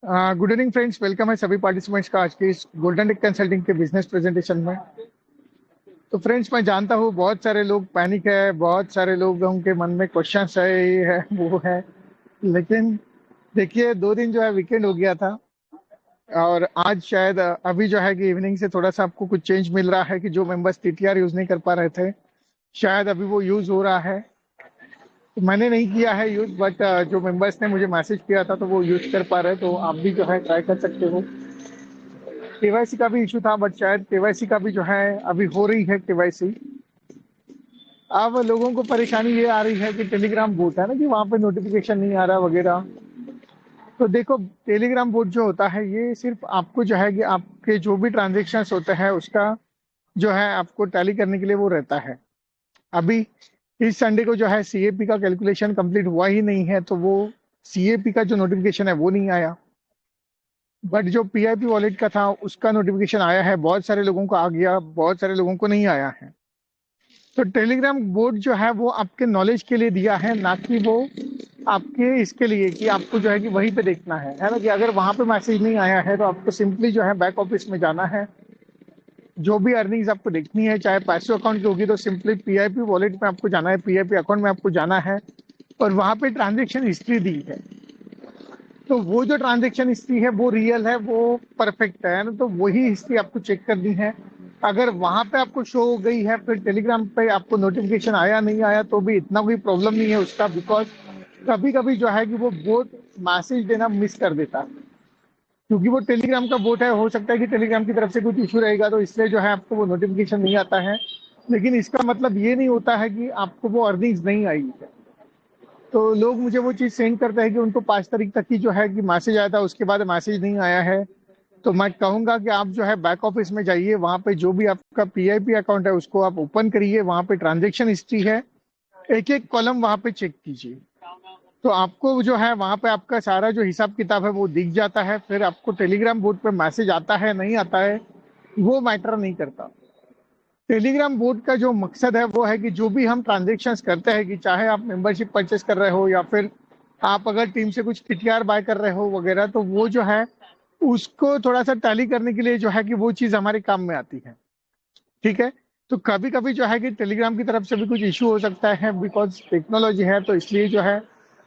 Good evening friends, welcome है सभी participants का आज के इस गोल्डन टेक कंसल्टिंग के बिजनेस प्रेजेंटेशन में। तो फ्रेंड्स, मैं जानता हूँ बहुत सारे लोग पैनिक है, बहुत सारे लोगों के मन में क्वेश्चंस है, ये है वो है। लेकिन देखिए, 2 दिन जो है वीकेंड हो गया था और आज शायद अभी जो है कि इवनिंग से थोड़ा सा आपको कुछ चेंज मिल रहा है कि जो मेंबर्स टीटीआर यूज नहीं कर पा रहे थे, शायद अभी वो यूज हो रहा है। तो मैंने नहीं किया है यूज, बट जो मेंबर्स ने मुझे मैसेज किया था तो वो यूज कर पा रहे हैं, तो आप भी जो है ट्राई कर सकते हो। केवाईसी का भी इशू था, बट शायद केवाईसी का भी जो है अभी हो रही है केवाईसी। अब लोगों को परेशानी ये आ रही है कि टेलीग्राम बोट है ना, कि वहां पे नोटिफिकेशन नहीं आ रहा वगैरह। तो देखो, टेलीग्राम बोट जो होता है ये सिर्फ आपको जो है कि आपके जो भी ट्रांजेक्शन्स होते हैं उसका जो है आपको टैली करने के लिए वो रहता है। अभी इस संडे को जो है सीएपी का कैलकुलेशन कंप्लीट हुआ ही नहीं है, तो वो सीएपी का जो नोटिफिकेशन है वो नहीं आया। बट जो पीआईपी वॉलेट का था उसका नोटिफिकेशन आया है, बहुत सारे लोगों को आ गया, बहुत सारे लोगों को नहीं आया है। तो टेलीग्राम बोर्ड जो है वो आपके नॉलेज के लिए दिया है, ना कि वो आपके इसके लिए कि आपको जो है कि वहीं पे देखना है ना। कि अगर वहां पे मैसेज नहीं आया है तो आपको सिंपली जो है बैक ऑफिस में जाना है। जो भी अर्निंग्स आपको देखनी है, चाहे पैसो अकाउंट की होगी, तो सिंपली पीआईपी वॉलेट में आपको जाना है, पीआईपी अकाउंट में आपको जाना है और वहां पे ट्रांजेक्शन हिस्ट्री दी है। तो वो जो ट्रांजेक्शन हिस्ट्री है वो रियल है, वो परफेक्ट है ना, तो वही हिस्ट्री आपको चेक करनी है। अगर वहां पे आपको शो हो गई है, फिर टेलीग्राम पे आपको नोटिफिकेशन आया नहीं आया तो भी इतना कोई प्रॉब्लम नहीं है उसका, बिकॉज कभी कभी जो है कि वो बोट मैसेज देना मिस कर देता है। क्योंकि वो टेलीग्राम का बोट है, हो सकता है कि टेलीग्राम की तरफ से कुछ इशू रहेगा, तो इसलिए जो है आपको वो नोटिफिकेशन नहीं आता है। लेकिन इसका मतलब ये नहीं होता है कि आपको वो अर्निंग्स नहीं आई है। तो लोग मुझे वो चीज़ सेंड करते हैं कि उनको 5 तारीख तक की जो है कि मैसेज आया था, उसके बाद मैसेज नहीं आया है। तो मैं कहूंगा कि आप जो है बैक ऑफिस में जाइए, वहां पे जो भी आपका पीआईपी अकाउंट है उसको आप ओपन करिए, वहां पे ट्रांजेक्शन हिस्ट्री है, एक एक कॉलम वहां पे चेक कीजिए। तो आपको जो है वहां पे आपका सारा जो हिसाब किताब है वो दिख जाता है। फिर आपको टेलीग्राम बोर्ड पे मैसेज आता है नहीं आता है वो मैटर नहीं करता। टेलीग्राम बोर्ड का जो मकसद है वो है कि जो भी हम ट्रांजेक्शन्स करते हैं, कि चाहे आप मेंबरशिप परचेस कर रहे हो या फिर आप अगर टीम से कुछ टीटीआर बाय कर रहे हो वगैरह, तो वो जो है उसको थोड़ा सा टैली करने के लिए जो है कि वो चीज़ हमारे काम में आती है। ठीक है। तो कभी कभी जो है कि टेलीग्राम की तरफ से भी कुछ इशू हो सकता है, बिकॉज टेक्नोलॉजी है, तो इसलिए जो है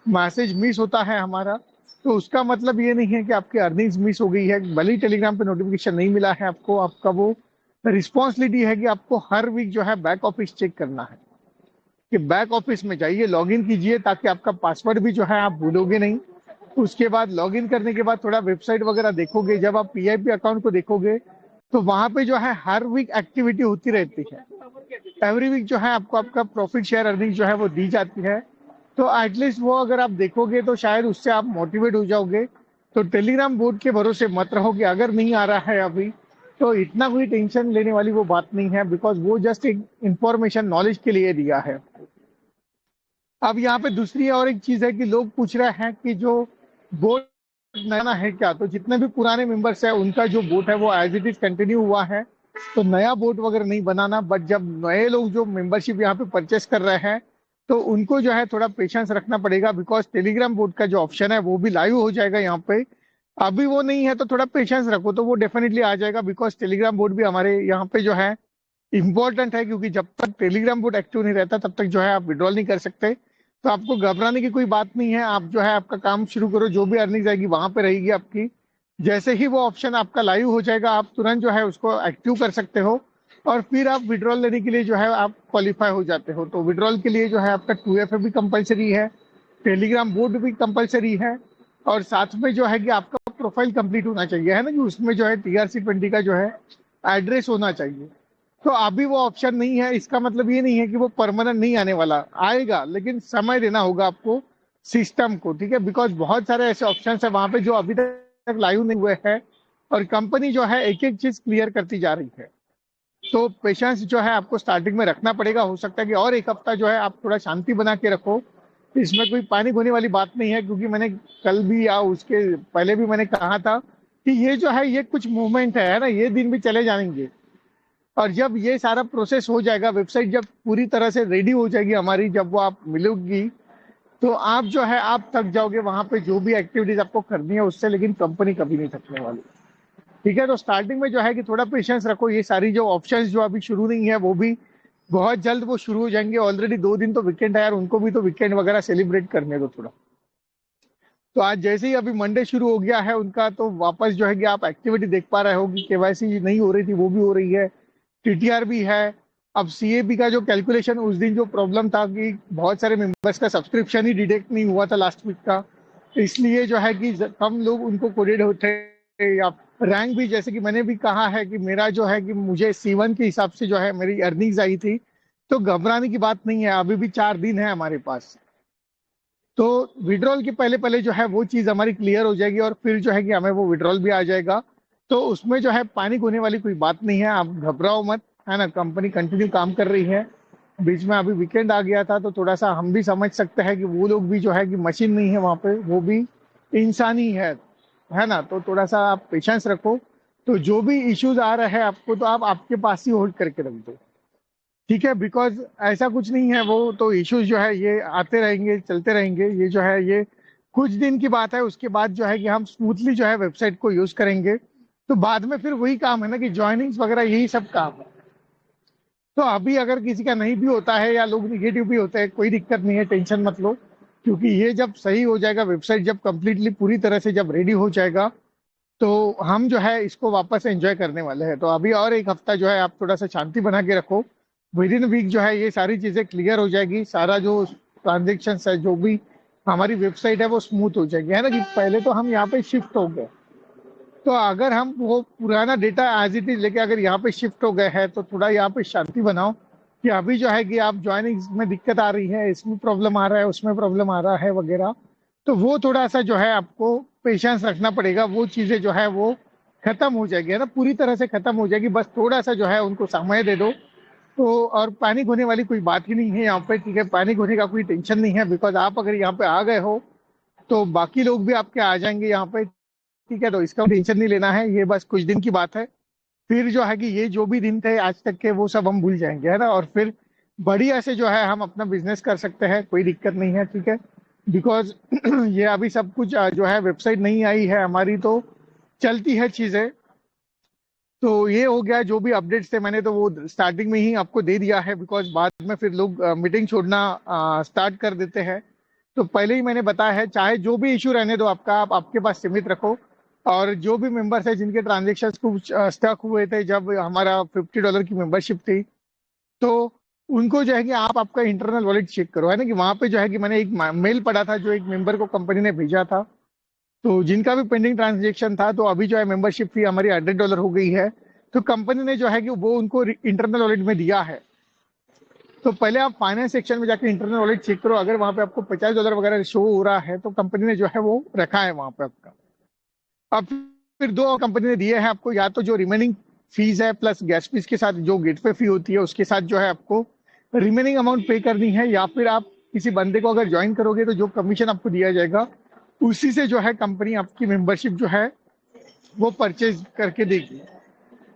मैसेज मिस होता है हमारा। तो उसका मतलब ये नहीं है कि आपकी अर्निंग्स मिस हो गई है, भले ही टेलीग्राम पे नोटिफिकेशन नहीं मिला है आपको। आपका वो रिस्पॉन्सिबिलिटी है कि आपको हर वीक जो है बैक ऑफिस चेक करना है। कि बैक ऑफिस में जाइए, लॉगिन कीजिए, ताकि आपका पासवर्ड भी जो है आप भूलोगे नहीं। उसके बाद लॉगिन करने के बाद थोड़ा वेबसाइट वगैरह देखोगे, जब आप पीआईपी अकाउंट को देखोगे तो वहां पे जो है हर वीक एक्टिविटी होती रहती है। एवरी वीक जो है आपको आपका प्रॉफिट शेयर अर्निंग जो है वो दी जाती है। तो एटलीस्ट वो अगर आप देखोगे तो शायद उससे आप मोटिवेट हो जाओगे। तो टेलीग्राम बोर्ड के भरोसे मत रहो कि अगर नहीं आ रहा है अभी, तो इतना कोई टेंशन लेने वाली वो बात नहीं है, बिकॉज वो जस्ट एक इंफॉर्मेशन नॉलेज के लिए दिया है। अब यहाँ पे दूसरी और एक चीज है कि लोग पूछ रहे हैं कि जो बोट नया है क्या, तो जितने भी पुराने मेंबर्स है उनका जो बोट है वो एज इट इज कंटिन्यू हुआ है। तो नया बोट वगैरह नहीं बनाना, बट जब नए लोग जो मेंबरशिप यहाँ पे परचेस कर रहे हैं तो उनको जो है थोड़ा पेशेंस रखना पड़ेगा, बिकॉज टेलीग्राम बोट का जो ऑप्शन है वो भी लाइव हो जाएगा यहाँ पे। अभी वो नहीं है तो थोड़ा पेशेंस रखो, तो वो डेफिनेटली आ जाएगा, बिकॉज टेलीग्राम बोट भी हमारे यहाँ पे जो है इंपॉर्टेंट है। क्योंकि जब तक टेलीग्राम बोट एक्टिव नहीं रहता तब तक जो है आप विड्रॉल नहीं कर सकते। तो आपको घबराने की कोई बात नहीं है, आप जो है आपका काम शुरू करो, जो भी अर्निंग जाएगी वहां पे रहेगी आपकी। जैसे ही वो ऑप्शन आपका लाइव हो जाएगा, आप तुरंत जो है उसको एक्टिव कर सकते हो और फिर आप विड्रॉल लेने के लिए जो है आप क्वालिफाई हो जाते हो। तो विड्रॉल के लिए जो है आपका 2FA भी कंपलसरी है, टेलीग्राम बोर्ड भी कंपलसरी है, और साथ में जो है कि आपका प्रोफाइल कंप्लीट होना चाहिए, है ना, कि उसमें जो है TRC20 का जो है एड्रेस होना चाहिए। तो अभी वो ऑप्शन नहीं है, इसका मतलब ये नहीं है कि वो परमानेंट नहीं आने वाला, आएगा, लेकिन समय देना होगा आपको सिस्टम को। ठीक है, बिकॉज बहुत सारे ऐसे ऑप्शन है वहां पे जो अभी तक लाइव नहीं हुए हैं, और कंपनी जो है एक एक चीज क्लियर करती जा रही है। तो पेशेंस जो है आपको स्टार्टिंग में रखना पड़ेगा। हो सकता है कि और एक हफ्ता जो है आप थोड़ा शांति बना के रखो। इसमें कोई पैनिक होने वाली बात नहीं है, क्योंकि मैंने कल भी या उसके पहले भी मैंने कहा था कि ये जो है ये कुछ मूवमेंट है ना, ये दिन भी चले जाएंगे। और जब ये सारा प्रोसेस हो जाएगा, वेबसाइट जब पूरी तरह से रेडी हो जाएगी हमारी, जब वो आप मिलोगी, तो आप जो है आप थक जाओगे वहां पे जो भी एक्टिविटीज आपको करनी है उससे, लेकिन कंपनी कभी नहीं थकने वाली। ठीक है, तो स्टार्टिंग में जो है कि थोड़ा पेशेंस रखो। ये सारी जो ऑप्शंस जो अभी शुरू नहीं है वो भी बहुत जल्द वो शुरू हो जाएंगे। ऑलरेडी 2 दिन तो वीकेंड है यार, उनको भी तो वीकेंड वगैरह सेलिब्रेट करने दो थोड़ा। तो आज जैसे ही अभी मंडे शुरू हो गया है उनका, तो वापस जो है कि आप एक्टिविटी देख पा रहे हो कि केवाईसी नहीं हो रही थी वो भी हो रही है, टीटीआर भी है। अब सीएबी का जो कैलकुलेशन उस दिन जो प्रॉब्लम था कि बहुत सारे मेंबर्स का सब्सक्रिप्शन ही डिटेक्ट नहीं हुआ था लास्ट वीक का, इसलिए जो है कि कम लोग उनको कोडेड होते। या रैंक भी, जैसे कि मैंने भी कहा है कि मेरा जो है कि मुझे C1 के हिसाब से जो है मेरी अर्निंग्स आई थी। तो घबराने की बात नहीं है, अभी भी 4 दिन है हमारे पास। तो विड्रॉल के पहले पहले जो है वो चीज़ हमारी क्लियर हो जाएगी और फिर जो है कि हमें वो विड्रॉल भी आ जाएगा। तो उसमें जो है पैनिक होने वाली कोई बात नहीं है, आप घबराओ मत, है ना। कंपनी कंटिन्यू काम कर रही है। बीच में अभी वीकेंड आ गया था तो थोड़ा सा हम भी समझ सकते हैं कि वो लोग भी जो है कि मशीन नहीं है वहाँ पे, वो भी इंसान ही है ना। तो थोड़ा सा आप पेशेंस रखो। तो जो भी इश्यूज आ रहे हैं आपको, तो आप आपके पास ही होल्ड करके रख दो। ठीक है, बिकॉज ऐसा कुछ नहीं है, वो तो इश्यूज जो है ये आते रहेंगे चलते रहेंगे। ये जो है ये कुछ दिन की बात है, उसके बाद जो है कि हम स्मूथली जो है वेबसाइट को यूज करेंगे। तो बाद में फिर वही काम है ना कि ज्वाइनिंग्स वगैरह यही सब काम है। तो अभी अगर किसी का नहीं भी होता है या लोग निगेटिव भी होते हैं, कोई दिक्कत नहीं है, टेंशन मत लो। क्योंकि ये जब सही हो जाएगा, वेबसाइट जब कंप्लीटली पूरी तरह से जब रेडी हो जाएगा, तो हम जो है इसको वापस एंजॉय करने वाले हैं। तो अभी और एक हफ्ता जो है आप थोड़ा सा शांति बना के रखो। विद इन वीक जो है ये सारी चीजें क्लियर हो जाएगी। सारा जो ट्रांजेक्शन है, जो भी हमारी वेबसाइट है, वो स्मूथ हो जाएगी, है ना। कि पहले तो हम यहाँ पे शिफ्ट हो गए, तो अगर हम वो पुराना डेटा एज इट इज लेके अगर यहाँ पे शिफ्ट हो गए हैं, तो थोड़ा यहाँ पे शांति बनाओ। कि अभी जो है कि आप ज्वाइनिंग में दिक्कत आ रही है, इसमें प्रॉब्लम आ रहा है, उसमें प्रॉब्लम आ रहा है वगैरह। तो वो थोड़ा सा जो है आपको पेशेंस रखना पड़ेगा। वो चीजें जो है वो खत्म हो जाएगी, है ना, पूरी तरह से खत्म हो जाएगी। बस थोड़ा सा जो है उनको समय दे दो। तो और पैनिक होने वाली कोई बात ही नहीं है यहाँ पे। ठीक है, पैनिक होने का कोई टेंशन नहीं है, बिकॉज आप अगर यहाँ पे आ गए हो तो बाकी लोग भी आपके आ जाएंगे यहाँ पे। ठीक है, तो इसका टेंशन नहीं लेना है, ये बस कुछ दिन की बात है। फिर जो है कि ये जो भी दिन थे आज तक के, वो सब हम भूल जाएंगे, है ना। और फिर बढ़िया से जो है हम अपना बिजनेस कर सकते हैं, कोई दिक्कत नहीं है। ठीक है, बिकॉज ये अभी सब कुछ जो है वेबसाइट नहीं आई है हमारी, तो चलती है चीजें। तो ये हो गया, जो भी अपडेट्स थे मैंने तो वो स्टार्टिंग में ही आपको दे दिया है, बिकॉज बाद में फिर लोग मीटिंग छोड़ना स्टार्ट कर देते हैं। तो पहले ही मैंने बताया है, चाहे जो भी इशू रहने दो आपका, आप आपके पास सीमित रखो। और जो भी मेंबर्स है जिनके ट्रांजेक्शन कुछ स्टक हुए थे जब हमारा $50 की मेंबरशिप थी, तो उनको जो है कि आप आपका इंटरनल वॉलेट चेक करो, है ना। कि वहां पे जो है कि मैंने एक मेल पढ़ा था जो एक मेंबर को कंपनी ने भेजा था, तो जिनका भी पेंडिंग ट्रांजेक्शन था, तो अभी जो है मेंबरशिप फी हमारी $100 हो गई है। तो कंपनी ने जो है कि वो उनको इंटरनल वॉलेट में दिया है। तो पहले आप फाइनेंस सेक्शन में जाके इंटरनल वॉलेट चेक करो, अगर वहां पे आपको $50 वगैरह शो हो रहा है, तो कंपनी ने जो है वो रखा है वहां पे आपका। अब फिर दो कंपनी ने दिए हैं आपको, या तो जो रिमेनिंग फीस है प्लस गैस फीस के साथ जो गेटवे फी होती है उसके साथ जो है आपको रिमेनिंग अमाउंट पे करनी है, या फिर आप किसी बंदे को अगर ज्वाइन करोगे तो जो कमीशन आपको दिया जाएगा उसी से जो है कंपनी आपकी मेंबरशिप जो है वो परचेज करके देगी।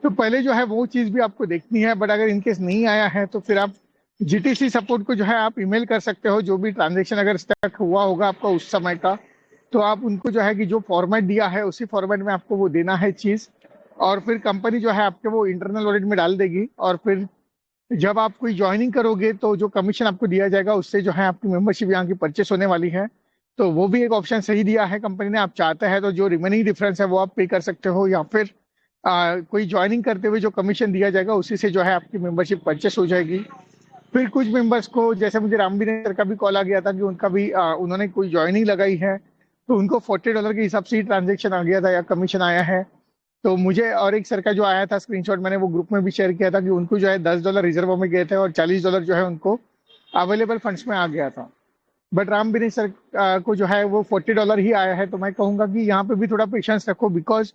तो पहले जो है वो चीज भी आपको देखनी है। बट अगर इनकेस नहीं आया है तो फिर आप जीटीसी सपोर्ट को जो है आप ईमेल कर सकते हो, जो भी ट्रांजेक्शन अगर स्टक हुआ होगा आपका उस समय का, तो आप उनको जो है कि जो फॉर्मेट दिया है उसी फॉर्मेट में आपको वो देना है चीज। और फिर कंपनी जो है आपके वो इंटरनल ऑडिट में डाल देगी। और फिर जब आप कोई ज्वाइनिंग करोगे तो जो कमीशन आपको दिया जाएगा उससे जो है आपकी मेंबरशिप यहाँ की परचेस होने वाली है। तो वो भी एक ऑप्शन सही दिया है कंपनी ने। आप चाहते हैं तो जो रिमेनिंग डिफरेंस है वो आप पे कर सकते हो, या फिर कोई ज्वाइनिंग करते हुए जो कमीशन दिया जाएगा उसी से जो है आपकी मेंबरशिप परचेस हो जाएगी। फिर कुछ मेंबर्स को, जैसे मुझे रामबीर सर का भी कॉल आ गया था कि उनका भी उन्होंने कोई ज्वाइनिंग लगाई है, तो उनको $40 के हिसाब से ही ट्रांजेक्शन आ गया था या कमीशन आया है। तो मुझे और एक सर का जो आया था स्क्रीनशॉट, मैंने वो ग्रुप में भी शेयर किया था कि उनको जो है $10 रिजर्व में गए थे और $40 जो है उनको अवेलेबल फंड्स में आ गया था। बट राम बिनी सर को जो है वो $40 ही आया है। तो मैं कहूंगा कि यहाँ पे भी थोड़ा पेशेंस रखो, बिकॉज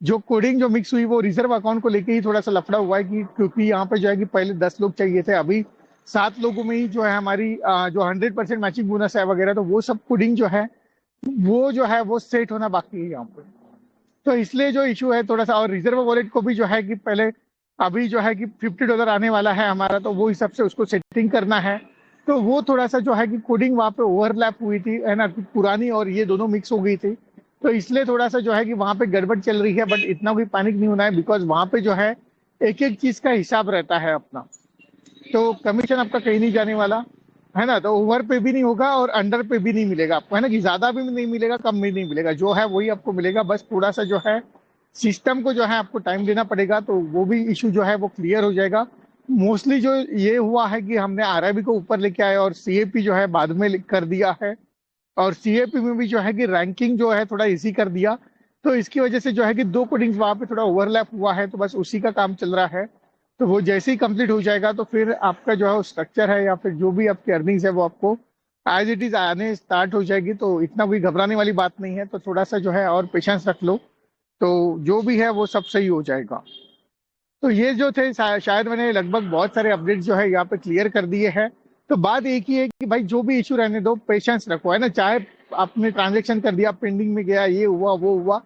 जो कोडिंग जो मिक्स हुई वो रिजर्व अकाउंट को लेके ही थोड़ा सा लफड़ा हुआ है। कि क्योंकि यहाँ पे जो है कि पहले 10 लोग चाहिए थे, अभी 7 लोगों में ही जो है हमारी जो 100% मैचिंग बोनस है वगैरह, तो वो सब कोडिंग जो है वो सेट होना बाकी है यहाँ पे। तो इसलिए जो इशू है थोड़ा सा, और रिजर्व वॉलेट को भी जो है कि पहले अभी जो है कि $50 आने वाला है हमारा, तो वो हिसाब से उसको सेटिंग करना है। तो वो थोड़ा सा जो है कि कोडिंग वहाँ पे ओवरलैप हुई थी, है ना, पुरानी और ये दोनों मिक्स हो गई थी। तो इसलिए थोड़ा सा जो है कि वहाँ पे गड़बड़ चल रही है, बट इतना कोई पैनिक नहीं होना है, बिकॉज वहाँ पे जो है एक एक चीज का हिसाब रहता है अपना। तो कमीशन आपका कहीं नहीं जाने वाला, है ना। तो ओवर पे भी नहीं होगा और अंडर पे भी नहीं मिलेगा आपको, है ना, कि ज्यादा भी नहीं मिलेगा, कम भी नहीं मिलेगा, जो है वही आपको मिलेगा। बस थोड़ा सा जो है सिस्टम को जो है आपको टाइम देना पड़ेगा, तो वो भी इशू जो है वो क्लियर हो जाएगा। मोस्टली जो ये हुआ है कि हमने आरआरबी को ऊपर लेके आए और सीएपी जो है बाद में कर दिया है, और सीएपी में भी जो है कि रैंकिंग जो है थोड़ा इजी कर दिया। तो इसकी वजह से जो है कि दो कोडिंग्स वहां पे थोड़ा ओवरलैप हुआ है, तो बस उसी का काम चल रहा है। तो वो जैसे ही कंप्लीट हो जाएगा तो फिर आपका जो है वो स्ट्रक्चर है या फिर जो भी आपकी अर्निंग्स है वो आपको एज इट इज आने स्टार्ट हो जाएगी। तो इतना कोई घबराने वाली बात नहीं है, तो थोड़ा सा जो है और पेशेंस रख लो, तो जो भी है वो सब सही हो जाएगा। तो ये जो थे शायद मैंने लगभग बहुत सारे अपडेट्स जो है यहाँ पे क्लियर कर दिए हैं। तो बात एक ही है कि भाई जो भी इशू रहने दो, पेशेंस रखो, है ना। चाहे आपने ट्रांजेक्शन कर दिया, पेंडिंग में गया, ये हुआ वो हुआ,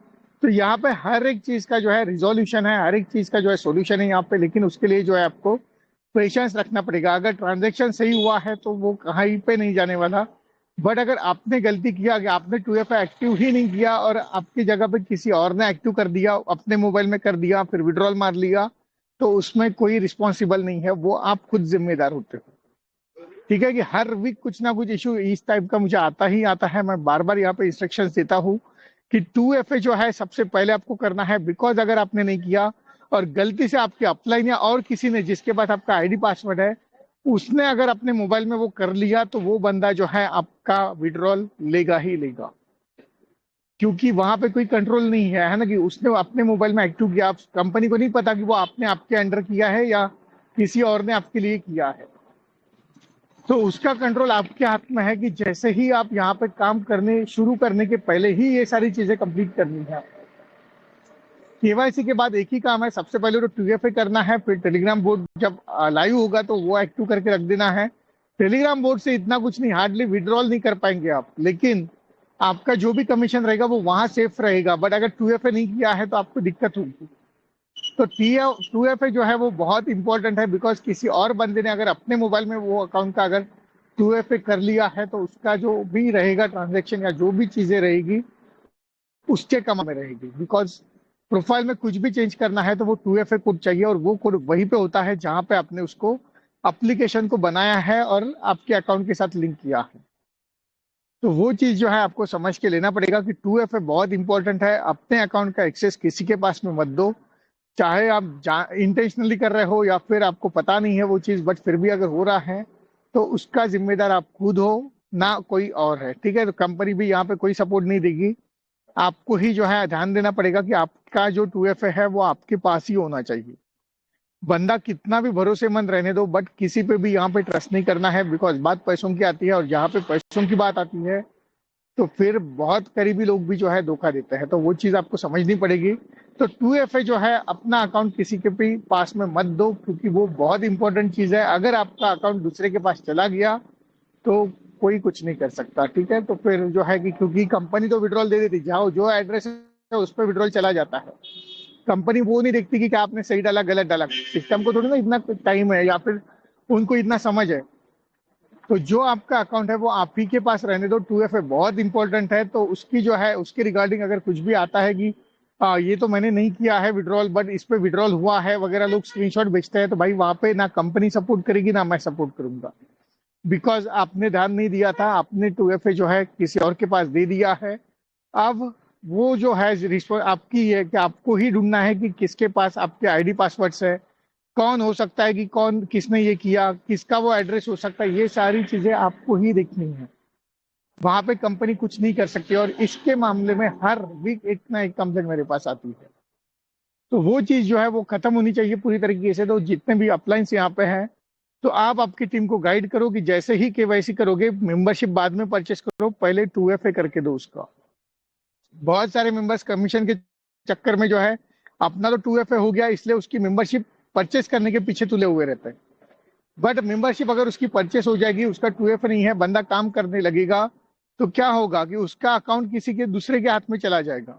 तो यहाँ पे हर एक चीज का जो है रिजोल्यूशन है, हर एक चीज का जो है सोल्यूशन है यहाँ पे। लेकिन उसके लिए जो है आपको पेशेंस रखना पड़ेगा। अगर ट्रांजेक्शन सही हुआ है तो वो कहीं पे नहीं जाने वाला। बट अगर आपने गलती किया कि आपने 2FA एक्टिव ही नहीं किया और आपकी जगह पे किसी और ने एक्टिव कर दिया, अपने मोबाइल में कर दिया, फिर विड्रॉल मार लिया, तो उसमें कोई रिस्पॉन्सिबल नहीं है, वो आप खुद जिम्मेदार होते हो। ठीक है, कि हर वीक कुछ ना कुछ इशू इस टाइप का मुझे आता ही आता है। मैं बार बार यहाँ पे इंस्ट्रक्शन देता हूँ कि 2FA जो है सबसे पहले आपको करना है, बिकॉज अगर आपने नहीं किया और गलती से आपके अपलाइन या और किसी ने जिसके पास आपका आईडी पासवर्ड है, उसने अगर अपने मोबाइल में वो कर लिया, तो वो बंदा जो है आपका विड्रॉल लेगा ही लेगा। क्योंकि वहां पे कोई कंट्रोल नहीं है ना, कि उसने अपने मोबाइल में एक्टिव किया, आप कंपनी को नहीं पता कि वो आपने आपके अंडर किया है या किसी और ने आपके लिए किया है। तो उसका कंट्रोल आपके हाथ में है कि जैसे ही आप यहाँ पे काम करने शुरू करने के पहले ही ये सारी चीजें कंप्लीट करनी है। केवाईसी के बाद एक ही काम है, सबसे पहले तो 2FA करना है, फिर टेलीग्राम बोर्ड जब लाइव होगा तो वो एक्टिव करके रख देना है। टेलीग्राम बोर्ड से इतना कुछ नहीं, हार्डली विड्रॉल नहीं कर पाएंगे आप, लेकिन आपका जो भी कमीशन रहेगा वो वहां सेफ रहेगा। बट अगर 2FA नहीं किया है तो आपको दिक्कत होगी। तो 2FA जो है वो बहुत इंपॉर्टेंट है, बिकॉज किसी और बंदे ने अगर अपने मोबाइल में वो अकाउंट का अगर 2FA कर लिया है, तो उसका जो भी रहेगा ट्रांजेक्शन या जो भी चीजें रहेगी उसके कम में रहेगी। बिकॉज प्रोफाइल में कुछ भी चेंज करना है तो वो 2FA कोड चाहिए, और वो कोड वहीं पे होता है जहां पे आपने उसको एप्लीकेशन को बनाया है और आपके अकाउंट के साथ लिंक किया है। तो वो चीज जो है आपको समझ के लेना पड़ेगा कि 2FA बहुत इंपॉर्टेंट है। अपने अकाउंट का एक्सेस किसी के पास में मत दो, चाहे आप इंटेंशनली कर रहे हो या फिर आपको पता नहीं है वो चीज, बट फिर भी अगर हो रहा है तो उसका जिम्मेदार आप खुद हो, ना कोई और है। ठीक है, तो कंपनी भी यहाँ पे कोई सपोर्ट नहीं देगी। आपको ही जो है ध्यान देना पड़ेगा कि आपका जो 2FA है वो आपके पास ही होना चाहिए। बंदा कितना भी भरोसेमंद रहने दो, बट किसी पे भी यहाँ पे ट्रस्ट नहीं करना है, बिकॉज बात पैसों की आती है, और जहाँ पे पैसों की बात आती है तो फिर बहुत करीबी लोग भी जो है धोखा देते हैं। तो वो चीज आपको समझनी पड़ेगी। तो 2FA जो है अपना अकाउंट किसी के भी पास में मत दो, क्योंकि वो बहुत इंपॉर्टेंट चीज है। अगर आपका अकाउंट दूसरे के पास चला गया तो कोई कुछ नहीं कर सकता। ठीक है, तो फिर जो है कि क्योंकि कंपनी तो विड्रॉल दे देती, जाओ जो एड्रेस है उस पर विड्रॉल चला जाता है। कंपनी वो नहीं देखती कि क्या आपने सही डाला गलत डाला, सिस्टम को थोड़ी ना इतना टाइम है या फिर उनको इतना समझ है। तो जो आपका अकाउंट है वो आप ही के पास रहने दो। 2FA बहुत इंपॉर्टेंट है, तो उसकी जो है उसके रिगार्डिंग अगर कुछ भी आता है कि ये तो मैंने नहीं किया है विड्रॉल, बट इस पे विड्रॉल हुआ है वगैरह, लोग स्क्रीनशॉट भेजते हैं, तो भाई वहां पे ना कंपनी सपोर्ट करेगी ना मैं सपोर्ट करूंगा। बिकॉज आपने ध्यान नहीं दिया था, आपने 2FA जो है किसी और के पास दे दिया है। अब वो जो है आपकी है कि आपको ही ढूंढना है कि किसके पास आपके आईडी पासवर्ड्स है, कौन हो सकता है कि कौन किसने ये किया, किसका वो एड्रेस हो सकता है, ये सारी चीजें आपको ही देखनी है। वहां पे कंपनी कुछ नहीं कर सकती, और इसके मामले में हर वीक एक ना एक कंप्लेंट मेरे पास आती है। तो वो चीज जो है वो खत्म होनी चाहिए पूरी तरीके से। तो जितने भी अपलाइंस यहाँ पे हैं, तो आप आपकी टीम को गाइड करो कि जैसे ही केवाईसी करोगे, मेंबरशिप बाद में परचेस करो, पहले 2FA करके दो उसका। बहुत सारे मेंबर्स कमीशन के चक्कर में जो है अपना तो 2FA हो गया इसलिए उसकी मेंबरशिप परचेस करने के पीछे तुले हुए रहते हैं। बट मेंबरशिप अगर उसकी परचेस हो जाएगी, उसका 2FA नहीं है, बंदा काम करने लगेगा, तो क्या होगा कि उसका अकाउंट किसी के दूसरे के हाथ में चला जाएगा,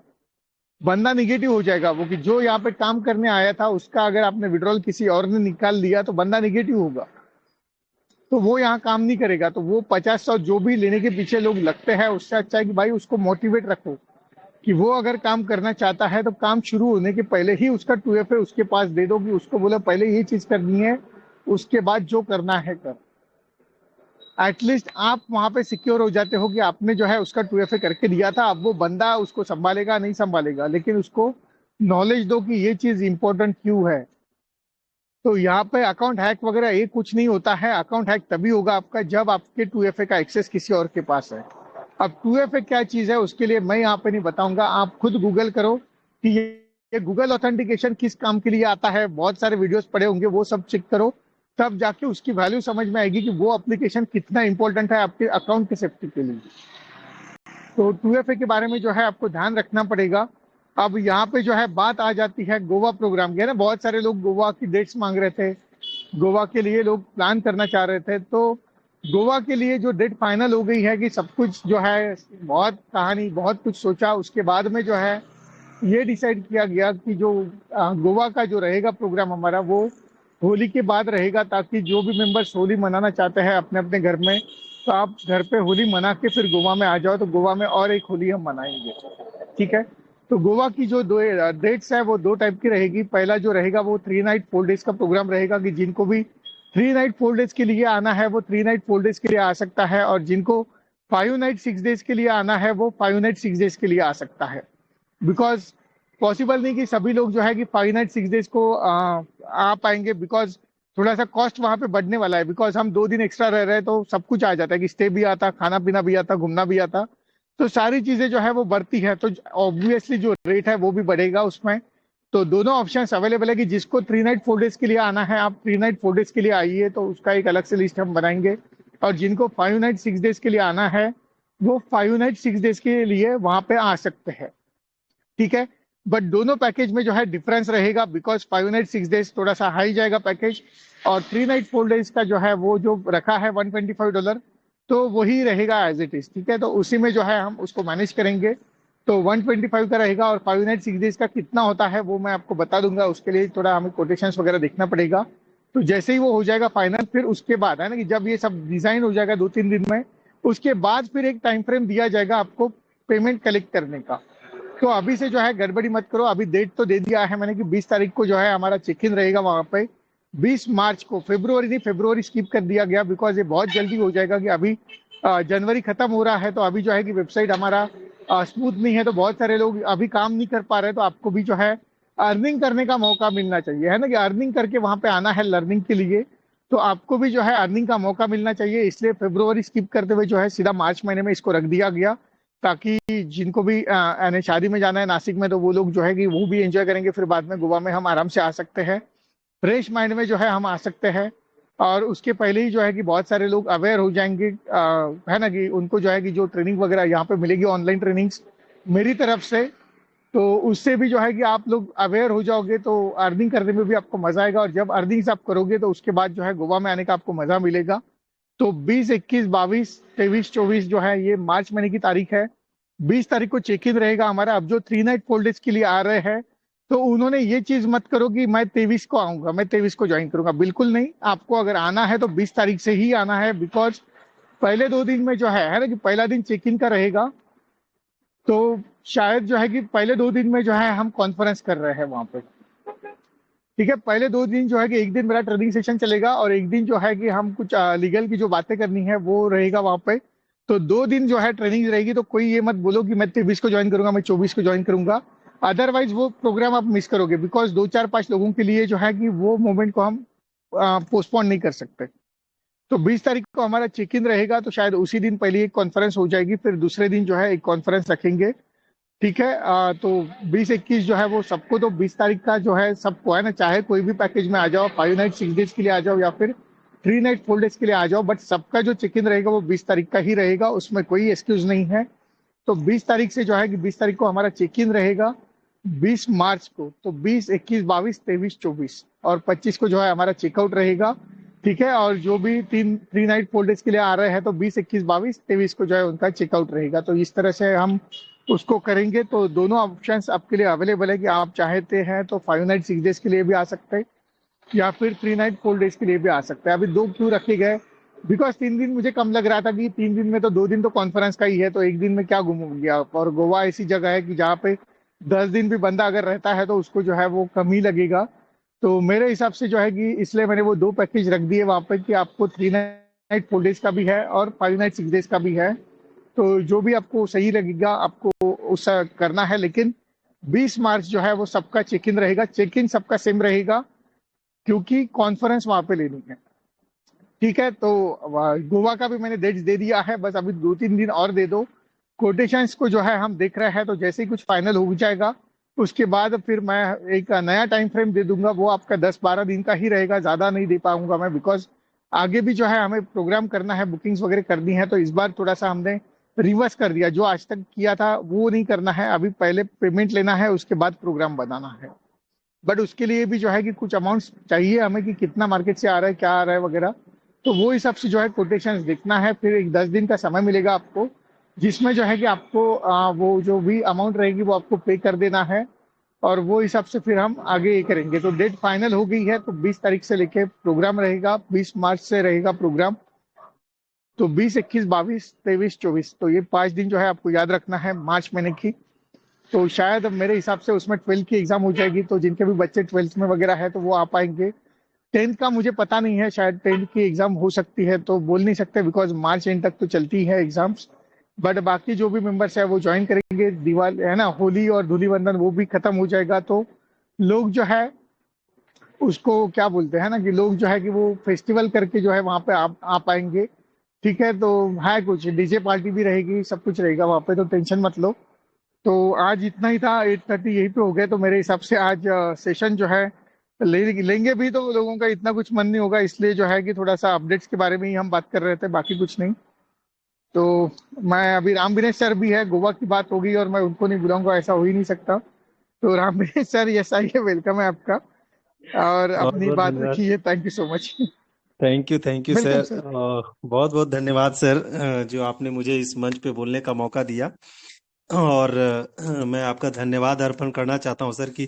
बंदा निगेटिव हो जाएगा। वो कि जो यहाँ पे काम करने आया था उसका अगर आपने विड्रॉल किसी और ने निकाल लिया तो बंदा निगेटिव होगा। तो वो यहाँ काम नहीं करेगा। तो वो 50-100 जो भी लेने के पीछे लोग लगते हैं, उससे अच्छा है कि भाई उसको मोटिवेट रखो कि वो अगर काम करना चाहता है तो काम शुरू होने के पहले ही उसका 2FA उसके पास दे दो, कि उसको बोलो पहले ये चीज करनी है, उसके बाद जो करना है कर। एटलीस्ट आप वहां पे सिक्योर हो जाते हो कि आपने जो है उसका 2FA करके दिया था। अब वो बंदा उसको संभालेगा नहीं संभालेगा, लेकिन उसको नॉलेज दो कि ये चीज इंपॉर्टेंट क्यों है। तो यहाँ पे अकाउंट हैक वगैरह ये कुछ नहीं होता है। अकाउंट हैक तभी होगा आपका जब आपके 2FA का एक्सेस किसी और के पास है। अब 2FA क्या चीज है उसके लिए मैं यहाँ पे नहीं बताऊंगा, आप खुद गूगल करो कि ये गूगल ऑथेंटिकेशन किस काम के लिए आता है। बहुत सारे वीडियोस पड़े होंगे, वो सब चेक करो, तब जाके उसकी वैल्यू समझ में आएगी कि वो एप्लीकेशन कितना इंपॉर्टेंट है आपके अकाउंट की सेफ्टी के लिए। तो 2FA के बारे में जो है आपको ध्यान रखना पड़ेगा। अब यहाँ पे जो है बात आ जाती है गोवा प्रोग्राम की, है ना। बहुत सारे लोग गोवा की डेट्स मांग रहे थे, गोवा के लिए लोग प्लान करना चाह रहे थे। तो गोवा के लिए जो डेट फाइनल हो गई है कि सब कुछ जो है, बहुत कहानी बहुत कुछ सोचा, उसके बाद में जो है ये डिसाइड किया गया कि जो गोवा का जो रहेगा प्रोग्राम हमारा, वो होली के बाद रहेगा, ताकि जो भी मेंबर्स होली मनाना चाहते हैं अपने अपने घर में, तो आप घर पे होली मना के फिर गोवा में आ जाओ, तो गोवा में और एक होली हम मनाएंगे। ठीक है। तो गोवा की जो दो डेट्स है वो दो टाइप की रहेगी। पहला जो रहेगा वो 3 नाइट 4 डेज का प्रोग्राम रहेगा, कि जिनको भी 3 नाइट 4 डेज के लिए आना है वो 3 नाइट 4 डेज के लिए आ सकता है, और जिनको 5 नाइट 6 डेज के लिए आना है वो 5 नाइट 6 डेज के लिए आ सकता है। बिकॉज पॉसिबल नहीं कि सभी लोग जो है कि 5 नाइट 6 डेज को आ पाएंगे, बिकॉज थोड़ा सा कॉस्ट वहां पे बढ़ने वाला है। बिकॉज हम 2 दिन एक्स्ट्रा रह रहे हैं तो सब कुछ आ जाता है, कि स्टे भी आता, खाना पीना भी आता, घूमना भी आता, तो सारी चीजें जो है वो बढ़ती है, तो ऑब्वियसली जो रेट है वो भी बढ़ेगा उसमें। तो दोनों ऑप्शंस अवेलेबल है, कि जिसको 3 नाइट 4 डेज के लिए आना है आप 3 नाइट 4 डेज के लिए आइए, तो उसका एक अलग से लिस्ट हम बनाएंगे। और जिनको 5 नाइट 6 डेज के लिए आना है वो 5 नाइट 6 डेज के लिए वहां पे आ सकते हैं। ठीक है। बट दोनों पैकेज में जो है डिफरेंस रहेगा, बिकॉज 5 नाइट 6 डेज थोड़ा सा हाई जाएगा पैकेज, और 3 नाइट 4 डेज का जो है वो जो रखा है $125, तो वही रहेगा एज इट इज। ठीक है। तो उसी में जो है हम उसको मैनेज करेंगे। तो 125 का रहेगा, और 5 नाइट 6 डेज का कितना होता है वो मैं आपको बता दूंगा। उसके लिए थोड़ा हमें कोटेशंस वगैरह देखना पड़ेगा। तो जैसे ही वो हो जाएगा फाइनल, फिर उसके बाद है ना, कि जब ये सब डिजाइन हो जाएगा 2-3 दिन में, उसके बाद फिर एक टाइम फ्रेम दिया जाएगा आपको पेमेंट कलेक्ट करने का। तो अभी से जो है गड़बड़ी मत करो। अभी डेट तो दे दिया है मैंने कि 20 तारीख को जो है हमारा चेक इन रहेगा वहां पे। 20 मार्च को, फेब्रुवरी नहीं, फेब्रुवरी स्किप कर दिया गया, बिकॉज ये बहुत जल्दी हो जाएगा। कि अभी जनवरी खत्म हो रहा है, तो अभी जो है कि वेबसाइट हमारा स्मूथ नहीं है, तो बहुत सारे लोग अभी काम नहीं कर पा रहे। तो आपको भी जो है अर्निंग करने का मौका मिलना चाहिए, है ना, कि अर्निंग करके वहां पे आना है लर्निंग के लिए। तो आपको भी जो है अर्निंग का मौका मिलना चाहिए, इसलिए फेब्रुवरी स्किप करते हुए जो है सीधा मार्च महीने में इसको रख दिया गया, ताकि जिनको भी यानी शादी में जाना है नासिक में, तो वो लोग जो है कि वो भी एंजॉय करेंगे, फिर बाद में गोवा में हम आराम से आ सकते हैं, फ्रेश माइंड में जो है हम आ सकते हैं। और उसके पहले ही जो है कि बहुत सारे लोग अवेयर हो जाएंगे, है ना, कि उनको जो है कि जो ट्रेनिंग वगैरह यहाँ पे मिलेगी, ऑनलाइन ट्रेनिंग्स मेरी तरफ से, तो उससे भी जो है कि आप लोग अवेयर हो जाओगे, तो अर्निंग करने में भी आपको मजा आएगा। और जब अर्निंग्स आप करोगे तो उसके बाद जो है गोवा में आने का आपको मजा मिलेगा। तो 20, 21, 22, 23, 24 जो है ये मार्च महीने की तारीख है। 20 तारीख को चेक इन रहेगा हमारा। अब जो 3 नाइट 4 डेज के लिए आ रहे हैं, तो उन्होंने ये चीज मत करो कि मैं 23 को आऊंगा, मैं 23 को ज्वाइन करूंगा, बिल्कुल नहीं। आपको अगर आना है तो 20 तारीख से ही आना है, बिकॉज पहले 2 दिन में जो है ना, कि पहला दिन चेक इन का रहेगा, तो शायद जो है कि पहले 2 दिन में जो है हम कॉन्फ्रेंस कर रहे हैं वहां पे। ठीक है। पहले 2 दिन जो है कि एक दिन मेरा ट्रेनिंग सेशन चलेगा, और एक दिन जो है कि हम कुछ लीगल की जो बातें करनी है वो रहेगा वहां पे। तो 2 दिन जो है ट्रेनिंग रहेगी। तो कोई ये मत बोलो कि मैं 23 को ज्वाइन करूंगा, मैं 24 को ज्वाइन करूंगा, अदरवाइज वो प्रोग्राम आप मिस करोगे। बिकॉज 2, 4, 5 लोगों के लिए जो है कि वो मोमेंट को हम पोस्टपोन नहीं कर सकते। तो 20 तारीख को हमारा चेक इन रहेगा, तो शायद उसी दिन पहले एक कॉन्फ्रेंस हो जाएगी, फिर दूसरे दिन जो है एक कॉन्फ्रेंस रखेंगे। ठीक है। तो 20, 21 जो है वो सबको, तो 20 तारीख का जो है सबको, है ना, चाहे कोई भी पैकेज में आ जाओ, 5 नाइट 6 डेज के लिए आ जाओ या फिर 3 नाइट 4 डेज के लिए आ जाओ, बट सबका जो चेक इन रहेगा वो 20 तारीख का ही रहेगा, उसमें कोई एक्सक्यूज नहीं है। तो 20 तारीख से जो है कि 20 तारीख को हमारा चेक इन रहेगा। 20 मार्च को तो 20, 21, 22, 23, 24 और 25 को जो है हमारा चेकआउट रहेगा। ठीक है। और जो भी 3 नाइट 4 डेज के लिए आ रहे हैं, तो 20, 21, 22, 23 को जो है उनका चेकआउट रहेगा। तो इस तरह से हम उसको करेंगे। तो दोनों ऑप्शंस आपके लिए अवेलेबल है, कि आप चाहते हैं तो 5 नाइट 6 डेज के लिए भी आ सकते हैं, या फिर 3 नाइट 4 डेज के लिए भी आ सकते हैं। अभी दो क्यों रखे गए, बिकॉज 3 दिन मुझे कम लग रहा था कि 3 दिन में तो 2 दिन तो कॉन्फ्रेंस का ही है, तो एक दिन में क्या घूम गया। और गोवा ऐसी जगह है कि जहाँ पे 10 दिन भी बंदा अगर रहता है तो उसको जो है वो कम ही लगेगा। तो मेरे हिसाब से जो है कि इसलिए मैंने वो 2 पैकेज रख दिए वहाँ पे कि आपको 3 नाइट 4 डेज का भी है और 5 नाइट 6 डेज का भी है। तो जो भी आपको सही लगेगा आपको उसका करना है। लेकिन 20 मार्च जो है वो सबका चेक इन रहेगा, चेक इन सबका सेम रहेगा, क्योंकि कॉन्फ्रेंस वहां पे लेनी है। ठीक है, तो गोवा का भी मैंने डेट्स दे दिया है, बस अभी 2-3 दिन और दे दो। कोटेशंस को जो है हम देख रहे हैं, तो जैसे ही कुछ फाइनल हो जाएगा उसके बाद फिर मैं एक नया टाइम फ्रेम दे दूंगा। वो आपका 10-12 दिन का ही रहेगा, ज्यादा नहीं दे पाऊंगा मैं, बिकॉज आगे भी जो है हमें प्रोग्राम करना है, बुकिंग्स वगैरह करनी है। तो इस बार थोड़ा सा हमने रिवर्स कर दिया, जो आज तक किया था वो नहीं करना है। अभी पहले पेमेंट लेना है, उसके बाद प्रोग्राम बनाना है। बट उसके लिए भी जो है कि कुछ अमाउंट चाहिए हमें, कि कितना मार्केट से आ रहा है, क्या आ रहा है वगैरह। तो वो हिसाब से जो है कोटेशंस देखना है। फिर एक 10 दिन का समय मिलेगा आपको, जिसमें जो है कि आपको वो जो भी अमाउंट रहेगी वो आपको पे कर देना है। और वो हिसाब से फिर हम आगे ये करेंगे। तो डेट फाइनल हो गई है, तो 20 तारीख से लेके प्रोग्राम रहेगा, 20 मार्च से रहेगा प्रोग्राम। तो 20, 21, 22, 23, 24, तो ये 5 दिन जो है आपको याद रखना है मार्च महीने की। तो शायद मेरे हिसाब से उसमें 12th की एग्जाम हो जाएगी, तो जिनके भी बच्चे 12th में वगैरह है तो वो आ पाएंगे। 10th का मुझे पता नहीं है, शायद 10th की एग्जाम हो सकती है, तो बोल नहीं सकते, बिकॉज मार्च एंड तक तो चलती है एग्जाम्स। बट बाकी जो भी मेंबर्स है वो ज्वाइन करेंगे। दिवाली है ना, होली और धूली वंदन वो भी खत्म हो जाएगा, तो लोग जो है उसको क्या बोलते हैं ना, कि लोग जो है कि वो फेस्टिवल करके जो है वहां पे आ पाएंगे। ठीक है, तो है कुछ डीजे पार्टी भी रहेगी, सब कुछ रहेगा वहां पे, तो टेंशन मत लो। तो आज इतना ही था, 8:30 यहीं पे हो गए। तो मेरे हिसाब से आज सेशन जो है लेंगे भी, तो लोगों का इतना कुछ मन नहीं होगा, इसलिए जो है कि थोड़ा सा अपडेट्स के बारे में ही हम बात कर रहे थे, बाकी कुछ नहीं। तो मैं अभी राम विनेश सर भी है, गोवा की बात होगी और मैं उनको नहीं बुलाऊंगा, ऐसा हो ही नहीं सकता। तो राम विनेश सर, यस आइए, वेलकम है आपका। और बहुत अपनी बहुत बात धन्यवाद। रखिए, thank you so much. Thank you welcome sir. Sir. बहुत बहुत धन्यवाद सर, जो आपने मुझे इस मंच पे बोलने का मौका दिया। और मैं आपका धन्यवाद अर्पण करना चाहता हूं सर कि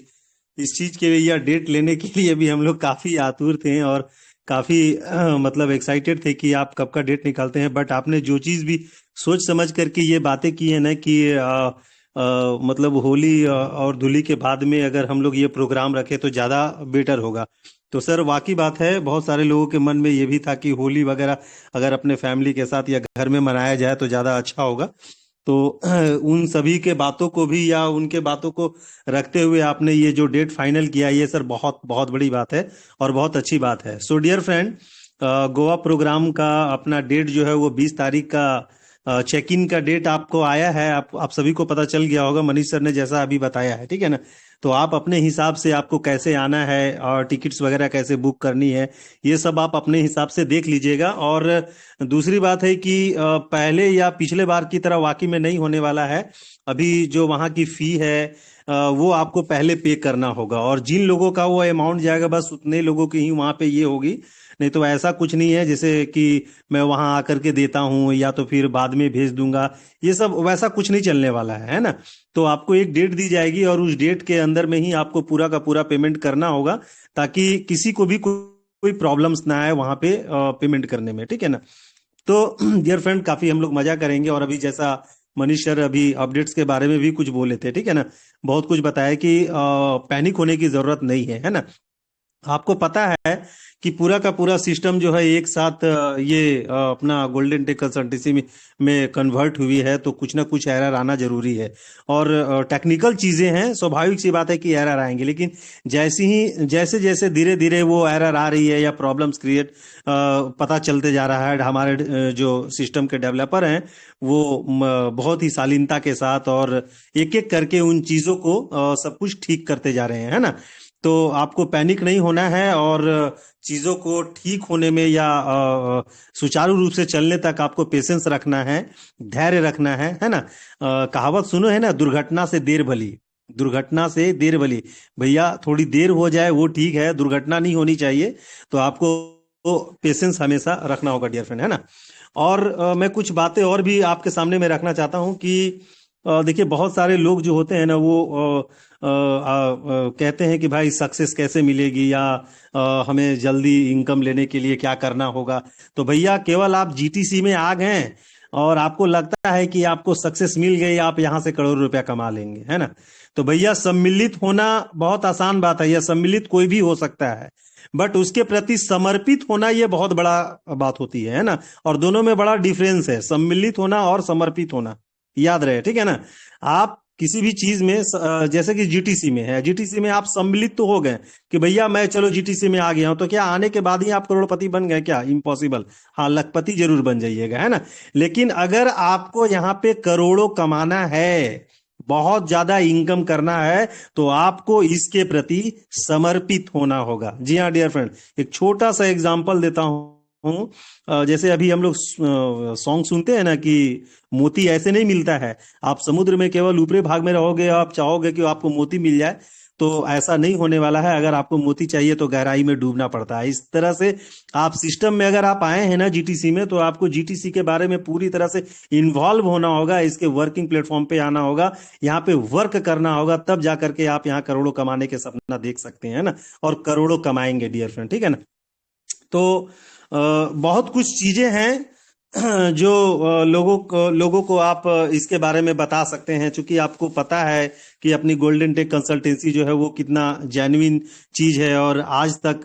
इस चीज के लिए या डेट लेने के लिए भी हम लोग काफी आतुर थे और काफी मतलब एक्साइटेड थे कि आप कब का डेट निकालते हैं। बट आपने जो चीज भी सोच समझ करके ये बातें की है ना कि मतलब होली और धुली के बाद में अगर हम लोग ये प्रोग्राम रखें तो ज्यादा बेटर होगा। तो सर वाकई बात है, बहुत सारे लोगों के मन में ये भी था कि होली वगैरह अगर अपने फैमिली के साथ या घर में मनाया जाए तो ज्यादा अच्छा होगा। तो उन सभी के बातों को भी या उनके बातों को रखते हुए आपने ये जो डेट फाइनल किया, ये सर बहुत बहुत बड़ी बात है और बहुत अच्छी बात है। So dear friend, Goa program का अपना डेट जो है वो 20 तारीख का चेक इन का डेट आपको आया है। आप सभी को पता चल गया होगा, मनीष सर ने जैसा अभी बताया है, ठीक है ना। तो आप अपने हिसाब से आपको कैसे आना है और टिकट्स वगैरह कैसे बुक करनी है, ये सब आप अपने हिसाब से देख लीजिएगा। और दूसरी बात है कि पहले या पिछले बार की तरह वाकई में नहीं होने वाला है। अभी जो वहाँ की फी है वो आपको पहले पे करना होगा, और जिन लोगों का वो अमाउंट जाएगा बस उतने लोगों की ही वहाँ पे ये होगी। नहीं तो ऐसा कुछ नहीं है जैसे कि मैं वहां आकर के देता हूँ या तो फिर बाद में भेज दूंगा, ये सब वैसा कुछ नहीं चलने वाला है ना। तो आपको एक डेट दी जाएगी और उस डेट के अंदर में ही आपको पूरा का पूरा पेमेंट करना होगा, ताकि किसी को भी कोई प्रॉब्लम्स ना आए वहां पे पेमेंट करने में, ठीक है ना। तो डियर फ्रेंड, काफी हम लोग मजा करेंगे। और अभी जैसा मनीष सर अभी अपडेट्स के बारे में भी कुछ बोले थे, ठीक है ना, बहुत कुछ बताया कि पैनिक होने की जरूरत नहीं है, है ना। आपको पता है कि पूरा का पूरा सिस्टम जो है एक साथ ये अपना गोल्डन टेक कंसल्टेंसी में कन्वर्ट हुई है, तो कुछ ना कुछ एरर आना जरूरी है। और टेक्निकल चीजें हैं, स्वाभाविक सी बात है कि एरर आएंगे, लेकिन जैसे जैसे धीरे धीरे वो एरर आ रही है या प्रॉब्लम्स क्रिएट पता चलते जा रहा है, हमारे जो सिस्टम के डेवलपर हैं वो बहुत ही शालीनता के साथ और एक एक करके उन चीजों को सब कुछ ठीक करते जा रहे हैं, है ना। तो आपको पैनिक नहीं होना है और चीजों को ठीक होने में या सुचारू रूप से चलने तक आपको पेशेंस रखना है, धैर्य रखना है ना। कहावत सुनो है ना, दुर्घटना से देर भली, दुर्घटना से देर भली। भैया थोड़ी देर हो जाए वो ठीक है, दुर्घटना नहीं होनी चाहिए। तो आपको पेशेंस हमेशा रखना होगा डियर फ्रेंड, है ना। और मैं कुछ बातें और भी आपके सामने में रखना चाहता हूं कि देखिए बहुत सारे लोग जो होते हैं ना वो कहते हैं कि भाई सक्सेस कैसे मिलेगी, या हमें जल्दी इनकम लेने के लिए क्या करना होगा। तो भैया केवल आप जीटीसी में आ गए और आपको लगता है कि आपको सक्सेस मिल गई, आप यहां से करोड़ रुपया कमा लेंगे, है ना। तो भैया सम्मिलित होना बहुत आसान बात है, यह सम्मिलित कोई भी हो सकता है, बट उसके प्रति समर्पित होना यह बहुत बड़ा बात होती है ना। और दोनों में बड़ा डिफरेंस है, सम्मिलित होना और समर्पित होना, याद रहे, ठीक है ना। आप किसी भी चीज में जैसे कि जीटीसी में है, जीटीसी में आप सम्मिलित तो हो गए कि भैया मैं चलो जीटीसी में आ गया हूं, तो क्या आने के बाद ही आप करोड़पति बन गए? क्या इम्पॉसिबल। हाँ, लखपति जरूर बन जाइएगा, है ना। लेकिन अगर आपको यहाँ पे करोड़ों कमाना है, बहुत ज्यादा इनकम करना है, तो आपको इसके प्रति समर्पित होना होगा। जी हाँ डियर फ्रेंड, एक छोटा सा एग्जांपल देता हूँ। जैसे अभी हम लोग सॉन्ग सुनते हैं ना कि मोती ऐसे नहीं मिलता है। आप समुद्र में केवल ऊपरी भाग में रहोगे, आप चाहोगे कि आपको मोती मिल जाए, तो ऐसा नहीं होने वाला है। अगर आपको मोती चाहिए तो गहराई में डूबना पड़ता है। इस तरह से आप सिस्टम में अगर आप आए हैं ना जीटीसी में, तो आपको जीटीसी के बारे में पूरी तरह से इन्वॉल्व होना होगा, इसके वर्किंग प्लेटफॉर्म पे आना होगा, यहाँ पे वर्क करना होगा, तब जाकर के आप यहाँ करोड़ों कमाने के सपना देख सकते हैं ना, और करोड़ों कमाएंगे डियर फ्रेंड, ठीक है ना। तो बहुत कुछ चीजें हैं जो लोगों को आप इसके बारे में बता सकते हैं, क्योंकि आपको पता है कि अपनी गोल्डन टेक कंसल्टेंसी जो है वो कितना जेन्युइन चीज है। और आज तक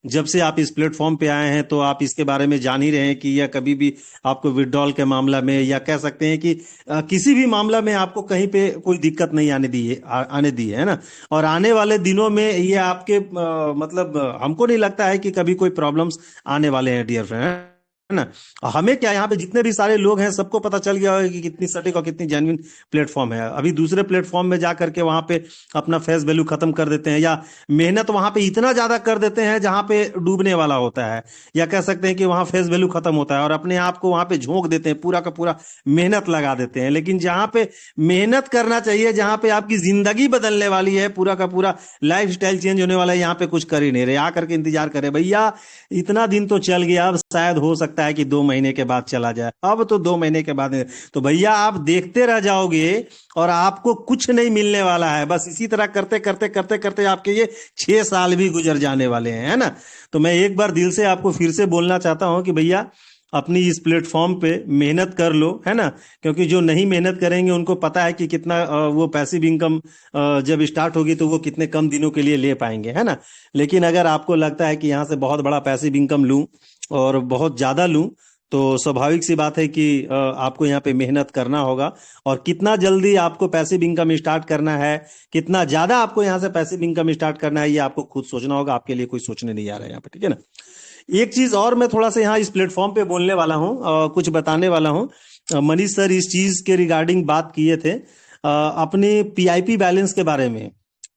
जब से आप इस प्लेटफॉर्म पे आए हैं, तो आप इसके बारे में जान ही रहे हैं कि यह कभी भी आपको विड्रॉल के मामला में, या कह सकते हैं कि किसी भी मामला में आपको कहीं पे कोई दिक्कत नहीं आने दी है ना। और आने वाले दिनों में ये आपके मतलब हमको नहीं लगता है कि कभी कोई प्रॉब्लम्स आने वाले हैं डियर फ्रेंड, है ना। हमें क्या, यहाँ पे जितने भी सारे लोग हैं सबको पता चल गया होगा कि कितनी सटीक और कितनी जेन्युइन प्लेटफॉर्म है। अभी दूसरे प्लेटफॉर्म में जा करके वहां पे अपना फेस वैल्यू खत्म कर देते हैं, या मेहनत वहां पे इतना ज्यादा कर देते हैं जहां पे डूबने वाला होता है, या कह सकते हैं कि वहां फेस वैल्यू खत्म होता है, और अपने आप को वहां पे झोंक देते हैं, पूरा का पूरा मेहनत लगा देते हैं। लेकिन जहां पे मेहनत करना चाहिए, जहां पे आपकी जिंदगी बदलने वाली है, पूरा का पूरा लाइफ स्टाइल चेंज होने वाला है, यहाँ पे कुछ कर ही नहीं रहे। आकर के इंतजार करे भैया, इतना दिन तो चल गया, अब शायद हो सकता है कि 2 महीने के बाद चला जाए, अब तो 2 महीने के बाद। तो भैया आप देखते रह जाओगे और आपको कुछ नहीं मिलने वाला है। बस इसी तरह करते करते करते करते आपके ये 6 साल भी गुजर जाने वाले हैं, है ना। तो मैं एक बार दिल से आपको फिर से बोलना चाहता हूं कि भैया अपनी इस प्लेटफॉर्म पे मेहनत कर लो, है ना। क्योंकि जो नहीं मेहनत करेंगे उनको पता है कि कितना वो पैसिव इनकम जब स्टार्ट होगी तो वो कितने कम दिनों के लिए ले पाएंगे, है ना। लेकिन अगर आपको लगता है कि यहाँ से बहुत बड़ा पैसिव इनकम लूं और बहुत ज्यादा लूं, तो स्वाभाविक सी बात है कि आपको यहाँ पे मेहनत करना होगा। और कितना जल्दी आपको पैसिव इनकम स्टार्ट करना है, कितना ज्यादा आपको यहाँ से पैसिव इनकम स्टार्ट करना है, ये आपको खुद सोचना होगा। आपके लिए कोई सोचने नहीं आ रहा है यहाँ पे, ठीक है ना। एक चीज और मैं थोड़ा सा यहाँ इस प्लेटफॉर्म पे बोलने वाला हूँ, कुछ बताने वाला हूँ। मनीष सर इस चीज के रिगार्डिंग बात किए थे, अपने पीआईपी बैलेंस के बारे में।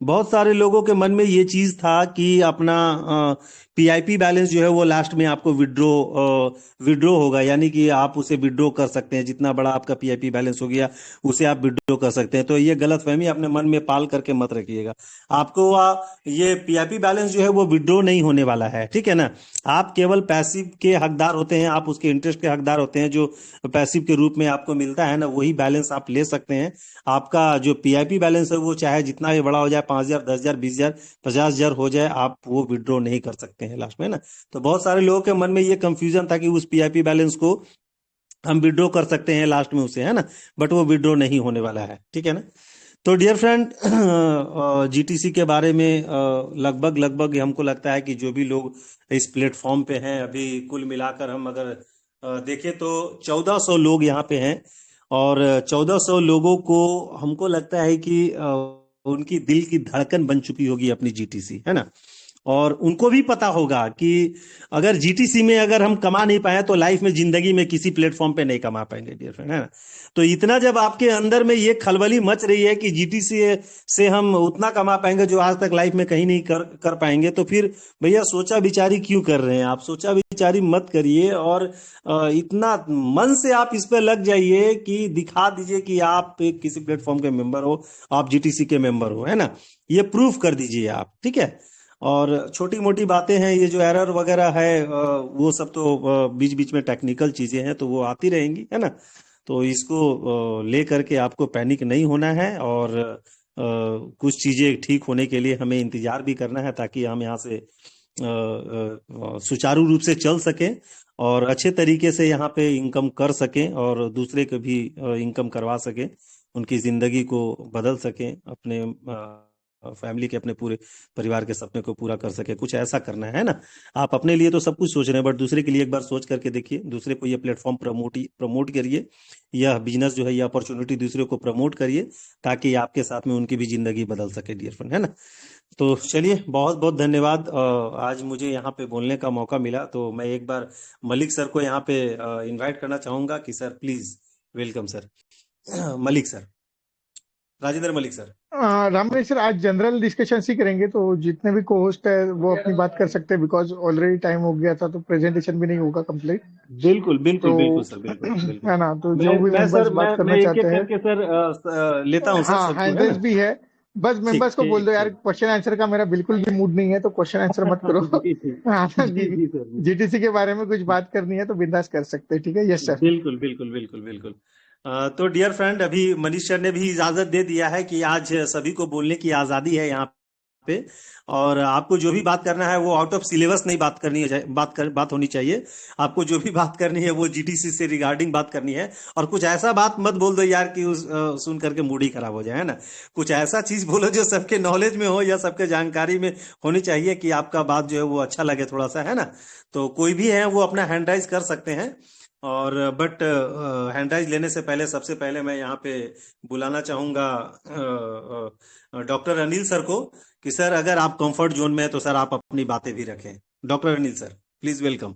बहुत सारे लोगों के मन में ये चीज था कि अपना पीआईपी बैलेंस जो है वो लास्ट में आपको विड्रॉ होगा, यानी कि आप उसे विड्रॉ कर सकते हैं, जितना बड़ा आपका पीआईपी बैलेंस हो गया उसे आप विड्रॉ कर सकते हैं। तो ये गलतफहमी अपने मन में पाल करके मत रखिएगा। आपको ये पीआईपी बैलेंस जो है वो विड्रॉ नहीं होने वाला है, ठीक है ना। आप केवल पैसिव के हकदार होते हैं, आप उसके इंटरेस्ट के हकदार होते हैं, जो पैसिव के रूप में आपको मिलता है ना, वही बैलेंस आप ले सकते हैं। आपका जो पीआईपी बैलेंस है वो चाहे जितना भी बड़ा हो जाए, 5,000, 10,000, 20,000, 50,000 हो जाए, आप वो विड्रॉ नहीं कर सकते हैं लास्ट में ना। तो बहुत सारे लोगों के मन में ये कंफ्यूजन था कि उस पीआईपी बैलेंस को हम विड्रॉ कर सकते हैं लास्ट में उसे, है ना। बट वो विड्रॉ नहीं होने वाला है, ठीक है ना। तो डियर फ्रेंड, जीटीसी के बारे में लगभग लगभग हमको लगता है कि जो भी लोग इस प्लेटफॉर्म पे हैं, अभी कुल मिलाकर हम अगर देखें तो 1400 लोग यहाँ पे हैं। और 1400 लोगों को हमको लगता है कि उनकी दिल की धड़कन बन चुकी होगी अपनी जीटीसी, है ना। और उनको भी पता होगा कि अगर जीटीसी में अगर हम कमा नहीं पाए तो लाइफ में, जिंदगी में किसी प्लेटफॉर्म पे नहीं कमा पाएंगे डियर फ्रेंड, है ना। तो इतना जब आपके अंदर में ये खलबली मच रही है कि जीटीसी से हम उतना कमा पाएंगे जो आज तक लाइफ में कहीं नहीं कर पाएंगे, तो फिर भैया सोचा विचारी क्यों कर रहे हैं आप? सोचा विचारी मत करिए, और इतना मन से आप इस पे लग जाइए कि दिखा दीजिए कि आप एक किसी प्लेटफॉर्म के मेंबर हो, आप जीटीसी के मेंबर हो, है ना। ये प्रूफ कर दीजिए आप, ठीक है। और छोटी मोटी बातें हैं, ये जो एरर वगैरह है वो सब तो बीच बीच में टेक्निकल चीजें हैं, तो वो आती रहेंगी, है ना। तो इसको ले करके आपको पैनिक नहीं होना है, और कुछ चीजें ठीक होने के लिए हमें इंतजार भी करना है, ताकि हम यहाँ से सुचारू रूप से चल सकें और अच्छे तरीके से यहाँ पे इनकम कर सकें, और दूसरे को भी इनकम करवा सकें, उनकी जिंदगी को बदल सकें, अपने फैमिली के, अपने पूरे परिवार के सपने को पूरा कर सके। कुछ ऐसा करना है ना। आप अपने लिए तो सब कुछ सोच रहे हैं, बट दूसरे के लिए एक बार सोच करके देखिए, दूसरे को ये प्लेटफॉर्म प्रमोट करिए, यह बिजनेस जो है, ये अपॉर्चुनिटी दूसरे को प्रमोट करिए, ताकि आपके साथ में उनकी भी जिंदगी बदल सके डियर फ्रेंड, है ना। तो चलिए, बहुत बहुत धन्यवाद। आज मुझे यहाँ पे बोलने का मौका मिला, तो मैं एक बार मलिक सर को यहाँ पे इनवाइट करना चाहूंगा कि sir please welcome sir. Malik sir, Rajendra Malik sir. Ramraj sir, आज जनरल डिस्कशन ही करेंगे, तो जितने भी को होस्ट है वो अपनी बात कर सकते हैं, बिकॉज ऑलरेडी टाइम हो गया था, तो प्रेजेंटेशन भी नहीं होगा कंप्लीट। बिल्कुल बिल्कुल तो बिल्कुल सर, बिल्कुल बिल्कुल। है ना, तो जो भी मैं मेंबर्स सर, बात मैं करना एक एक चाहते हैं। करके सर लेता हूँ सर हाँ, सबको, हैंड है रेज ना। भी है। बस ठीक मेंबर्स को बोल ठीक दो यार, ठीक। क्वेश्चन आंसर का मेरा बिल्कुल भी मूड नहीं है, तो क्वेश्चन आंसर मत करो। जी जी हाँ, जी जी सर जी। जीटीसी के बारे में कुछ बात करनी है तो बिंदास कर सकते हैं, ठीक है। Yes sir. बिल्कुल बिल्कुल बिल्कुल बिल्कुल। तो डियर फ्रेंड, अभी मनीष सर ने भी इजाजत दे दिया है कि आज सभी को बोलने की आजादी है यहाँ पे, और आपको जो भी बात करना है वो आउट ऑफ सिलेबस नहीं बात करनी है, बात होनी चाहिए। आपको जो भी बात करनी है वो जीटीसी से रिगार्डिंग बात करनी है, और कुछ ऐसा बात मत बोल दो यार कि सुन करके मूड ही खराब हो जाए, है ना। कुछ ऐसा चीज बोलो जो सबके नॉलेज में हो या सबके जानकारी में होनी चाहिए, कि आपका बात जो है वो अच्छा लगे थोड़ा सा, है ना। तो कोई भी है वो अपना हैंड राइज कर सकते हैं, और बट हैंड राइज लेने से पहले सबसे पहले मैं यहाँ पे बुलाना चाहूंगा डॉक्टर अनिल सर को, कि सर अगर आप कंफर्ट जोन में है तो सर आप अपनी बातें भी रखें। Doctor Anil sir, please welcome.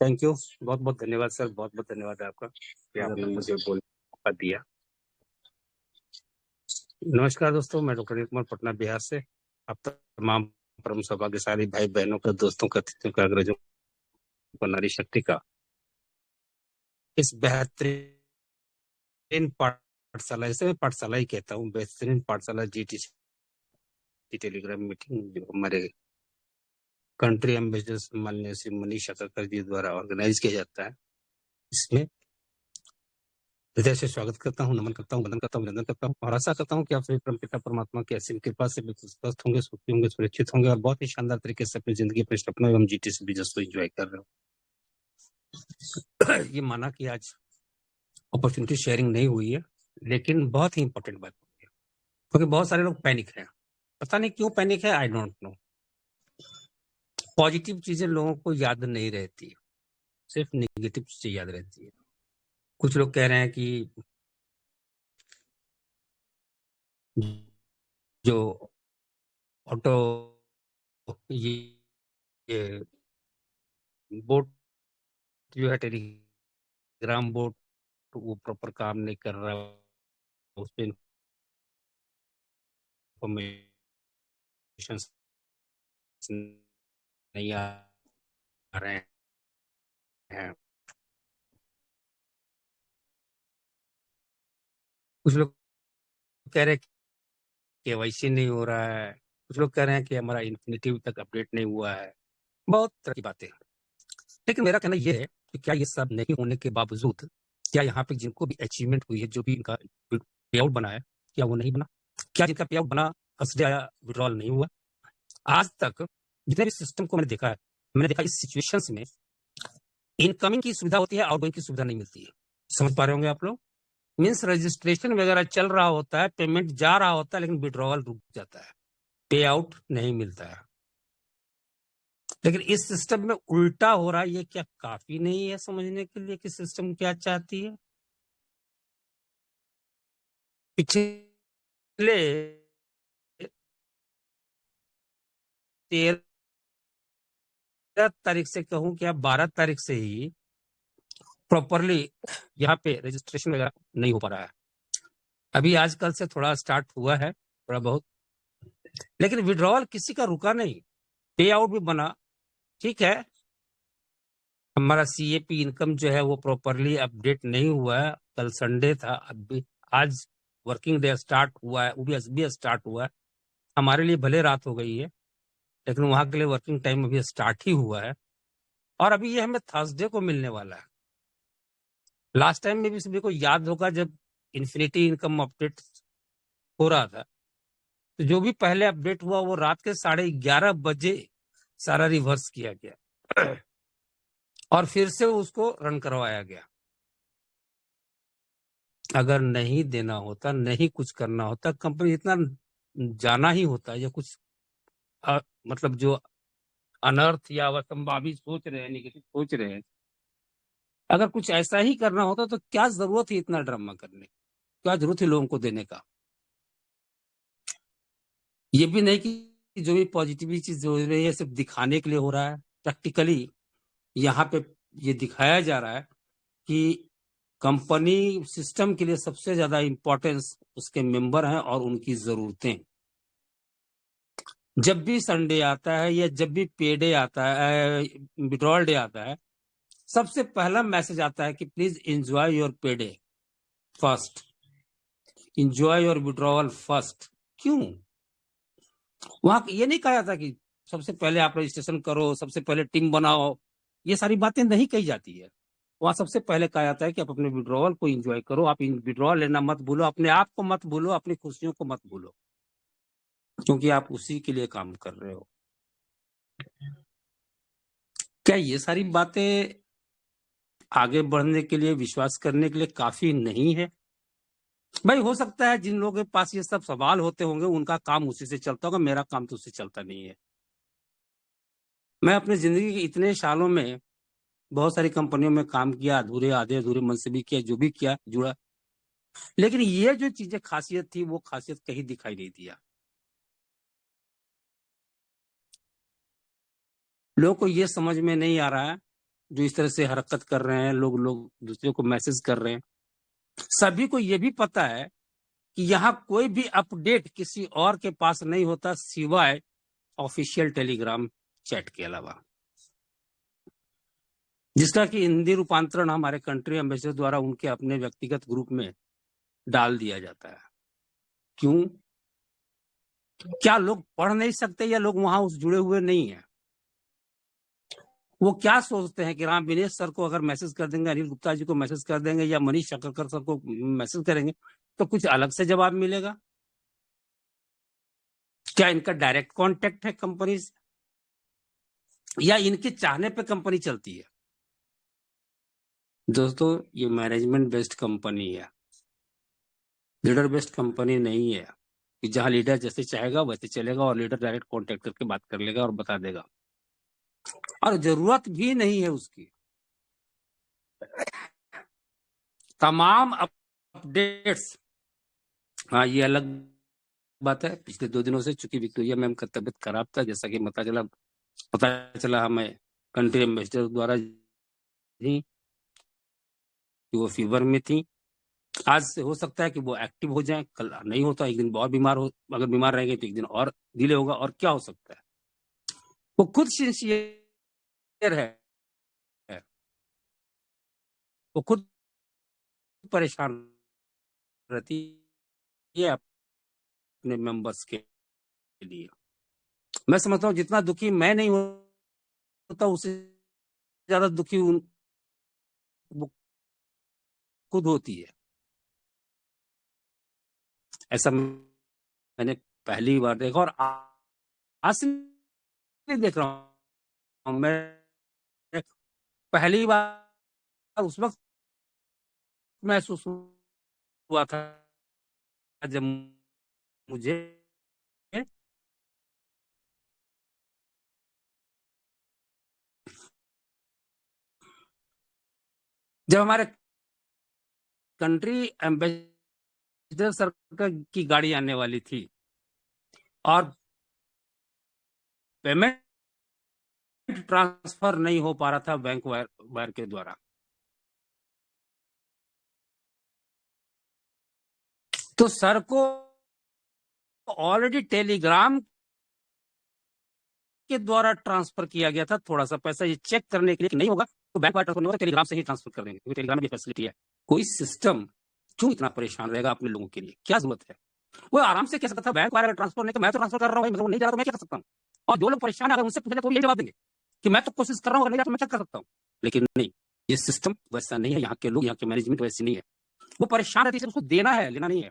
Thank you, बहुत बहुत धन्यवाद सर, बहुत बहुत धन्यवाद आपका कि आपने मुझे बोलने का मौका दिया। नमस्कार दोस्तों, मैं डॉक्टर अनिल कुमार, पटना बिहार से आप तमाम परम सौभाग्यशाली भाई बहनों का, दोस्तों का, अतिथियों का, अग्रजों का, नारी शक्ति का इस बेहतरीन पाठशाला, जैसे मैं पाठशाला ही कहता हूँ, बेहतरीन पाठशाला जीटीसी टेलीग्राम मीटिंग जो हमारे कंट्री एम्बेसडर माननीय श्री मनीष अग्रकर जी द्वारा ऑर्गेनाइज किया जाता है, इसमें हृदय से स्वागत करता हूँ, नमन करता हूँ, वंदन करता हूँ, अभिनंदन करता हूँ, और आशा करता हूँ कि आप सभी परमपिता परमात्मा की असीम कृपा से बिल्कुल स्वस्थ होंगे, सुखी होंगे, सुरक्षित होंगे, और बहुत ही शानदार तरीके से अपनी जिंदगी, अपने सपनों एवं जीटीसी बिजनेस को एंजॉय कर रहे हो। ये माना कि आज अपॉर्चुनिटी शेयरिंग नहीं हुई है, लेकिन बहुत ही इंपॉर्टेंट बात है, क्योंकि बहुत सारे लोग पैनिक हैं। पता नहीं क्यों पैनिक है, आई डोंट नो। पॉजिटिव चीजें लोगों को याद नहीं रहती, सिर्फ नेगेटिव चीजें याद रहती है। कुछ लोग कह रहे हैं कि जो ऑटो ये बोट जो है, टेलीग्राम बोट, वो प्रॉपर काम नहीं कर रहा, उस पर इंफॉर्मेशन नहीं आ रहे हैं। कुछ लोग कह रहे हैं केवाईसी नहीं हो रहा है, कुछ लोग कह रहे हैं कि हमारा इन्फिनिटिव तक अपडेट नहीं हुआ है, बहुत तरह की बातें। लेकिन मेरा कहना यह है कि क्या ये सब नहीं होने के बावजूद, क्या यहाँ पे जिनको भी अचीवमेंट हुई है, जो भी इनका पे आउट बना है, क्या वो नहीं बना? क्या जिनका पे आउट बना कंसिडर आया, विड्रॉल नहीं हुआ? आज तक जितने भी सिस्टम को मैंने देखा इस सिचुएशंस में इनकमिंग की सुविधा होती है, आउटगोइंग की सुविधा नहीं मिलती है। समझ पा रहे होंगे आप लोग? मीन्स रजिस्ट्रेशन वगैरह चल रहा होता है, पेमेंट जा रहा होता है, लेकिन विड्रॉवल रुक जाता है, पे आउट नहीं मिलता है। लेकिन इस सिस्टम में उल्टा हो रहा है, ये क्या काफी नहीं है समझने के लिए कि सिस्टम क्या चाहती है? पिछले 13 तारीख से कहूं कि 12 तारीख से ही प्रॉपरली यहाँ पे रजिस्ट्रेशन वगैरह नहीं हो पा रहा है। अभी आजकल से थोड़ा स्टार्ट हुआ है, थोड़ा बहुत, लेकिन विड्रॉवल किसी का रुका नहीं, पे आउट भी बना। ठीक है, हमारा सीएपी इनकम जो है वो प्रॉपरली अपडेट नहीं हुआ है, कल संडे था, अभी आज वर्किंग डे स्टार्ट हुआ है, वो भी स्टार्ट हुआ है। हमारे लिए भले रात हो गई है, लेकिन वहां के लिए वर्किंग टाइम अभी स्टार्ट ही हुआ है, और अभी ये हमें थर्सडे को मिलने वाला है। लास्ट टाइम में भी सभी को याद होगा जब इन्फिनिटी इनकम अपडेट हो रहा था, तो जो भी पहले अपडेट हुआ वो रात के 11:30 बजे सारा रिवर्स किया गया और फिर से उसको रन करवाया गया। अगर नहीं देना होता, नहीं कुछ करना होता, कंपनी इतना जाना ही होता, या कुछ मतलब जो अनर्थ या असंभावी सोच रहे हैं, निगेटिव सोच रहे हैं, अगर कुछ ऐसा ही करना होता तो क्या जरूरत है इतना ड्रामा करने, क्या जरूरत है लोगों को देने का। ये भी नहीं कि जो भी पॉजिटिव चीज हो रही है सिर्फ दिखाने के लिए हो रहा है। प्रैक्टिकली यहाँ पे ये दिखाया जा रहा है कि कंपनी सिस्टम के लिए सबसे ज्यादा इंपॉर्टेंस उसके मेंबर हैं और उनकी जरूरतें। जब भी संडे आता है या जब भी पे डे आता है, विड्रॉल डे आता है, सबसे पहला मैसेज आता है कि प्लीज एंजॉय योर पे day first, enjoy your withdrawal first. क्यों? वहां ये नहीं कहा जाता कि सबसे पहले आप रजिस्ट्रेशन करो, सबसे पहले टीम बनाओ, ये सारी बातें नहीं कही जाती है। वहां सबसे पहले कहा जाता है कि आप अपने विड्रॉवल को एंजॉय करो, आप विड्रॉल लेना मत भूलो, अपने आप को मत भूलो, अपनी खुशियों को मत भूलो, क्योंकि आप उसी के लिए काम कर रहे हो। क्या ये सारी बातें आगे बढ़ने के लिए, विश्वास करने के लिए काफी नहीं है? भाई हो सकता है जिन लोगों के पास ये सब सवाल होते होंगे उनका काम उसी से चलता होगा, मेरा काम तो उससे चलता नहीं है। मैं अपनी जिंदगी के इतने सालों में बहुत सारी कंपनियों में काम किया, अधूरे आधे अधूरे मन से भी किया, जो भी किया जुड़ा, लेकिन ये जो चीजें खासियत थी वो खासियत कहीं दिखाई नहीं दिया। लोगों को ये समझ में नहीं आ रहा है, जो इस तरह से हरकत कर रहे हैं लोग दूसरे को मैसेज कर रहे हैं, सभी को ये भी पता है कि यहाँ कोई भी अपडेट किसी और के पास नहीं होता सिवाय ऑफिशियल टेलीग्राम चैट के अलावा, जिसका कि हिंदी रूपांतरण हमारे कंट्री एम्बेसडर द्वारा उनके अपने व्यक्तिगत ग्रुप में डाल दिया जाता है। क्यों? क्या लोग पढ़ नहीं सकते या लोग वहां उस जुड़े हुए नहीं है? वो क्या सोचते हैं कि राम विनेश सर को अगर मैसेज कर देंगे, अनिल गुप्ता जी को मैसेज कर देंगे या मनीष शकरकर सर को मैसेज करेंगे तो कुछ अलग से जवाब मिलेगा? क्या इनका डायरेक्ट कांटेक्ट है कंपनी से, या इनके चाहने पे कंपनी चलती है? दोस्तों, ये मैनेजमेंट बेस्ड कंपनी है, लीडर बेस्ड कंपनी नहीं है कि जहां लीडर जैसे चाहेगा वैसे चलेगा और लीडर डायरेक्ट कांटेक्ट करके बात कर लेगा और बता देगा, और जरूरत भी नहीं है उसकी। तमाम अपडेट्स, हाँ ये अलग बात है, पिछले 2 दिनों से चूंकि विक्टोरिया मैम का तबियत खराब था, जैसा कि पता चला हमें कंट्री एम्बेसडर द्वारा ही कि वो फीवर में थी। आज से हो सकता है कि वो एक्टिव हो जाए, कल नहीं होता, एक दिन और अगर बीमार रहेंगे तो एक दिन और डिले होगा, और क्या हो सकता है। वो खुद सिंसियर है, वो खुद परेशान रहती है अपने मेंबर्स के लिए। मैं समझता हूँ जितना दुखी मैं नहीं होता उससे ज्यादा दुखी वो खुद होती है। ऐसा मैंने पहली बार देखा, और आज से नहीं देख रहा हूँ मैं, पहली बार उस वक्त महसूस हुआ था जब मुझे जब हमारे कंट्री एम्बेसडर सर्कल की गाड़ी आने वाली थी और पेमेंट ट्रांसफर नहीं हो पा रहा था बैंक वायर के द्वारा, तो सर को ऑलरेडी टेलीग्राम के द्वारा ट्रांसफर किया गया था थोड़ा सा पैसा, ये चेक करने के लिए कि नहीं होगा तो बैंक वायर ट्रांसफर नहीं होगा, टेलीग्राम से ही ट्रांसफर कर देंगे, क्योंकि टेलीग्राम में फैसिलिटी है। कोई सिस्टम क्यों इतना परेशान रहेगा अपने लोगों के लिए? क्या जरूरत है? वो आराम से कह सकता था बैंक वायर अगर ट्रांसफर नहीं तो मैं तो ट्रांसफर कर रहा हूँ, मतलब नहीं जा रहा तो मैं क्या कर सकता हूँ। और जो लोग परेशान है अगर उनसे पूछे तो ये जवाब देंगे कि मैं तो कोशिश कर रहा हूँ, अगर नहीं जा तो मैं क्या कर सकता हूँ। लेकिन नहीं, ये सिस्टम वैसा नहीं है, यहाँ के लोग, यहाँ के मैनेजमेंट वैसी नहीं है। वो परेशान रहती है, उसको देना है, लेना नहीं है।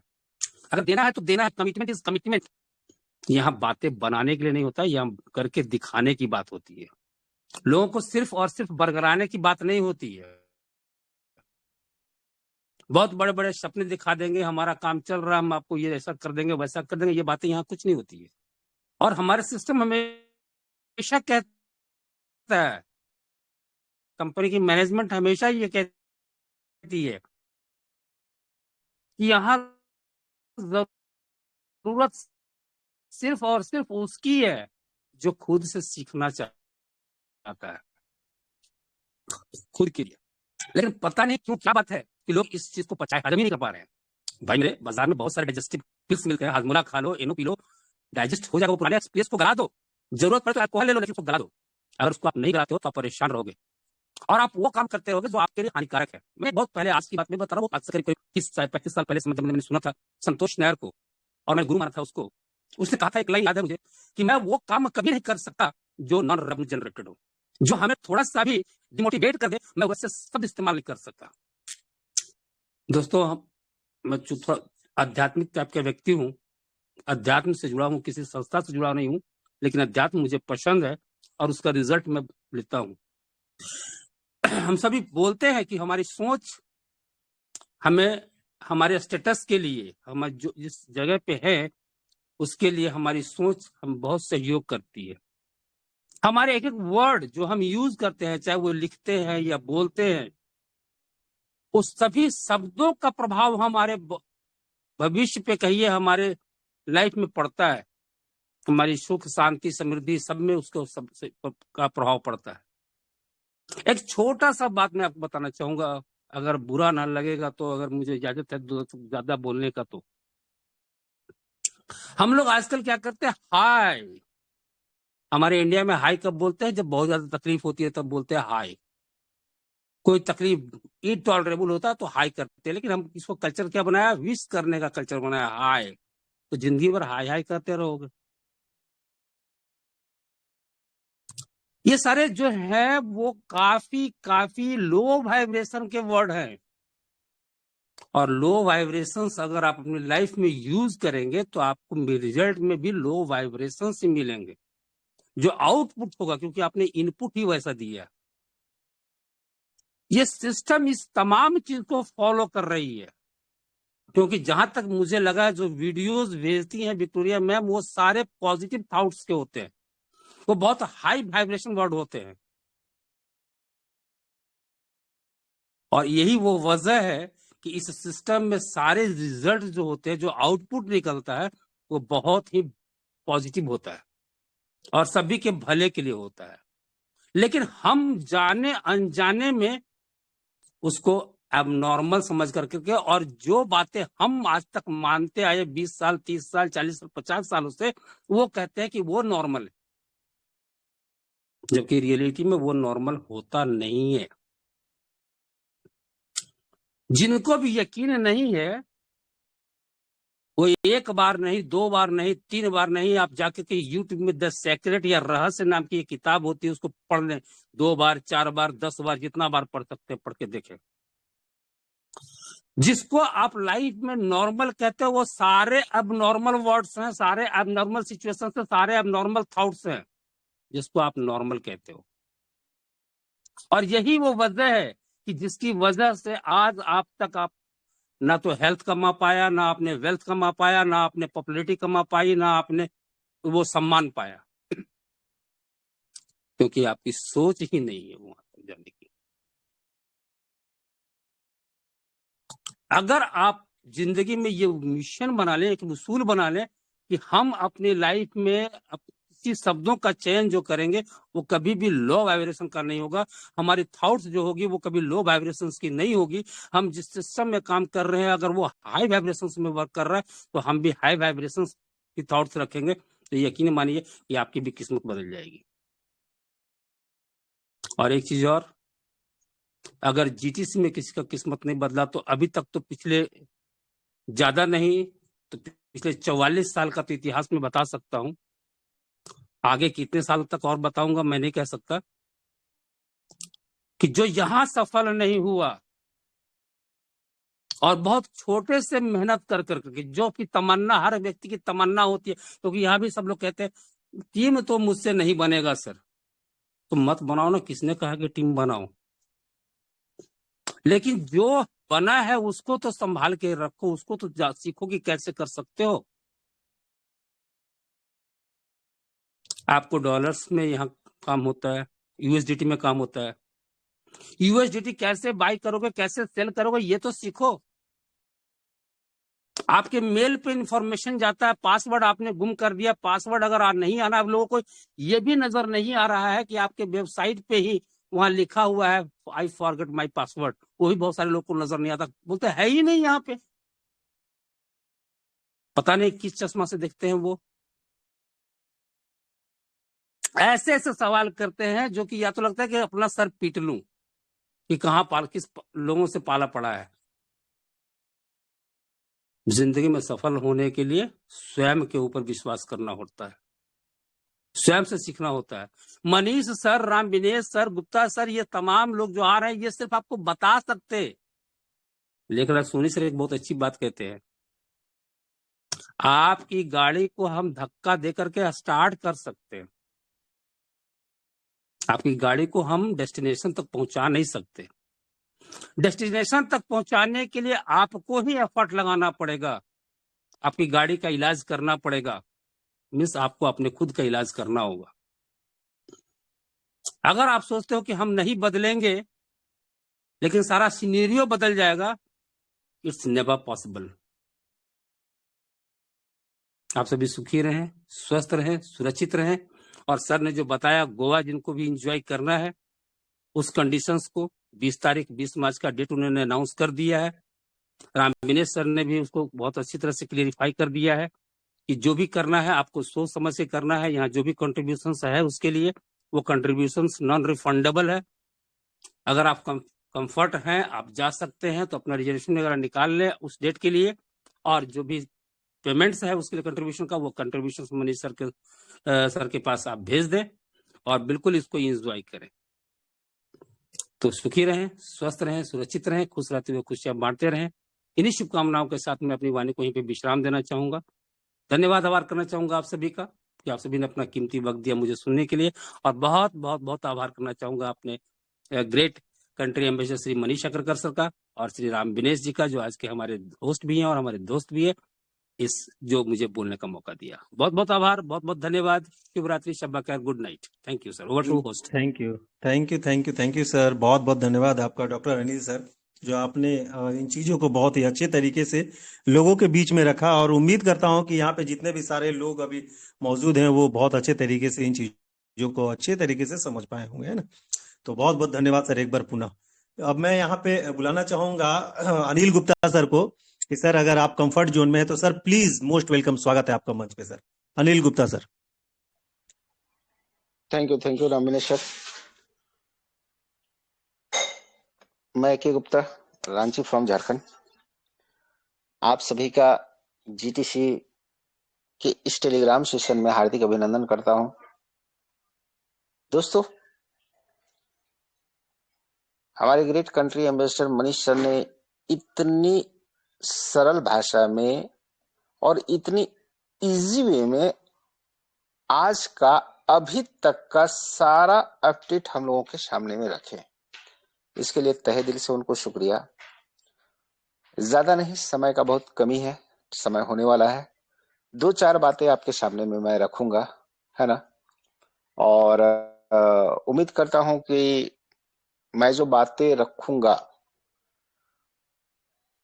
अगर देना है तो देना है, कमिटमेंट इज कमिटमेंट। यहाँ बातें बनाने के लिए नहीं होता, यहाँ करके दिखाने की बात होती है। लोगों को सिर्फ और सिर्फ बरगराने की बात नहीं होती है। बहुत बड़े बड़े सपने दिखा देंगे, हमारा काम चल रहा है, हम आपको ये ऐसा कर देंगे, वैसा कर देंगे, ये बातें यहाँ कुछ नहीं होती है। और हमारे सिस्टम हमेशा कहता है, कंपनी की मैनेजमेंट हमेशा ये कहती है कि यहाँ जरूरत सिर्फ और सिर्फ उसकी है जो खुद से सीखना चाहता है, खुद के लिए। लेकिन पता नहीं क्यों, क्या बात है कि लोग इस चीज को पचाए हजम ही नहीं कर पा रहे हैं। भाई मेरे बाजार में बहुत सारे डाइजेस्टिव पिल्स मिलते हैं, हाजमोला खा लो, इनो पी लो, डाइजेस्ट हो जाएगा। वो पुराने एक्सपीरियंस को गला दो, जरूरत पड़े तो अल्कोहल ले लो, लेकिन उसको गला दो। अगर उसको आप नहीं गलाते हो तो आप परेशान रहोगे, और आप वो काम करते रहोगे जो आपके लिए हानिकारक है। मैं बहुत पहले, आज की बात में बता रहा हूँ, आज से करीब 30-35 साल पहले से मैंने सुना था संतोष नायर को, और मैं गुरु माना था उसको। उसने कहा था, एक लाइन याद है मुझे, कि मैं वो काम कभी नहीं कर सकता जो नॉन रेवेन्यू जनरेटेड हो, जो हमें थोड़ा सा भी डिमोटिवेट कर दे, मैं वैसे शब्द इस्तेमाल नहीं कर सकता। दोस्तों, मैं थोड़ा आध्यात्मिक टाइप का व्यक्ति हूँ, अध्यात्म से जुड़ा हूँ, किसी संस्था से जुड़ा नहीं हूँ, लेकिन अध्यात्म मुझे पसंद है और उसका रिजल्ट मैं लेता हूँ। हम सभी बोलते हैं कि हमारी सोच हमें हमारे स्टेटस के लिए, हम जो जिस जगह पे है उसके लिए हमारी सोच हम बहुत सहयोग करती है। हमारे एक एक वर्ड जो हम यूज करते हैं, चाहे वो लिखते हैं या बोलते हैं, उस सभी शब्दों का प्रभाव हमारे भविष्य पे, कहिए हमारे लाइफ में पड़ता है। हमारी सुख, शांति, समृद्धि सब में उसको सबसे का प्रभाव पड़ता है। एक छोटा सा बात मैं आपको बताना चाहूंगा, अगर बुरा ना लगेगा तो, अगर मुझे इजाजत है ज्यादा बोलने का तो। हम लोग आजकल क्या करते हैं, हाय, हमारे इंडिया में हाय कब बोलते हैं, जब बहुत ज्यादा तकलीफ होती है तब बोलते हैं हाय। कोई तकलीफ इनटॉलरेबल होता है तो हाय करते हैं, लेकिन हम इसको कल्चर क्या बनाया, विश करने का कल्चर बनाया, हाय। तो जिंदगी भर हाय हाय करते रहोगे। ये सारे जो है वो काफी काफी लो वाइब्रेशन के वर्ड हैं, और लो वाइब्रेशंस अगर आप अपनी लाइफ में यूज करेंगे तो आपको रिजल्ट में भी लो वाइब्रेशंस ही मिलेंगे, जो आउटपुट होगा, क्योंकि आपने इनपुट ही वैसा दिया। ये सिस्टम इस तमाम चीज को फॉलो कर रही है, क्योंकि जहां तक मुझे लगा, जो वीडियोस भेजती हैं विक्टोरिया मैम, वो सारे पॉजिटिव थॉट्स के होते हैं, वो बहुत हाई वाइब्रेशन वर्ड होते हैं। और यही वो वजह है कि इस सिस्टम में सारे रिजल्ट जो होते हैं, जो आउटपुट निकलता है, वो बहुत ही पॉजिटिव होता है और सभी के भले के लिए होता है। लेकिन हम जाने अनजाने में उसको एबनॉर्मल समझ करके, और जो बातें हम आज तक मानते आए 20 साल, 30 साल, 40 साल, 50 सालों से, वो कहते हैं कि वो नॉर्मल है, जबकि रियलिटी में वो नॉर्मल होता नहीं है। जिनको भी यकीन नहीं है, वो एक बार नहीं, 2 बार नहीं, 3 बार नहीं, आप जाके के यूट्यूब में द सीक्रेट या रहस्य नाम की एक किताब होती है, उसको पढ़ लें, 2 बार, 4 बार, 10 बार, जितना बार पढ़ सकते हैं पढ़ के देखें। जिसको आप लाइफ में नॉर्मल कहते हो, वो सारे अबनॉर्मल वर्ड्स हैं, सारे अबनॉर्मल सिचुएशन हैं, सारे अबनॉर्मल थॉट्स हैं, जिसको आप नॉर्मल कहते हो। और यही वो वजह है कि जिसकी वजह से आज आप तक आप ना तो हेल्थ कमा पाया, ना आपने वेल्थ कमा पाया, ना आपने पॉपुलैरिटी कमा पाई, ना आपने वो सम्मान पाया, क्योंकि आपकी सोच ही नहीं है वहां तक जाने की। अगर आप जिंदगी में ये मिशन बना लें, एक उसूल बना लें कि हम अपनी लाइफ में किसी शब्दों का चयन जो करेंगे वो कभी भी लो वाइब्रेशन का नहीं होगा, हमारी थॉट्स जो होगी वो कभी लो वाइब्रेशंस की नहीं होगी। हम जिस सिस्टम में काम कर रहे हैं, अगर वो हाई वाइब्रेशंस में वर्क कर रहा है, तो हम भी हाई वाइब्रेशंस की थॉट्स रखेंगे, तो यकीन मानिए कि आपकी भी किस्मत बदल जाएगी। और एक चीज और, अगर जीटीसी में किसी का किस्मत नहीं बदला, तो अभी तक तो पिछले ज्यादा नहीं तो पिछले 44 साल का तो इतिहास में बता सकता हूं, आगे कितने साल तक और बताऊंगा मैं नहीं कह सकता। कि जो यहां सफल नहीं हुआ और बहुत छोटे से मेहनत कर करके, जो कि तमन्ना हर व्यक्ति की तमन्ना होती है, क्योंकि यहाँ भी सब लोग कहते हैं टीम तो मुझसे नहीं बनेगा सर। तो मत बनाओ ना, किसने कहा कि टीम बनाओ, लेकिन जो बना है उसको तो संभाल के रखो, उसको तो सीखो कि कैसे कर सकते हो। आपको डॉलर्स में यहाँ काम होता है, यूएसडीटी में काम होता है। यूएसडीटी कैसे बाई करोगे, कैसे सेल करोगे, ये तो सीखो। आपके मेल पे इंफॉर्मेशन जाता है, पासवर्ड आपने गुम कर दिया, पासवर्ड अगर नहीं आना, अब लोगों को ये भी नजर नहीं आ रहा है कि आपके वेबसाइट पे ही वहां लिखा हुआ है आई फॉरगेट माई पासवर्ड। वो भी बहुत सारे लोग को नजर नहीं आता, बोलते है ही नहीं यहाँ पे, पता नहीं किस चश्मा से देखते हैं वो। ऐसे ऐसे सवाल करते हैं जो कि या तो लगता है कि अपना सर पीट लूं कि कहां किस लोगों से पाला पड़ा है। जिंदगी में सफल होने के लिए स्वयं के ऊपर विश्वास करना होता है, स्वयं से सीखना होता है। Manish sir, Ram Vinesh sir, Gupta sir, ये तमाम लोग जो आ रहे हैं ये सिर्फ आपको बता सकते, लेकिन सोनी सर एक बहुत अच्छी बात कहते हैं, आपकी गाड़ी को हम धक्का दे करके स्टार्ट कर सकते हैं, आपकी गाड़ी को हम डेस्टिनेशन तक पहुंचा नहीं सकते। डेस्टिनेशन तक पहुंचाने के लिए आपको ही एफर्ट लगाना पड़ेगा, आपकी गाड़ी का इलाज करना पड़ेगा, मीन्स आपको अपने खुद का इलाज करना होगा। अगर आप सोचते हो कि हम नहीं बदलेंगे लेकिन सारा सिनेरियो बदल जाएगा, इट्स नेवर पॉसिबल। आप सभी सुखी रहें, स्वस्थ रहें, सुरक्षित रहें। और सर ने जो बताया, गोवा जिनको भी एंजॉय करना है उस कंडीशंस को 20 तारीख 20 मार्च का डेट उन्होंने अनाउंस कर दिया है। राम विनेश सर ने भी उसको बहुत अच्छी तरह से क्लियरिफाई कर दिया है कि जो भी करना है आपको सोच समझ के करना है। यहाँ जो भी कंट्रीब्यूशंस है उसके लिए वो कंट्रीब्यूशंस नॉन रिफंडेबल है। अगर आप कंफर्ट हैं, आप जा सकते हैं तो अपना रिजर्वेशन वगैरह निकाल लें उस डेट के लिए, और जो भी पेमेंट्स है उसके लिए कंट्रीब्यूशन का, वो कंट्रीब्यूशन मनीष सर के पास आप भेज दें और बिल्कुल इसको एंजॉय करें। तो सुखी रहें, स्वस्थ रहें, सुरक्षित रहें, खुश रहते हुए खुशियां बांटते रहें। इन्हीं शुभकामनाओं के साथ मैं अपनी वाणी को यहीं पे विश्राम देना चाहूंगा। धन्यवाद आभार करना चाहूंगा आप सभी का कि आप सभी ने अपना कीमती वक्त दिया मुझे सुनने के लिए, और बहुत बहुत बहुत आभार करना चाहूंगा अपने great country ambassador Shri Manish Agrakar sir का और श्री राम विनेश जी का, जो आज के हमारे होस्ट भी हैं और हमारे दोस्त भी है, इस जो मुझे बोलने का मौका दिया। बहुत बहुत आभार, बहुत बहुत धन्यवाद। शुभ रात्रि, शब्बा खैर, good night. Thank you sir, over to host. Thank you, thank you, thank you, thank you sir. बहुत बहुत धन्यवाद आपका डॉक्टर अनिल सर, जो आपने इन चीज़ों को बहुत ही अच्छे तरीके से लोगों के बीच में रखा। और उम्मीद करता हूं कि यहाँ पे जितने भी सारे लोग अभी मौजूद हैं वो बहुत अच्छे तरीके से इन चीज़ों को अच्छे तरीके से समझ पाए होंगे, है ना। तो बहुत बहुत धन्यवाद सर एक बार पुनः। अब मैं यहाँ पे बुलाना चाहूंगा अनिल गुप्ता सर को कि सर अगर आप कंफर्ट जोन में है तो सर प्लीज, मोस्ट वेलकम, स्वागत है आपका मंच पे sir. Anil Gupta sir. Thank you Raminesh sir. मैं के गुप्ता, रांची फ्रॉम झारखंड। आप सभी का जीटीसी के इस टेलीग्राम सेशन में हार्दिक अभिनंदन करता हूं। दोस्तों, हमारे great country ambassador Manish sir ने इतनी सरल भाषा में और इतनी इजी वे में आज का अभी तक का सारा अपडेट हम लोगों के सामने में रखे। इसके लिए तहे दिल से उनको शुक्रिया। ज्यादा नहीं, समय का बहुत कमी है, समय होने वाला है। 2-4 बातें आपके सामने में मैं रखूंगा, है ना। और उम्मीद करता हूं कि मैं जो बातें रखूंगा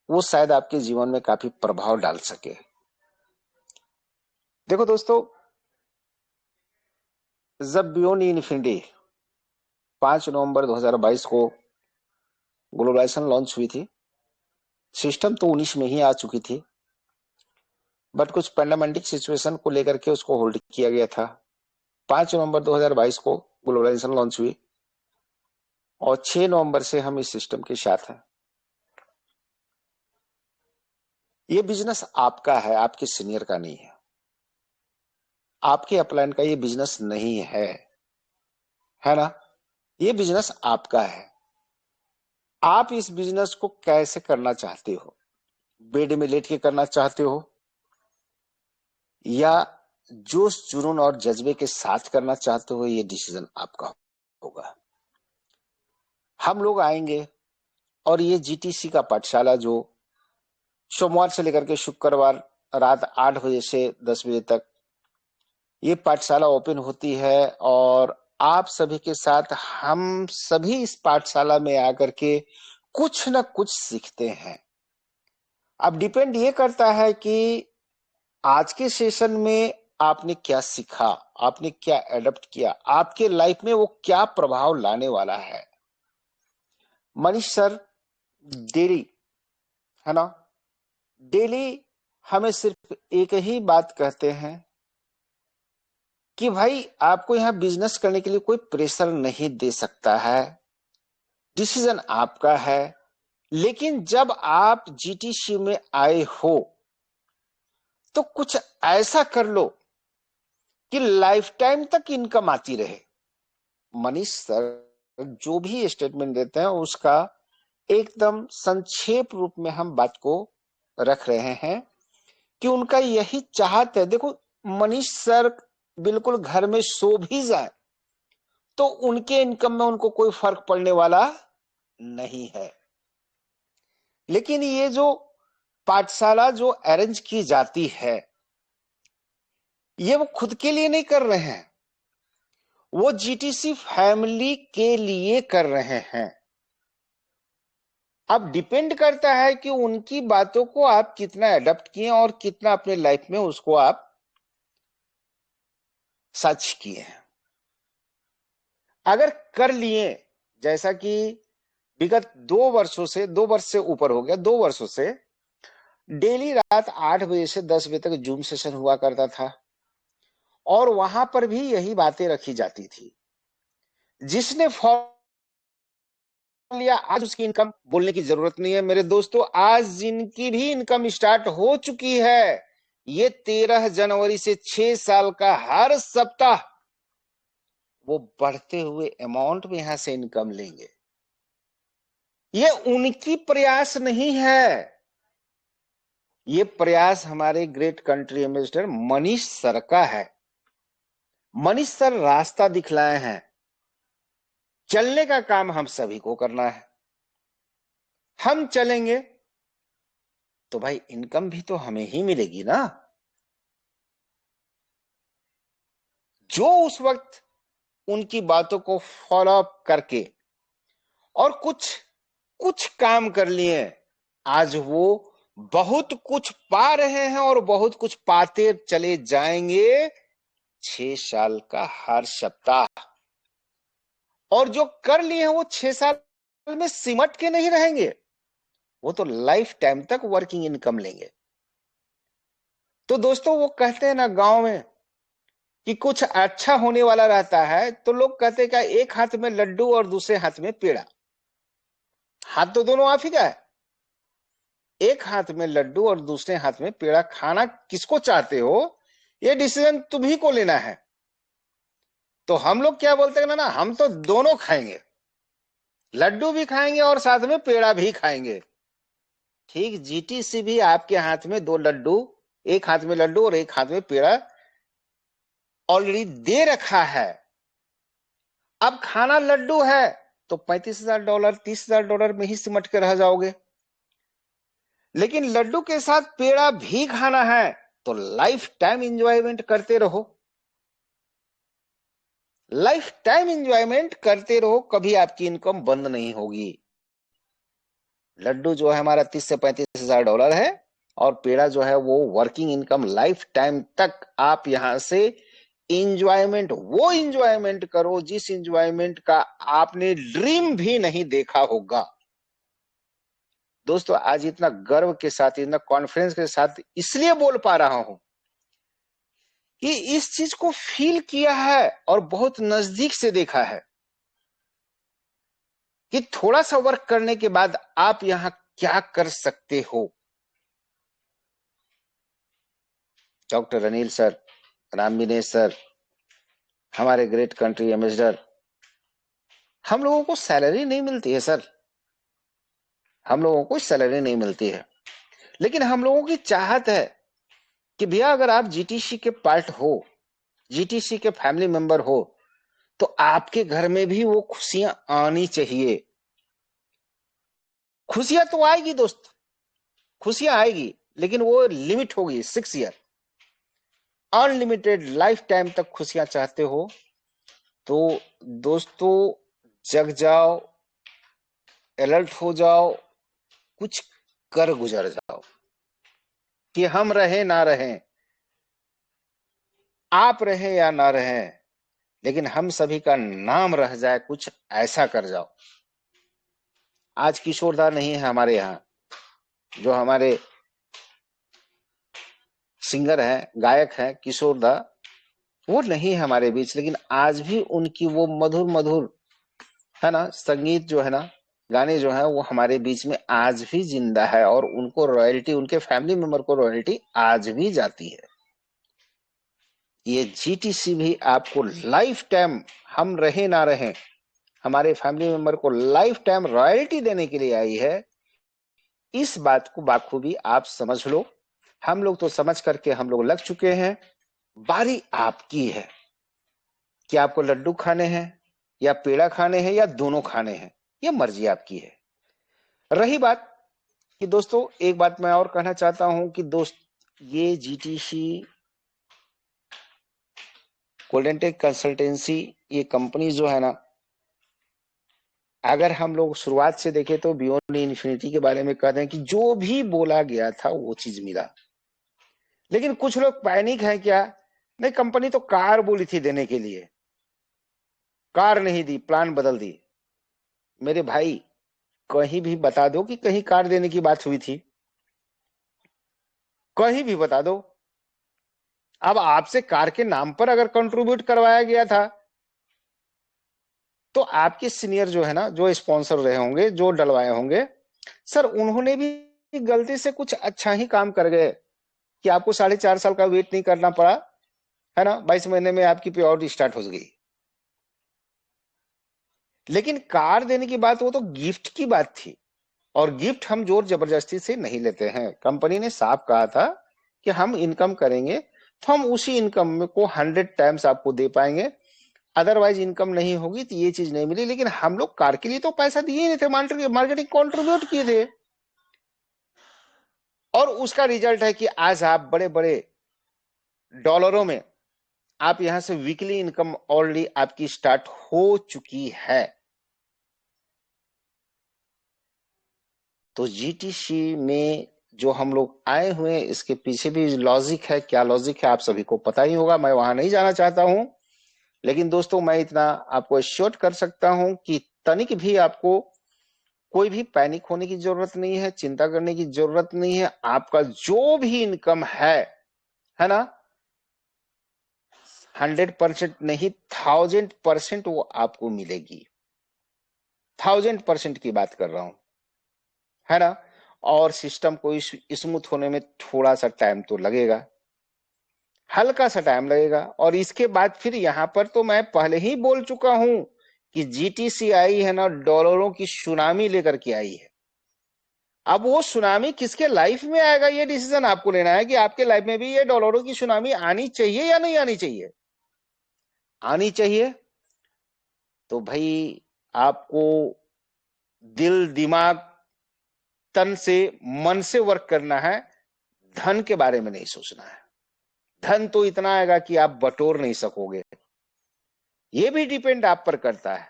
वो शायद आपके जीवन में काफी प्रभाव डाल सके। देखो दोस्तों, जब बियॉन्ड इन्फिनिटी 5 नवंबर 2022 को ग्लोबलाइजेशन लॉन्च हुई थी, सिस्टम तो 19 में ही आ चुकी थी, बट कुछ पैंडेमिक सिचुएशन को लेकर के उसको होल्ड किया गया था। 5 नवंबर 2022 को ग्लोबलाइजेशन लॉन्च हुई और 6 नवंबर से हम इस सिस्टम के साथ हैं। ये बिजनेस आपका है, आपके सीनियर का नहीं है, आपके अपलाइन का ये बिजनेस नहीं है ना। ये बिजनेस आपका है। आप इस बिजनेस को कैसे करना चाहते हो? बेड में लेट के करना चाहते हो या जोश जुनून और जज्बे के साथ करना चाहते हो? ये डिसीजन आपका होगा। हम लोग आएंगे और ये जीटीसी का पाठशाला जो सोमवार से लेकर के शुक्रवार रात 8 बजे से 10 बजे तक ये पाठशाला ओपन होती है और आप सभी के साथ हम सभी इस पाठशाला में आकर के कुछ न कुछ सीखते हैं। अब डिपेंड ये करता है कि आज के सेशन में आपने क्या सीखा, आपने क्या एडप्ट किया, आपके लाइफ में वो क्या प्रभाव लाने वाला है। मनीष सर डेली, है ना, डेली हमें सिर्फ एक ही बात कहते हैं कि भाई आपको यहां बिजनेस करने के लिए कोई प्रेशर नहीं दे सकता है, डिसीजन आपका है। लेकिन जब आप जीटीसी में आए हो तो कुछ ऐसा कर लो कि लाइफ टाइम तक इनकम आती रहे। मनीष सर जो भी स्टेटमेंट देते हैं उसका एकदम संक्षेप रूप में हम बात को रख रहे हैं कि उनका यही चाहत है। देखो मनीष सर बिल्कुल घर में सो भी जाए तो उनके इनकम में उनको कोई फर्क पड़ने वाला नहीं है। लेकिन ये जो पाठशाला जो अरेंज की जाती है ये वो खुद के लिए नहीं कर रहे हैं, वो जीटीसी फैमिली के लिए कर रहे हैं। अब डिपेंड करता है कि उनकी बातों को आप कितना एडप्ट किए और कितना अपने लाइफ में उसको आप सच किए हैं। अगर कर लिए, जैसा कि विगत 2 वर्षों से, 2 वर्ष से ऊपर हो गया, 2 वर्षों से डेली रात 8 बजे से 10 बजे तक जूम सेशन हुआ करता था और वहां पर भी यही बातें रखी जाती थी। जिसने फॉलो लिया आज उसकी इनकम बोलने की जरूरत नहीं है मेरे दोस्तों। आज जिनकी भी इनकम स्टार्ट हो चुकी है, ये 13 जनवरी से 6 साल का हर सप्ताह वो बढ़ते हुए अमाउंट में यहां से इनकम लेंगे। ये उनकी प्रयास नहीं है, ये प्रयास हमारे great country ambassador Manish sir का है। मनीष सर रास्ता दिखलाए हैं, चलने का काम हम सभी को करना है। हम चलेंगे तो भाई इनकम भी तो हमें ही मिलेगी ना। जो उस वक्त उनकी बातों को फॉलो अप करके और कुछ काम कर लिए, आज वो बहुत कुछ पा रहे हैं और बहुत कुछ पाते चले जाएंगे 6 साल का हर सप्ताह। और जो कर लिए हैं वो 6 साल में सिमट के नहीं रहेंगे, वो तो लाइफ टाइम तक वर्किंग इनकम लेंगे। तो दोस्तों वो कहते हैं ना गांव में कि कुछ अच्छा होने वाला रहता है तो लोग कहते हैं कि एक हाथ में लड्डू और दूसरे हाथ में पेड़ा। हाथ तो दोनों आप ही का है, एक हाथ में लड्डू और दूसरे हाथ में पेड़ा। खाना किसको चाहते हो ये डिसीजन तुम्ही को लेना है। तो हम लोग क्या बोलते हैं ना, हम तो दोनों खाएंगे, लड्डू भी खाएंगे और साथ में पेड़ा भी खाएंगे। ठीक जीटीसी भी आपके हाथ में 2 लड्डू, एक हाथ में लड्डू और एक हाथ में पेड़ा ऑलरेडी दे रखा है। अब खाना लड्डू है तो $35,000 $30,000 में ही सिमट के रह जाओगे। लेकिन लड्डू के साथ पेड़ा भी खाना है तो लाइफ टाइम एंजॉयमेंट करते रहो, लाइफ टाइम एंजॉयमेंट करते रहो, कभी आपकी इनकम बंद नहीं होगी। लड्डू जो है हमारा 30 से $35,000 है और पेड़ा जो है वो वर्किंग इनकम लाइफ टाइम तक। आप यहां से इंजॉयमेंट, वो इंजॉयमेंट करो जिस इंजॉयमेंट का आपने ड्रीम भी नहीं देखा होगा। दोस्तों आज इतना गर्व के साथ, इतना कॉन्फिडेंस के साथ इसलिए बोल पा रहा हूं कि इस चीज को फील किया है और बहुत नजदीक से देखा है कि थोड़ा सा वर्क करने के बाद आप यहां क्या कर सकते हो। Doctor Anil sir, Ram Vinesh sir, हमारे ग्रेट कंट्री एम्बेसडर, हम लोगों को सैलरी नहीं मिलती है सर, हम लोगों को सैलरी नहीं मिलती है, लेकिन हम लोगों की चाहत है कि भैया अगर आप जीटीसी के पार्ट हो, जीटीसी के फैमिली मेंबर हो, तो आपके घर में भी वो खुशियां आनी चाहिए। खुशियां तो आएगी दोस्त, खुशियां आएगी, लेकिन वो लिमिट होगी 6 ईयर। अनलिमिटेड लाइफ टाइम तक खुशियां चाहते हो तो दोस्तों जग जाओ, अलर्ट हो जाओ, कुछ कर गुजर जाओ। कि हम रहे ना रहें, आप रहे या ना रहें, लेकिन हम सभी का नाम रह जाए, कुछ ऐसा कर जाओ। आज किशोरदा नहीं है हमारे यहाँ, जो हमारे सिंगर हैं, गायक हैं किशोरदा, वो नहीं है हमारे बीच, लेकिन आज भी उनकी वो मधुर मधुर है ना संगीत जो है ना, गाने जो है वो हमारे बीच में आज भी जिंदा है, और उनको रॉयल्टी, उनके फैमिली मेंबर को रॉयल्टी आज भी जाती है। ये जीटीसी भी आपको लाइफ टाइम, हम रहे ना रहे, हमारे फैमिली मेंबर को लाइफ टाइम रॉयल्टी देने के लिए आई है। इस बात को बाखूबी आप समझ लो। हम लोग तो समझ करके हम लोग लग चुके हैं, बारी आपकी है कि आपको लड्डू खाने हैं या पेड़ा खाने हैं या दोनों खाने हैं, ये मर्जी आपकी है। रही बात कि दोस्तों, एक बात मैं और कहना चाहता हूं कि दोस्त, ये जीटीसी गोल्डन टेक कंसल्टेंसी, ये कंपनी जो है ना, अगर हम लोग शुरुआत से देखें तो बियॉन्ड इन्फिनिटी के बारे में कहते हैं कि जो भी बोला गया था वो चीज मिला। लेकिन कुछ लोग पैनिक है क्या, नहीं कंपनी तो कार बोली थी देने के लिए, कार नहीं दी, प्लान बदल दी। मेरे भाई कहीं भी बता दो कि कहीं कार देने की बात हुई थी, कहीं भी बता दो। अब आपसे कार के नाम पर अगर कंट्रीब्यूट करवाया गया था, तो आपके सीनियर जो है ना, जो स्पॉन्सर रहे होंगे, जो डलवाए होंगे, सर उन्होंने भी गलती से कुछ अच्छा ही काम कर गए कि आपको 4.5 साल का वेट नहीं करना पड़ा, है ना, 22 महीने में आपकी प्योरिटी स्टार्ट हो गई। लेकिन कार देने की बात, वो तो गिफ्ट की बात थी, और गिफ्ट हम जोर जबरदस्ती से नहीं लेते हैं। कंपनी ने साफ कहा था कि हम इनकम करेंगे तो हम उसी इनकम को 100 टाइम्स आपको दे पाएंगे, अदरवाइज इनकम नहीं होगी तो ये चीज नहीं मिली। लेकिन हम लोग कार के लिए तो पैसा दिए ही नहीं थे, मार्केटिंग कंट्रीब्यूट किए थे, और उसका रिजल्ट है कि आज आप बड़े बड़े डॉलरों में, आप यहां से वीकली इनकम ऑलरेडी आपकी स्टार्ट हो चुकी है। तो जीटीसी में जो हम लोग आए हुए हैं, इसके पीछे भी लॉजिक है। क्या लॉजिक है आप सभी को पता ही होगा, मैं वहां नहीं जाना चाहता हूं। लेकिन दोस्तों, मैं इतना आपको एश्योर कर सकता हूं कि तनिक भी आपको कोई भी पैनिक होने की जरूरत नहीं है, चिंता करने की जरूरत नहीं है। आपका जो भी इनकम है ना, 100% नहीं, 1000% वो आपको मिलेगी। 1000% की बात कर रहा हूं, है ना। और सिस्टम को स्मूथ होने में थोड़ा सा टाइम तो लगेगा, हल्का सा टाइम लगेगा। और इसके बाद फिर यहां पर तो मैं पहले ही बोल चुका हूं कि जीटीसी आई है ना, डॉलरों की सुनामी लेकर के आई है। अब वो सुनामी किसके लाइफ में आएगा, ये डिसीजन आपको लेना है कि आपके लाइफ में भी ये डॉलरों की सुनामी आनी चाहिए या नहीं आनी चाहिए। आनी चाहिए तो भाई आपको दिल, दिमाग, तन से, मन से वर्क करना है। धन के बारे में नहीं सोचना है। धन तो इतना आएगा कि आप बटोर नहीं सकोगे, ये भी डिपेंड आप पर करता है।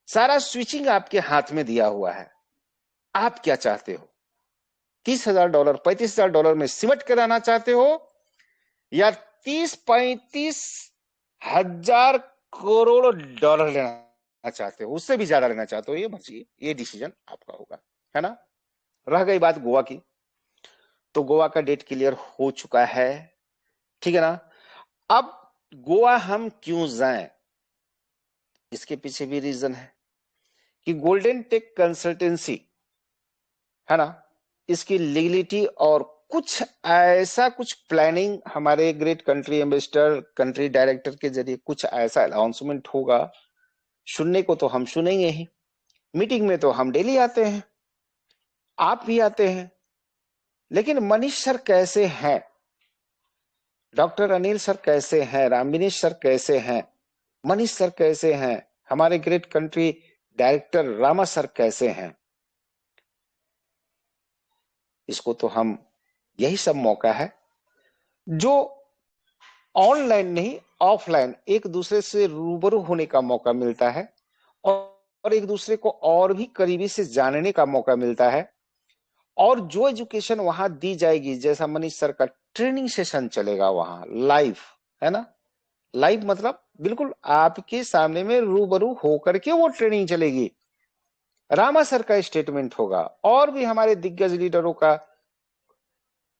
सारा स्विचिंग आपके हाथ में दिया हुआ है। आप क्या चाहते हो, $30,000, $35,000 में सिमट कराना चाहते हो, या 30-35 हजार करोड़ डॉलर लेना चाहते हो, उससे भी ज्यादा लेना चाहते हो, ये मर्जी, ये डिसीजन आपका होगा, है ना। रह गई बात गोवा की, तो गोवा का डेट क्लियर हो चुका है, ठीक है ना। अब गोवा हम क्यों जाएं, इसके पीछे भी रीजन है कि गोल्डन टेक कंसल्टेंसी, है ना, इसकी लीगलिटी और कुछ ऐसा, कुछ प्लानिंग हमारे great country ambassador, country director के जरिए कुछ ऐसा अनाउंसमेंट होगा। सुनने को तो हम सुनेंगे ही, मीटिंग में तो हम डेली आते हैं, आप भी आते हैं, लेकिन मनीष सर कैसे हैं, डॉक्टर अनिल सर कैसे हैं, रामविनेश सर कैसे हैं, मनीष सर कैसे हैं, हमारे great country director Rama sir कैसे हैं, इसको तो हम, यही सब मौका है जो ऑनलाइन नहीं ऑफलाइन एक दूसरे से रूबरू होने का मौका मिलता है, और एक दूसरे को और भी करीबी से जानने का मौका मिलता है। और जो एजुकेशन वहां दी जाएगी, जैसा मनीष सर का ट्रेनिंग सेशन चलेगा वहां लाइव, है ना, लाइव मतलब बिल्कुल आपके सामने में रूबरू होकर के वो ट्रेनिंग चलेगी। रामा सर का स्टेटमेंट होगा, और भी हमारे दिग्गज लीडरों का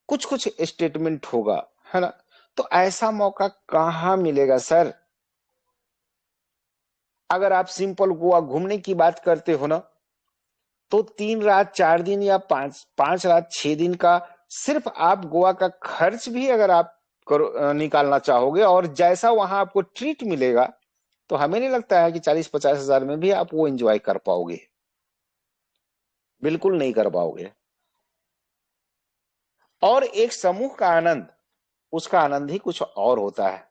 कुछ कुछ स्टेटमेंट होगा, है ना। तो ऐसा मौका कहां मिलेगा सर। अगर आप सिंपल गोवा घूमने की बात करते हो ना, तो 3 रात 4 दिन या 5 रात 6 दिन का सिर्फ आप गोवा का खर्च भी अगर आप निकालना चाहोगे, और जैसा वहां आपको ट्रीट मिलेगा, तो हमें नहीं लगता है कि 40-50 हजार में भी आप वो एंजॉय कर पाओगे, बिल्कुल नहीं कर पाओगे। और एक समूह का आनंद, उसका आनंद ही कुछ और होता है।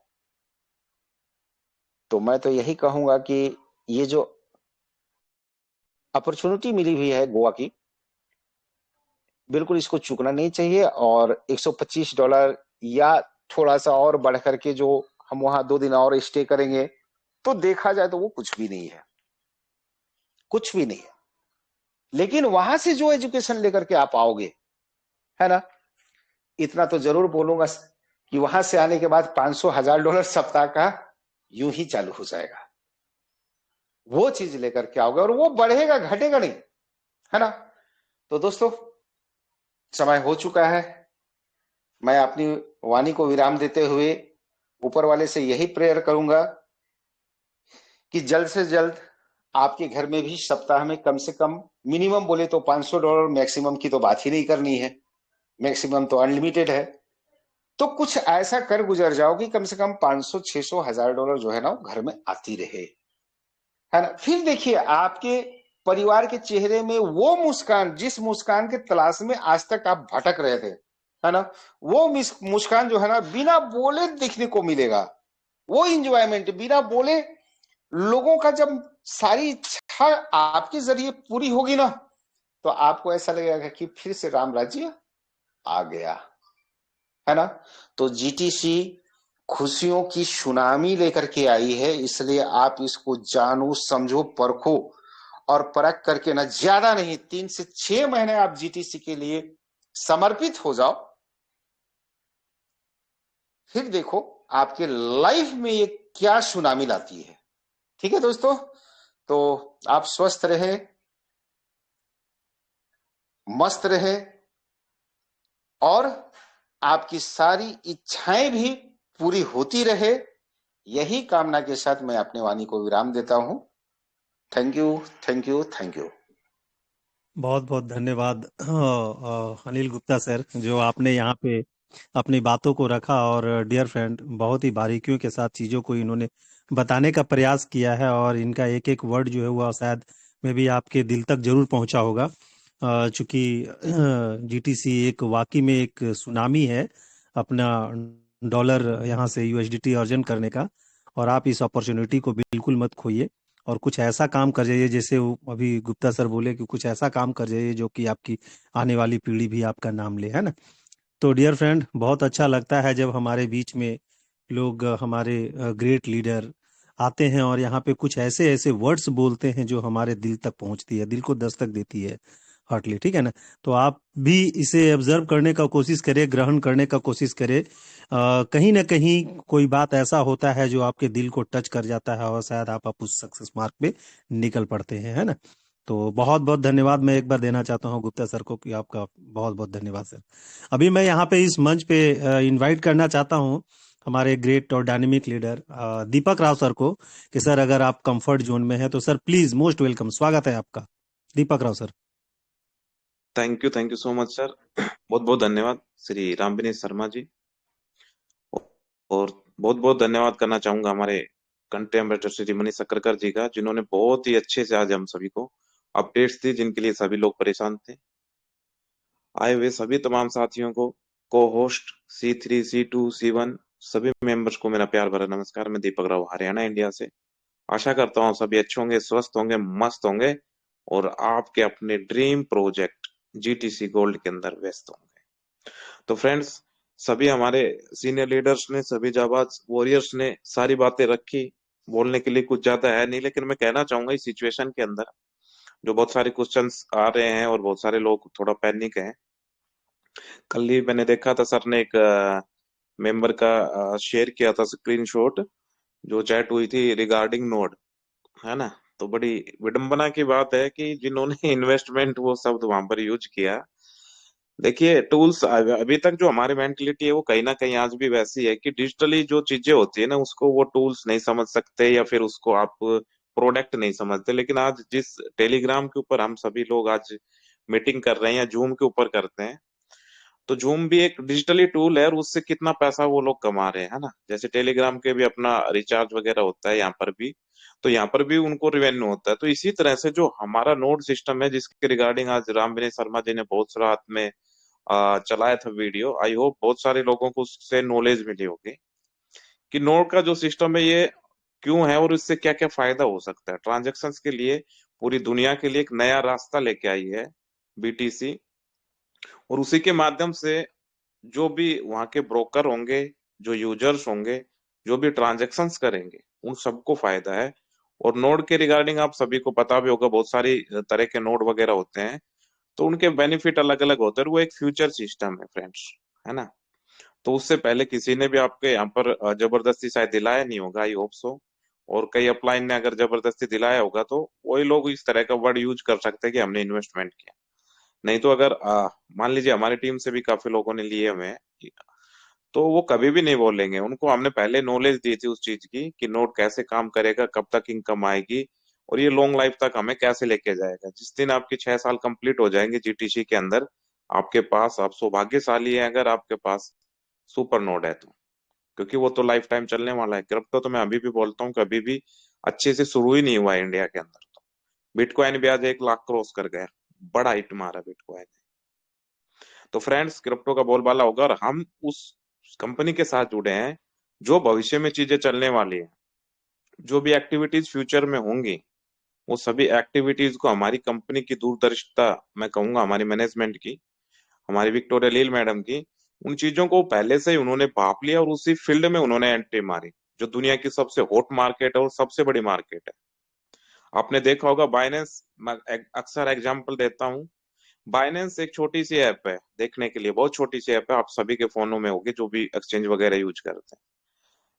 तो मैं तो यही कहूंगा कि ये जो अपॉर्चुनिटी मिली हुई है गोवा की, बिल्कुल इसको चूकना नहीं चाहिए। और $125 या थोड़ा सा और बढ़ करके जो हम वहां 2 दिन और स्टे करेंगे, तो देखा जाए तो वो कुछ भी नहीं है, कुछ भी नहीं है। लेकिन वहां से जो एजुकेशन लेकर के आप आओगे, है ना, इतना तो जरूर बोलूंगा कि वहां से आने के बाद $500,000 सप्ताह का यूं ही चालू हो जाएगा। वो चीज लेकर के आओगे और वो बढ़ेगा, घटेगा नहीं, है ना। तो दोस्तों, समय हो चुका है। मैं अपनी वाणी को विराम देते हुए ऊपर वाले से यही प्रेयर करूंगा कि जल्द से जल्द आपके घर में भी सप्ताह में कम से कम, मिनिमम बोले तो $500, मैक्सिमम की तो बात ही नहीं करनी है, मैक्सिमम तो अनलिमिटेड है। तो कुछ ऐसा कर गुजर जाओ कि कम से कम 500, 600, $1,000 जो है ना वो घर में आती रहे, है ना। फिर देखिए आपके परिवार के चेहरे में वो मुस्कान, जिस मुस्कान के तलाश में आज तक आप भटक रहे थे, है ना, वो मुस्कान जो है ना बिना बोले देखने को मिलेगा। वो इंजॉयमेंट बिना बोले लोगों का, जब सारी इच्छा आपके जरिए पूरी होगी ना, तो आपको ऐसा लगेगा कि फिर से राम राज्य आ गया, है ना। तो जीटीसी खुशियों की सुनामी लेकर के आई है, इसलिए आप इसको जानो, समझो, परखो, और परख करके ना, ज्यादा नहीं 3 से 6 महीने आप जीटीसी के लिए समर्पित हो जाओ। फिर देखो आपके लाइफ में ये क्या सुनामी लाती है। ठीक है दोस्तों, तो आप स्वस्थ रहे, मस्त रहे, और आपकी सारी इच्छाएं भी पूरी होती रहे, यही कामना के साथ मैं अपने वाणी को विराम देता हूं। Thank you, thank you, thank you. बहुत बहुत धन्यवाद अनिल गुप्ता सर, जो आपने यहाँ पे अपनी बातों को रखा, और डियर फ्रेंड, बहुत ही बारीकियों के साथ चीज़ों को इन्होंने बताने का प्रयास किया है, और इनका एक एक वर्ड जो है वह शायद में भी आपके दिल तक जरूर पहुंचा होगा। चूंकि जीटीसी एक वाकई में एक सुनामी है अपना डॉलर यहाँ से यूएसडीटी अर्जन करने का, और आप इस अपॉर्चुनिटी को बिल्कुल मत खोइए, और कुछ ऐसा काम कर जाइए, जैसे अभी गुप्ता सर बोले कि कुछ ऐसा काम कर जाइए जो कि आपकी आने वाली पीढ़ी भी आपका नाम ले, है ना। तो डियर फ्रेंड, बहुत अच्छा लगता है जब हमारे बीच में लोग, हमारे ग्रेट लीडर आते हैं और यहाँ पे कुछ ऐसे ऐसे वर्ड्स बोलते हैं जो हमारे दिल तक पहुंचती है, दिल को दस्तक देती है हार्टली, ठीक है ना। तो आप भी इसे ऑब्जर्व करने का कोशिश करें, ग्रहण करने का कोशिश करें। कहीं ना कहीं कोई बात ऐसा होता है जो आपके दिल को टच कर जाता है, और शायद आप उस सक्सेस मार्ग पे निकल पड़ते हैं, है ना। तो बहुत बहुत धन्यवाद मैं एक बार देना चाहता हूँ गुप्ता सर को, कि आपका बहुत बहुत धन्यवाद सर। अभी मैं यहाँ पे इस मंच पे इनवाइट करना चाहता हूँ हमारे ग्रेट और डायनेमिक लीडर दीपक राव सर को, कि सर अगर आप कंफर्ट जोन में हैं तो सर प्लीज, मोस्ट वेलकम, स्वागत है आपका, Deepak Rao sir. Thank you so much sir. बहुत बहुत धन्यवाद श्री रामविनेश शर्मा जी, और बहुत बहुत धन्यवाद करना चाहूंगा हमारे कंट्री एम्बेसडर श्री मनीष सक्करकर जी का, जिन्होंने बहुत ही अच्छे से आज हम सभी को अपडेट्स दी, जिनके लिए सभी लोग परेशान थे। आए हुए सभी तमाम साथियों को, को होस्ट C3, C2, C1 सभी मेंबर्स को मेरा प्यार भरा नमस्कार। मैं दीपक राव, हरियाणा, इंडिया से। आशा करता हूँ सभी अच्छे होंगे, स्वस्थ होंगे, मस्त होंगे और आपके अपने ड्रीम प्रोजेक्ट GTC गोल्ड के अंदर व्यस्त होंगे। तो फ्रेंड्स, सभी हमारे सीनियर लीडर्स ने, सभी जाबाज वॉरियर्स ने सारी बातें रखी। बोलने के लिए कुछ ज्यादा है नहीं, लेकिन मैं कहना चाहूंगा इस सिचुएशन के अंदर जो बहुत सारे क्वेश्चंस आ रहे हैं और बहुत सारे लोग थोड़ा पैनिक हैं। कल ही मैंने देखा था सर ने एक मेंबर का शेयर किया था स्क्रीनशॉट, जो चैट हुई थी रिगार्डिंग नोड, है ना। तो बड़ी विडंबना की बात है कि जिन्होंने इन्वेस्टमेंट वो शब्द वहां पर यूज किया। देखिए टूल्स अभी तक जो हमारी मेंटलिटी है वो कहीं ना कहीं आज भी वैसी है कि डिजिटली जो चीजें होती है ना उसको वो टूल्स नहीं समझ सकते या फिर उसको आप प्रोडक्ट नहीं समझते। लेकिन आज जिस टेलीग्राम के ऊपर हम सभी लोग आज मीटिंग कर रहे हैं या जूम के ऊपर करते हैं, तो जूम भी एक डिजिटली टूल है और उससे कितना पैसा वो लोग कमा रहे हैं, है ना। जैसे टेलीग्राम के भी अपना रिचार्ज वगैरह होता है यहाँ पर भी, तो यहाँ पर भी उनको रिवेन्यू होता है। तो इसी तरह से जो हमारा नोड सिस्टम है जिसके रिगार्डिंग आज राम विनय शर्मा जी ने बहुत सारा हाथ में चलाया था वीडियो, आई होप बहुत सारे लोगों को उससे नॉलेज मिली होगी कि नोड का जो सिस्टम है ये क्यों है और इससे क्या क्या फायदा हो सकता है। ट्रांजेक्शन्स के लिए पूरी दुनिया के लिए एक नया रास्ता लेके आई है BTC, और उसी के माध्यम से जो भी वहां के ब्रोकर होंगे, जो यूजर्स होंगे, जो भी ट्रांजेक्शन्स करेंगे, उन सबको फायदा है। और नोड के रिगार्डिंग आप सभी को पता भी होगा, बहुत सारी तरह के नोड वगैरह होते हैं, तो उनके बेनिफिट अलग अलग होते हैं। वो एक फ्यूचर सिस्टम है फ्रेंड्स, है ना। तो उससे पहले किसी ने भी आपके यहाँ पर जबरदस्ती शायद दिलाया नहीं होगा, आई होप सो। और कई अपलाइन ने अगर जबरदस्ती दिलाया होगा तो वही लोग इस तरह का वर्ड यूज कर सकते हैं कि हमने इन्वेस्टमेंट किया। नहीं तो अगर मान लीजिए हमारी टीम से भी काफी लोगों ने लिए हुए हैं, तो वो कभी भी नहीं बोलेंगे। उनको हमने पहले नॉलेज दी थी उस चीज की कि नोट कैसे काम करेगा, कब तक इनकम आएगी और ये लॉन्ग लाइफ तक हमें कैसे लेके जाएगा। जिस दिन आपकी 6 साल कंप्लीट हो जाएंगे GTC के अंदर, आपके पास, आप सौभाग्यशाली है अगर आपके पास सुपर नोड है तो, क्योंकि वो तो लाइफ टाइम चलने वाला है। क्रिप्टो तो मैं अभी भी बोलता हूँ कभी भी अच्छे से शुरू ही नहीं हुआ है इंडिया के अंदर। तो बिटकॉइन भी आज 1 लाख क्रॉस कर गया, बड़ा हिट मारा बिटकॉइन। तो फ्रेंड्स, क्रिप्टो का बोलबाला होगा और हम उस कंपनी के साथ जुड़े हैं जो भविष्य में चीजें चलने वाली है। जो भी एक्टिविटीज फ्यूचर में होंगी वो सभी एक्टिविटीज को हमारी कंपनी की दूरदर्शिता, मैं कहूंगा हमारी मैनेजमेंट की, हमारी विक्टोरिया लील मैडम की, उन चीजों को पहले से ही उन्होंने भाप लिया और उसी फील्ड में उन्होंने एंट्री मारी, जो दुनिया की सबसे हॉट मार्केट है और सबसे बड़ी मार्केट है। आपने देखा होगा बाइनेंस, मैं अक्सर एग्जांपल देता हूँ। बाइनेंस एक छोटी सी ऐप है, देखने के लिए बहुत छोटी सी ऐप है, आप सभी के फोनों में होगी जो भी एक्सचेंज वगैरह यूज करते हैं।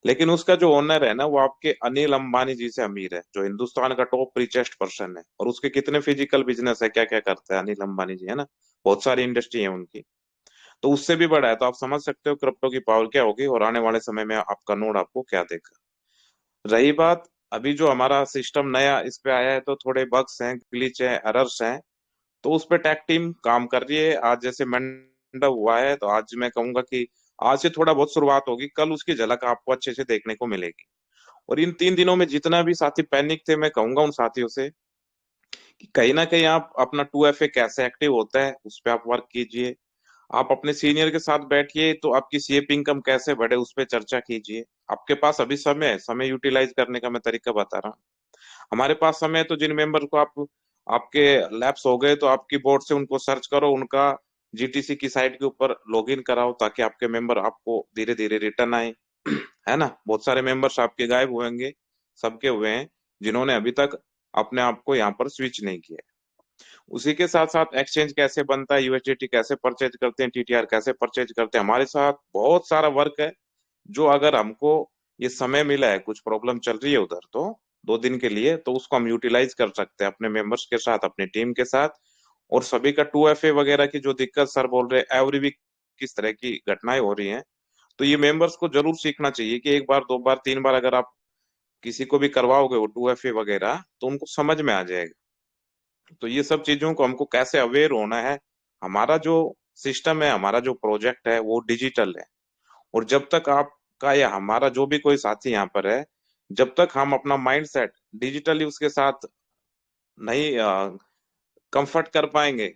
लेकिन उसका जो ओनर है ना वो आपके अनिल अंबानी जी से अमीर है, जो हिंदुस्तान का टॉप रिचेस्ट पर्सन है। और उसके कितने फिजिकल बिजनेस है, क्या क्या करते हैं अनिल अंबानी जी, है ना। बहुत सारी इंडस्ट्री है उनकी, तो उससे भी बड़ा है। तो आप समझ सकते हो क्रिप्टो की पावर क्या होगी और आने वाले समय में आपका नोड आपको क्या देगा। रही बात अभी जो हमारा सिस्टम नया इस पे आया है, तो थोड़े बग्स हैं, ग्लिच है, एरर्स हैं, तो उस पे टेक टीम काम कर रही है। आज जैसे मंडप हुआ है तो आज मैं कहूंगा कि आज से थोड़ा बहुत शुरुआत होगी, कल उसकी झलक आपको अच्छे से देखने को मिलेगी। और इन 3 दिनों में जितना भी साथी पैनिक थे, मैं कहूंगा उन साथियों से कि कहीं ना कहीं आप अपना 2FA कैसे एक्टिव होता है उस पर आप वर्क कीजिए। आप अपने सीनियर के साथ बैठिए तो आपकी CAP इनकम कैसे बढ़े उस पर चर्चा कीजिए। आपके पास अभी समय है, समय यूटिलाइज करने का मैं तरीका बता रहा हूँ। हमारे पास समय है, तो जिन मेंबर को आप, आपके लैप्स हो गए तो आपकी बोर्ड से उनको सर्च करो, उनका GTC की साइट के ऊपर लॉगिन कराओ, ताकि आपके मेंबर आपको धीरे धीरे रिटर्न आए। है ना। बहुत सारे मेंबर्स आपके गायब हुएंगे, सबके हुए हैं जिन्होंने अभी तक अपने आप को यहाँ पर स्विच नहीं किया। उसी के साथ साथ एक्सचेंज कैसे बनता है, USDT कैसे परचेज करते हैं, TTR कैसे परचेज करते हैं, हमारे साथ बहुत सारा वर्क है। जो अगर हमको ये समय मिला है, कुछ प्रॉब्लम चल रही है उधर, तो 2 दिन के लिए, तो उसको हम यूटिलाइज कर सकते हैं अपने मेंबर्स के साथ, अपनी टीम के साथ। और सभी का 2FA वगैरह की जो दिक्कत सर बोल रहे हैं, एवरी वीक किस तरह की घटनाएं हो रही हैं, तो ये मेंबर्स को जरूर सीखना चाहिए कि 1 बार 2 बार 3 बार अगर आप किसी को भी करवाओगे वो 2FA वगैरह, तो उनको समझ में आ जाएगा। तो ये सब चीजों को हमको कैसे अवेयर होना है। हमारा जो सिस्टम है, हमारा जो प्रोजेक्ट है वो डिजिटल है। और जब तक आपका या हमारा जो भी कोई साथी यहाँ पर है, जब तक हम अपना माइंड सेट डिजिटली उसके साथ नहीं कंफर्ट कर पाएंगे,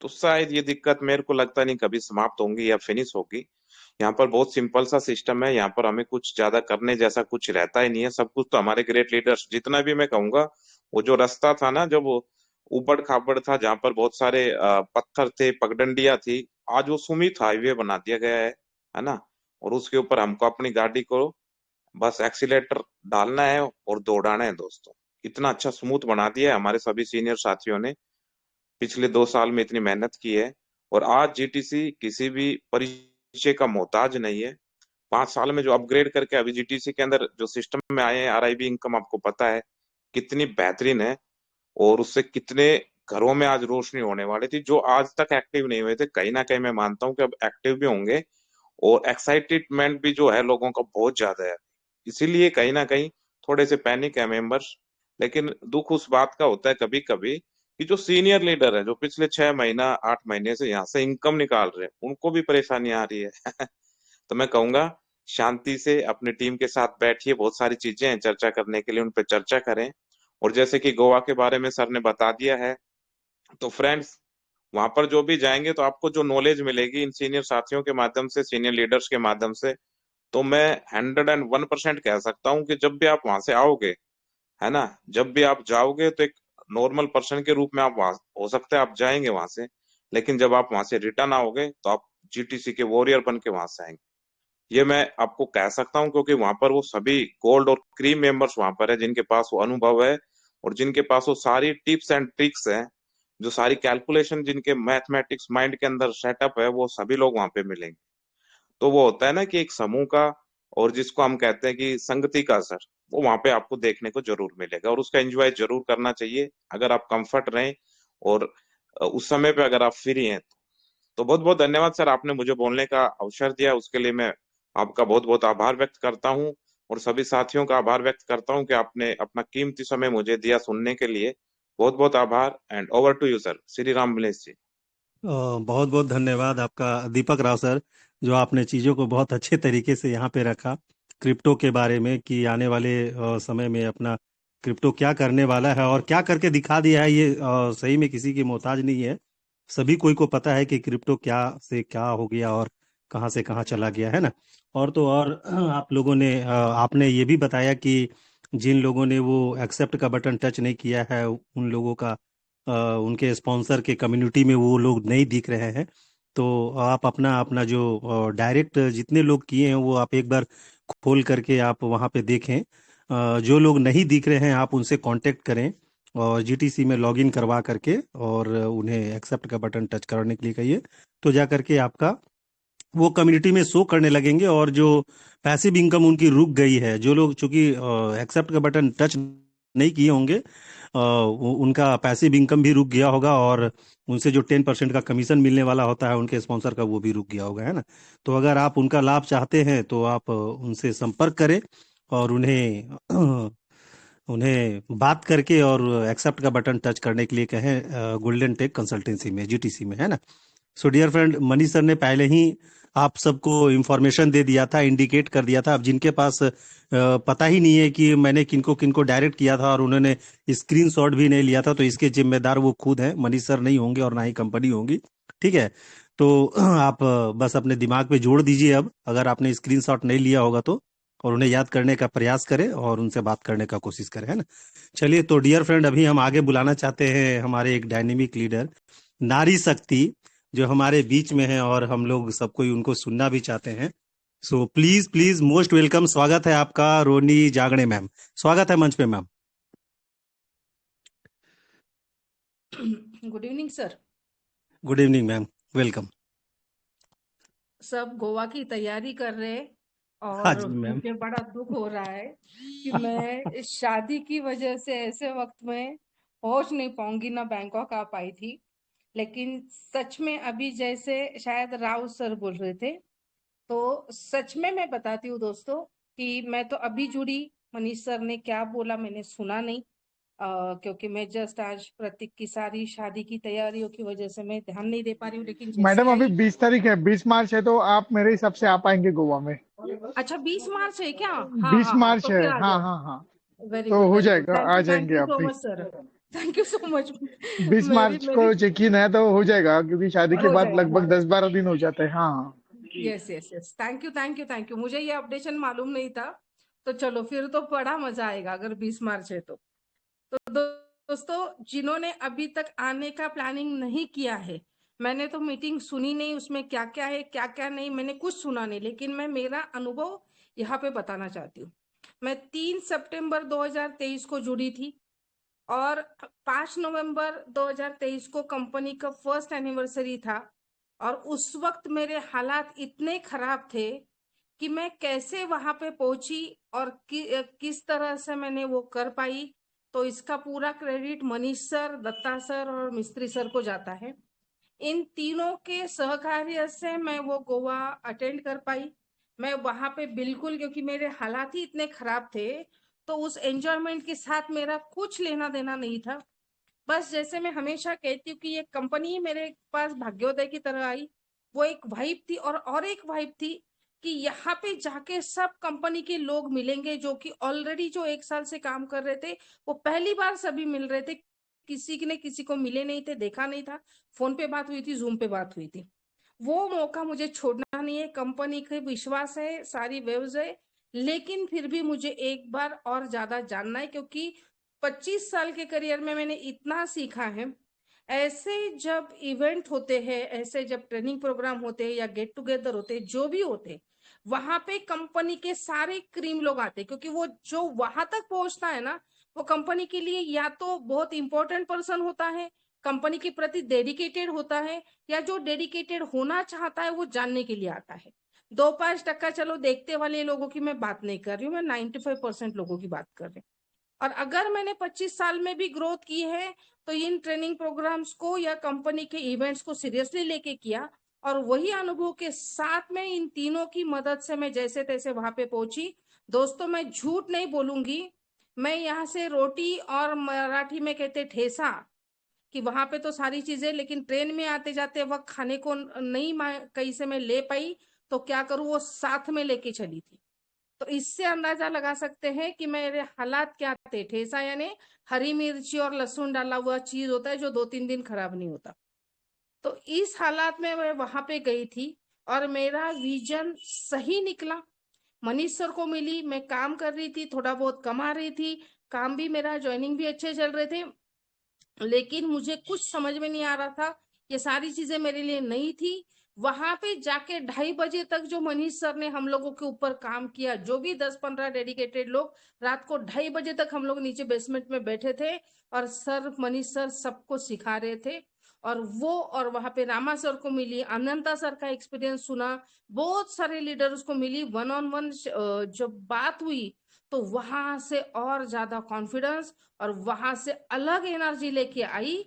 तो शायद ये दिक्कत मेरे को लगता नहीं कभी समाप्त होंगी या फिनिश होगी। यहाँ पर बहुत सिंपल सा सिस्टम है, यहाँ पर हमें कुछ ज्यादा करने जैसा कुछ रहता ही नहीं है, सब कुछ तो हमारे ग्रेट लीडर्स, जितना भी मैं कहूंगा वो जो रास्ता था ना, जब वो उबड़ खाबड़ था, जहाँ पर बहुत सारे पत्थर थे, पगडंडियां थी, आज वो सुमित हाईवे बना दिया गया है ना। और उसके ऊपर हमको अपनी गाड़ी को बस एक्सीलेटर डालना है और दौड़ाना है दोस्तों। इतना अच्छा स्मूथ बना दिया है हमारे सभी सीनियर साथियों ने, पिछले 2 साल में इतनी मेहनत की है। और आज जीटीसी किसी भी परिचय का मोहताज नहीं है। 5 साल में जो अपग्रेड करके अभी जीटीसी के अंदर जो सिस्टम में आए हैं, आरआईबी इनकम, आपको पता है कितनी बेहतरीन है। और उससे कितने घरों में आज रोशनी होने वाली थी, जो आज तक एक्टिव नहीं हुए थे, कहीं ना कहीं मैं मानता हूँ कि अब एक्टिव भी होंगे। और एक्साइटमेंट भी जो है लोगों का बहुत ज्यादा है, इसीलिए कहीं ना कहीं थोड़े से पैनिक है मेंबर्स। लेकिन दुख उस बात का होता है कभी कभी कि जो सीनियर लीडर है, जो पिछले 6 महीना 8 महीने से यहाँ से इनकम निकाल रहे हैं, उनको भी परेशानी आ रही है। तो मैं कहूंगा शांति से अपनी टीम के साथ बैठिए, बहुत सारी चीजें हैं चर्चा करने के लिए, उन पर चर्चा करें। और जैसे कि गोवा के बारे में सर ने बता दिया है, तो फ्रेंड्स वहां पर जो भी जाएंगे तो आपको जो नॉलेज मिलेगी इन सीनियर साथियों के माध्यम से, सीनियर लीडर्स के माध्यम से, तो मैं 101% कह सकता हूँ कि जब भी आप वहां से आओगे, है ना, जब भी आप जाओगे तो एक नॉर्मल पर्सन के रूप में आप वहां, हो सकता है आप जाएंगे वहां से, लेकिन जब आप वहां से रिटर्न आओगे तो आप जीटीसी के वॉरियर बन के वहां से आएंगे। ये मैं आपको कह सकता हूँ, क्योंकि वहां पर वो सभी गोल्ड और क्रीम मेंबर्स वहां पर है, जिनके पास वो अनुभव है और जिनके पास वो सारी टिप्स एंड ट्रिक्स हैं, जो सारी कैलकुलेशन जिनके मैथमेटिक्स माइंड के अंदर सेटअप है, वो सभी लोग वहां पे मिलेंगे। तो वो होता है ना कि एक समूह का, और जिसको हम कहते हैं कि संगति का असर, वो वहां पे आपको देखने को जरूर मिलेगा, और उसका एंजॉय जरूर करना चाहिए अगर आप कंफर्ट रहें। और उस समय पे अगर आप फ्री हैं तो बहुत बहुत धन्यवाद सर, आपने मुझे बोलने का अवसर दिया, उसके लिए मैं आपका बहुत बहुत आभार व्यक्त करता हूँ। और सभी साथियों का आभार व्यक्त करता हूँ कि आपने अपना कीमती समय मुझे दिया सुनने के लिए। बहुत बहुत आभार, and over to you sir. Shri Ram Milesh ji. बहुत बहुत धन्यवाद आपका दीपक राव सर, जो आपने चीज़ों को बहुत अच्छे तरीके से यहाँ पे रखा, क्रिप्टो के बारे में कि आने वाले समय में अपना क्रिप्टो क्या करने वाला है और क्या करके दिखा दिया है। ये सही में किसी की मोहताज नहीं है, सभी कोई को पता है कि क्रिप्टो क्या से क्या हो गया और कहाँ से कहाँ चला गया, है ना। और तो और आप लोगों ने आपने ये भी बताया कि जिन लोगों ने वो एक्सेप्ट का बटन टच नहीं किया है, उन लोगों का उनके स्पॉन्सर के कम्युनिटी में वो लोग नहीं दिख रहे हैं। तो आप अपना अपना जो डायरेक्ट जितने लोग किए हैं वो आप एक बार खोल करके आप वहाँ पे देखें। जो लोग नहीं दिख रहे हैं आप उनसे कांटेक्ट करें और जीटीसी में लॉगिन करवा करके और उन्हें एक्सेप्ट का बटन टच करने के लिए कहिए, तो जा करके आपका वो कम्युनिटी में शो करने लगेंगे। और जो पैसिव इनकम उनकी रुक गई है, जो लोग चूंकि एक्सेप्ट का बटन टच नहीं किए होंगे, उनका पैसिव इनकम भी रुक गया होगा और उनसे जो 10% का कमीशन मिलने वाला होता है उनके स्पॉन्सर का, वो भी रुक गया होगा, है ना। तो अगर आप उनका लाभ चाहते हैं तो आप उनसे संपर्क करें और उन्हें उन्हें बात करके और एक्सेप्ट का बटन टच करने के लिए कहें गोल्डन टेक कंसल्टेंसी में, जीटीसी में, है ना। So dear friend, Manish sir ने पहले ही आप सबको इंफॉर्मेशन दे दिया था, इंडिकेट कर दिया था। अब जिनके पास पता ही नहीं है कि मैंने किनको किनको डायरेक्ट किया था और उन्होंने स्क्रीनशॉट भी नहीं लिया था, तो इसके जिम्मेदार वो खुद हैं, मनीष सर नहीं होंगे और ना ही कंपनी होगी। ठीक है, तो आप बस अपने दिमाग पे जोड़ दीजिए अब, अगर आपने स्क्रीनशॉट नहीं लिया होगा तो, और उन्हें याद करने का प्रयास करें और उनसे बात करने का कोशिश करें, है ना। चलिए, तो डियर फ्रेंड, अभी हम आगे बुलाना चाहते हैं हमारे एक डायनेमिक लीडर, नारी शक्ति, जो हमारे बीच में है और हम लोग सब कोई उनको सुनना भी चाहते हैं। So please please most welcome, स्वागत है आपका रोनी जागणे मैम, स्वागत है मंच पे ma'am. Good evening sir. Good evening ma'am, welcome. सब गोवा की तैयारी कर रहे हाँ और जी मैम। मुझे बड़ा दुख हो रहा है कि मैं इस शादी की वजह से ऐसे वक्त में पहुंच नहीं पाऊंगी, ना बैंकॉक आ पाई थी। लेकिन सच में अभी जैसे शायद राव सर बोल रहे थे, तो सच में मैं बताती हूँ दोस्तों कि मैं तो अभी जुड़ी। मनीष सर ने क्या बोला मैंने सुना नहीं, क्योंकि मैं जस्ट आज प्रतीक की सारी शादी की तैयारियों की वजह से मैं ध्यान नहीं दे पा रही हूँ। लेकिन जैसे मैडम अभी आई, 20 तारीख है, 20 मार्च है, तो आप मेरे हिसाब से आ पाएंगे गोवा में। अच्छा 20 मार्च है क्या? हाँ 20 हाँ हाँ, मार्च तो है, फिर आ हाँ जाओ। हाँ हाँ। वेरी तो गुड हो वेरी गुड, जाएगा, आ थैंक जाएंगे यू आप सो भी। Much sir. Thank you so much. 20 मेरी मार्च मेरी को चेक इन है तो हो जाएगा, क्योंकि शादी के हो बाद जाएगा, लगभग हाँ। 10-12 दिन हो जाते हैं। हाँ। Yes yes yes, thank you thank you thank you. मुझे ये अपडेशन मालूम नहीं था। तो चलो फिर तो बड़ा मजा आएगा अगर 20 मार्च है तो। दोस्तों, जिन्होंने अभी तक आने का प्लानिंग नहीं किया है, मैंने तो मीटिंग सुनी नहीं, उसमें क्या क्या है क्या क्या नहीं मैंने कुछ सुना नहीं, लेकिन मैं मेरा अनुभव यहाँ पे बताना चाहती हूँ। मैं 3 सितंबर 2023 को जुड़ी थी और 5 नवंबर 2023 को कंपनी का फर्स्ट एनिवर्सरी था। और उस वक्त मेरे हालात इतने खराब थे कि मैं कैसे वहां पे पहुंची और किस तरह से मैंने वो कर पाई। तो इसका पूरा credit Manish sir, Datta sir और मिस्त्री सर को जाता है। इन तीनों के सहकार्य से मैं वो गोवा अटेंड कर पाई। मैं वहां पे बिल्कुल, क्योंकि मेरे हालात ही इतने खराब थे, तो उस एंजॉयमेंट के साथ मेरा कुछ लेना देना नहीं था। बस जैसे मैं हमेशा कहती हूँ कि ये कंपनी मेरे पास भाग्योदय की तरह आई। वो एक वाइब थी और एक वाइब थी कि यहाँ पे जाके सब कंपनी के लोग मिलेंगे जो कि ऑलरेडी जो 1 साल से काम कर रहे थे, वो पहली बार सभी मिल रहे थे। किसी ने किसी को मिले नहीं थे, देखा नहीं था। फोन पे बात हुई थी, जूम पे बात हुई थी। वो मौका मुझे छोड़ना नहीं है। कंपनी के विश्वास है, सारी वेव्स है, लेकिन फिर भी मुझे एक बार और ज्यादा जानना है, क्योंकि 25 साल के करियर में मैंने इतना सीखा है। ऐसे जब इवेंट होते हैं, ऐसे जब ट्रेनिंग प्रोग्राम होते हैं या गेट टुगेदर होते हैं, जो भी होते हैं, वहां पे कंपनी के सारे क्रीम लोग आते हैं, क्योंकि वो जो वहां तक पहुंचता है ना, वो कंपनी के लिए या तो बहुत इंपॉर्टेंट पर्सन होता है, कंपनी के प्रति डेडिकेटेड होता है, या जो डेडिकेटेड होना चाहता है वो जानने के लिए आता है। 2-5% चलो देखते वाले लोगों की मैं बात नहीं कर रही हूँ, मैं 95% लोगों की बात कर रही हूँ। और अगर मैंने 25 साल में भी ग्रोथ की है, तो इन ट्रेनिंग प्रोग्राम्स को या कंपनी के इवेंट्स को सीरियसली लेके किया। और वही अनुभव के साथ में इन तीनों की मदद से मैं जैसे तैसे वहां पे पहुंची। दोस्तों, मैं झूठ नहीं बोलूंगी, मैं यहाँ से रोटी और मराठी में कहते ठेसा, कि वहां पे तो सारी चीजें, लेकिन ट्रेन में आते जाते वक्त खाने को नहीं कहीं से मैं ले पाई, तो क्या करूं, वो साथ में लेके चली थी। तो इससे अंदाजा लगा सकते हैं कि मेरे हालात क्या थे। ठेसा यानी हरी मिर्ची और लहसुन डाला हुआ चीज होता है जो 2-3 दिन खराब नहीं होता। तो इस हालात में मैं वहां पे गई थी और मेरा विजन सही निकला। मनीष सर को मिली, मैं काम कर रही थी, थोड़ा बहुत कमा रही थी, काम भी मेरा, ज्वाइनिंग भी अच्छे चल रहे थे, लेकिन मुझे कुछ समझ में नहीं आ रहा था। ये सारी चीजें मेरे लिए नई थी। वहां पे जाके 2:30 बजे तक जो मनीष सर ने हम लोगों के ऊपर काम किया, जो भी 10-15 डेडिकेटेड लोग, रात को 2:30 बजे तक हम लोग नीचे बेसमेंट में बैठे थे और सर, मनीष सर सबको सिखा रहे थे। और वहां पे रामा सर को मिली, अनंता सर का एक्सपीरियंस सुना, बहुत सारे लीडर्स को मिली, 1-on-1 जब बात हुई, तो वहां से और ज्यादा कॉन्फिडेंस और वहां से अलग एनर्जी लेके आई।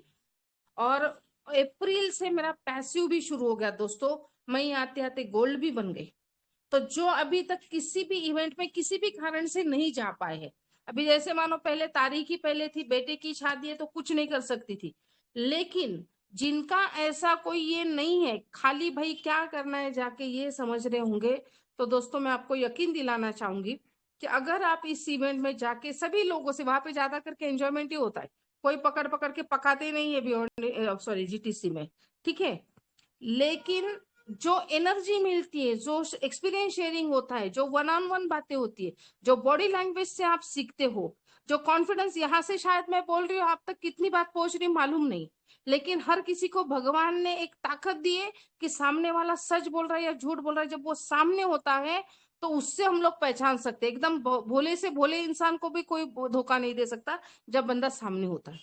और अप्रैल से मेरा पैसिव भी शुरू हो गया दोस्तों। मैं आते आते गोल्ड भी बन गई। तो जो अभी तक किसी भी इवेंट में किसी भी कारण से नहीं जा पाए हैं, अभी जैसे मानो पहले तारीख ही पहले थी, बेटे की शादी है तो कुछ नहीं कर सकती थी, लेकिन जिनका ऐसा कोई ये नहीं है, खाली भाई क्या करना है जाके ये समझ रहे होंगे, तो दोस्तों मैं आपको यकीन दिलाना चाहूंगी कि अगर आप इस इवेंट में जाके सभी लोगों से, वहां पे ज्यादा करके एंजॉयमेंट ही होता है, कोई पकड़ पकड़ के पकाते नहीं है बियॉन्ड, सॉरी, जीटीसी में, ठीक है, लेकिन जो एनर्जी मिलती है, जो एक्सपीरियंस शेयरिंग होता है, जो 1-on-1 बातें होती है, जो बॉडी लैंग्वेज से आप सीखते हो, जो कॉन्फिडेंस, यहाँ से शायद मैं बोल रही हूँ, आप तक कितनी बात पहुंच रही मालूम नहीं, लेकिन हर किसी को भगवान ने एक ताकत दी है कि सामने वाला सच बोल रहा है या झूठ बोल रहा है, जब वो सामने होता है तो उससे हम लोग पहचान सकते हैं। एकदम भोले से भोले इंसान को भी कोई धोखा नहीं दे सकता जब बंदा सामने होता है।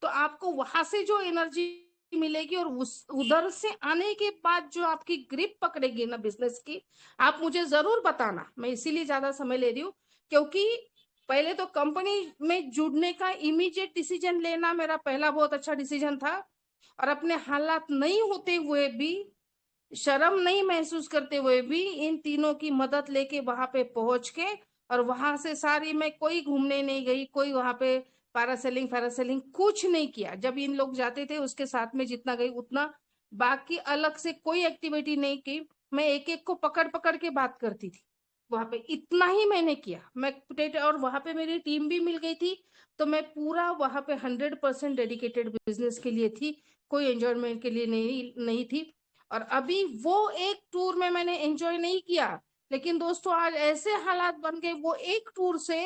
तो आपको वहां से जो एनर्जी मिलेगी और उस उधर से आने के बाद जो आपकी ग्रिप पकड़ेगी ना बिजनेस की, आप मुझे जरूर बताना। मैं इसीलिए ज्यादा समय ले रही हूँ, क्योंकि पहले तो कंपनी में जुड़ने का इमीडिएट डिसीजन लेना मेरा पहला बहुत अच्छा डिसीजन था, और अपने हालात नहीं होते हुए भी, शर्म नहीं महसूस करते हुए भी, इन तीनों की मदद लेके वहां पे पहुंच के, और वहां से सारी, मैं कोई घूमने नहीं गई, कोई वहां पे पैरासेलिंग कुछ नहीं किया। जब इन लोग जाते थे उसके साथ में जितना गई उतना, बाकी अलग से कोई एक्टिविटी नहीं की। मैं एक एक को पकड़ पकड़ के बात करती थी, वहां पे इतना ही मैंने किया। मैं और वहां पे मेरी टीम भी मिल गई थी, तो मैं पूरा वहां पे 100% डेडिकेटेड बिजनेस के लिए थी, कोई एंजॉयमेंट के लिए नहीं थी। और अभी वो एक टूर में मैंने एंजॉय नहीं किया, लेकिन दोस्तों आज ऐसे हालात बन गए वो एक टूर से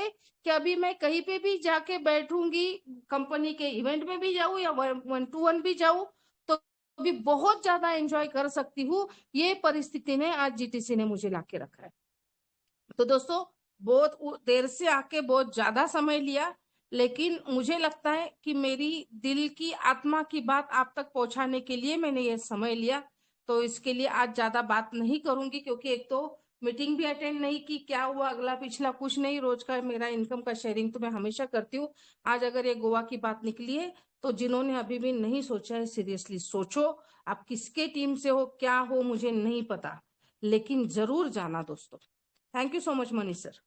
कि अभी मैं कहीं पे भी जाके बैठूंगी, कंपनी के इवेंट में भी जाऊं या 1-to-1 भी जाऊं, तो अभी बहुत ज्यादा एंजॉय कर सकती हूँ। ये परिस्थिति ने आज जीटीसी ने मुझे लाके रखा है। तो दोस्तों बहुत देर से आके बहुत ज्यादा समय लिया, लेकिन मुझे लगता है कि मेरी दिल की आत्मा की बात आप तक पहुंचाने के लिए मैंने ये समय लिया। तो इसके लिए आज ज्यादा बात नहीं करूंगी, क्योंकि एक तो मीटिंग भी अटेंड नहीं की, क्या हुआ अगला पिछला कुछ नहीं, रोज का मेरा इनकम का शेयरिंग तो मैं हमेशा करती हूँ। आज अगर ये गोवा की बात निकली है, तो जिन्होंने अभी भी नहीं सोचा है सीरियसली सोचो। आप किसके टीम से हो, क्या हो, मुझे नहीं पता, लेकिन जरूर जाना दोस्तों। Thank you so much Manish sir.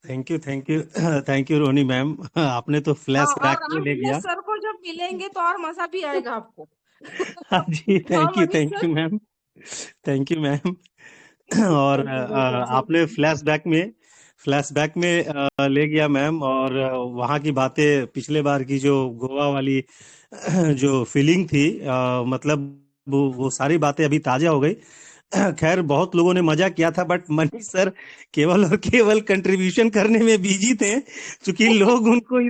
Thank you, thank you, thank you Roni ma'am. आपने तो फ्लैश हाँ, बैक और में ले रामविलास गया। सर को जब मिलेंगे तो और मजा भी आएगा आपको। हाँ जी, हाँ Manish thank sir. You ma'am, thank you ma'am. और थैंक यू वेलकम सर। आपने फ्लैशबैक में ले गया मैम, और वहाँ की बातें, पिछले बार की जो गोवा वाली जो फीलिंग थी, मतलब वो सारी बातें अभी ताजा हो गई। खैर बहुत लोगों ने मजा किया था, बट मनीष सर केवल और केवल कंट्रीब्यूशन करने में बिजी थे, क्योंकि लोग उनको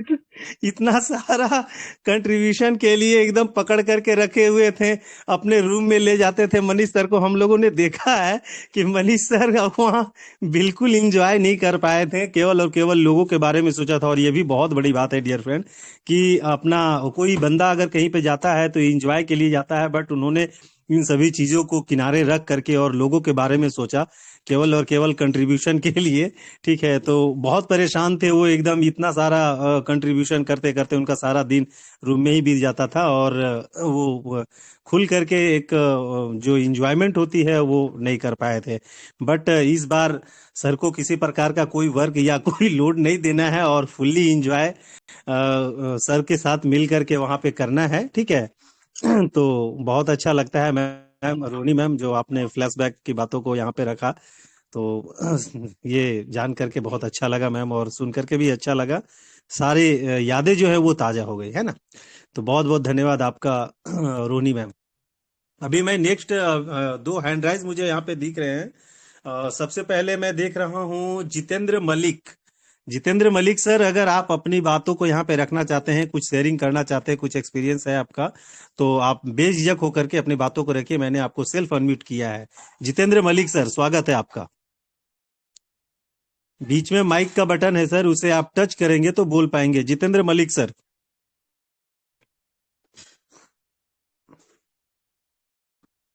इतना सारा कंट्रीब्यूशन के लिए एकदम पकड़ करके रखे हुए थे, अपने रूम में ले जाते थे। मनीष सर को हम लोगों ने देखा है कि मनीष सर वहाँ बिल्कुल इंजॉय नहीं कर पाए थे, केवल और केवल लोगों के बारे में सोचा था। और ये भी बहुत बड़ी बात है डियर फ्रेंड, कि अपना कोई बंदा अगर कहीं पे जाता है तो इंजॉय के लिए जाता है, बट उन्होंने इन सभी चीजों को किनारे रख करके और लोगों के बारे में सोचा, केवल और केवल कंट्रीब्यूशन के लिए। ठीक है, तो बहुत परेशान थे वो एकदम, इतना सारा कंट्रीब्यूशन करते करते उनका सारा दिन रूम में ही बीत जाता था, और वो खुल करके एक जो इंजॉयमेंट होती है वो नहीं कर पाए थे। बट इस बार सर को किसी प्रकार का कोई वर्क या कोई लोड नहीं देना है, और फुल्ली इंजॉय सर के साथ मिल करके वहां पे करना है। ठीक है। तो बहुत अच्छा लगता है मैम, रोनी मैम, जो आपने फ्लैशबैक की बातों को यहाँ पे रखा। तो ये जान करके बहुत अच्छा लगा मैम, और सुन करके भी अच्छा लगा। सारी यादें जो है वो ताजा हो गई है ना। तो बहुत बहुत धन्यवाद आपका रोनी मैम। अभी मैं नेक्स्ट दो हैंड राइज मुझे यहाँ पे दिख रहे हैं। सबसे पहले मैं देख रहा हूँ जितेंद्र मलिक। जितेंद्र मलिक सर, अगर आप अपनी बातों को यहाँ पे रखना चाहते हैं, कुछ शेयरिंग करना चाहते हैं, कुछ एक्सपीरियंस है आपका, तो आप बेझिझक होकर के अपनी बातों को रखिए। मैंने आपको सेल्फ अनम्यूट किया है। जितेंद्र मलिक सर, स्वागत है आपका। बीच में माइक का बटन है सर, उसे आप टच करेंगे तो बोल पाएंगे। जितेंद्र मलिक सर।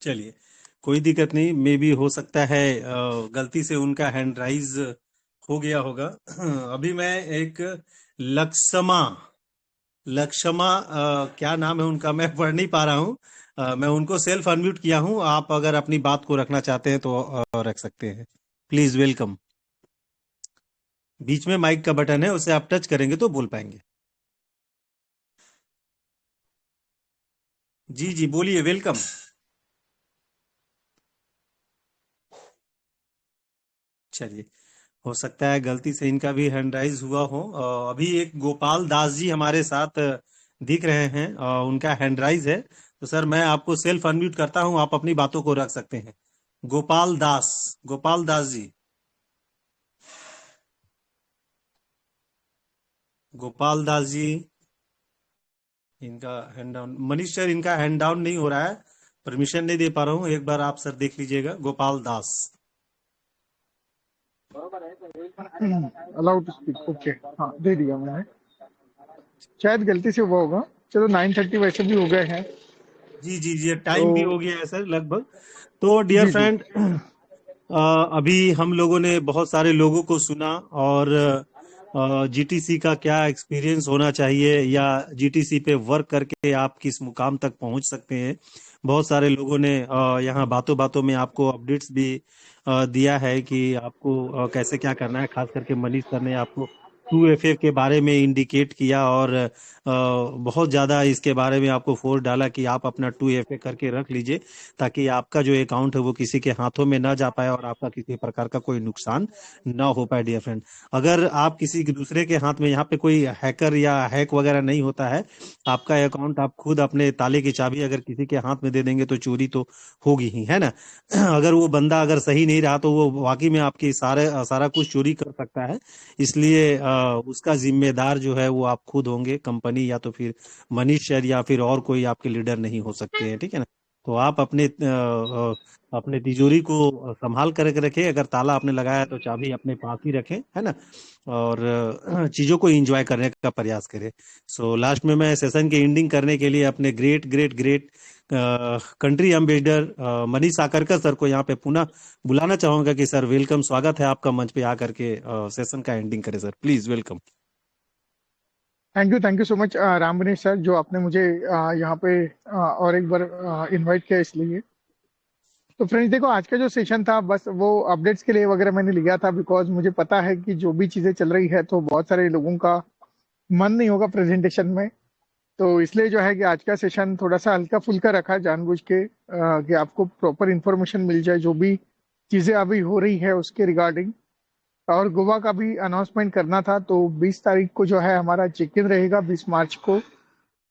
चलिए, कोई दिक्कत नहीं, मे भी हो सकता है गलती से उनका हैंड राइज हो गया होगा। अभी मैं एक लक्ष्मा लक्ष्मा क्या नाम है उनका, मैं पढ़ नहीं पा रहा हूँ। मैं उनको सेल्फ अनम्यूट किया हूँ। आप अगर अपनी बात को रखना चाहते हैं तो रख सकते हैं। Please welcome. बीच में माइक का बटन है, उसे आप टच करेंगे तो बोल पाएंगे। जी जी, बोलिए, वेलकम। चलिए, हो सकता है गलती से इनका भी हैंड राइज हुआ हो। अभी एक गोपाल दास जी हमारे साथ दिख रहे हैं, उनका हैंड राइज है। तो सर मैं आपको सेल्फ अनम्यूट करता हूं, आप अपनी बातों को रख सकते हैं। गोपाल दास, गोपाल दास जी, गोपाल दास जी। इनका हैंड डाउन, मनीष सर इनका हैंड डाउन नहीं हो रहा है, परमिशन नहीं दे पा रहा हूँ। एक बार आप सर देख लीजिएगा। Gopal Das. Allowed to speak, okay, हाँ दे दिया मैंने, शायद गलती से हुआ होगा। चलो 9:30 वैसे भी हो गए हैं, जी जी जी, तो टाइम भी हो गया है सर लगभग। तो डियर जी जी। फ्रेंड, अभी हम लोगों ने बहुत सारे लोगों को सुना, और जीटीसी का क्या एक्सपीरियंस होना चाहिए, या जीटीसी पे वर्क करके आप किस मुकाम तक पहुंच सकते हैं। बहुत सारे लोगों ने यहाँ बातों बातों में आपको अपडेट्स भी दिया है कि आपको कैसे क्या करना है। खास करके मनीष सर ने आपको 2FA के बारे में इंडिकेट किया और बहुत ज़्यादा इसके बारे में आपको फोर्स डाला कि आप अपना 2FA करके रख लीजिए, ताकि आपका जो अकाउंट है वो किसी के हाथों में ना जा पाए और आपका किसी प्रकार का कोई नुकसान ना हो पाए। डियर फ्रेंड, अगर आप किसी दूसरे के हाथ में, यहाँ पे कोई हैकर या हैक वगैरह नहीं होता है, आपका अकाउंट आप खुद अपने ताले की चाबी अगर किसी के हाथ में दे देंगे तो चोरी तो होगी ही, है ना। अगर वो बंदा अगर सही नहीं रहा तो वो वाकई में आपकी सारा कुछ चोरी कर सकता है। इसलिए उसका जिम्मेदार जो है वो आप खुद होंगे, कंपनी या तो फिर मनीष सर या फिर और कोई आपके लीडर नहीं हो सकते हैं, ठीक है ना। तो आप अपने तिजोरी को संभाल कर रखें। अगर ताला आपने लगाया है तो चाबी अपने पास ही रखें, है ना, और चीजों को एंजॉय करने का प्रयास करें। सो लास्ट में मैं सेशन के एंडिंग करने के लिए अपने great great great country ambassador Manish Sakarkar sir को यहाँ पे पुनः बुलाना चाहूंगा कि सर वेलकम, स्वागत है आपका मंच पे आकर के सेशन का एंडिंग करें sir, please welcome. Thank you so much Ram Ganesh sir, जो आपने मुझे यहाँ पे और एक बार इनवाइट किया इसलिए। तो फ्रेंड्स देखो, आज का जो सेशन था बस वो अपडेट्स के लिए वगैरह मैंने लिया था, बिकॉज मुझे पता है कि जो भी चीजें चल रही है तो बहुत सारे लोगों का मन नहीं होगा प्रेजेंटेशन में। तो इसलिए जो है कि आज का सेशन थोड़ा सा हल्का फुल्का रखा जानबूझ के, कि आपको प्रॉपर इंफॉर्मेशन मिल जाए जो भी चीजें अभी हो रही है उसके रिगार्डिंग। और गोवा का भी अनाउंसमेंट करना था, तो 20 तारीख को जो है हमारा चेक इन रहेगा, 20 मार्च को।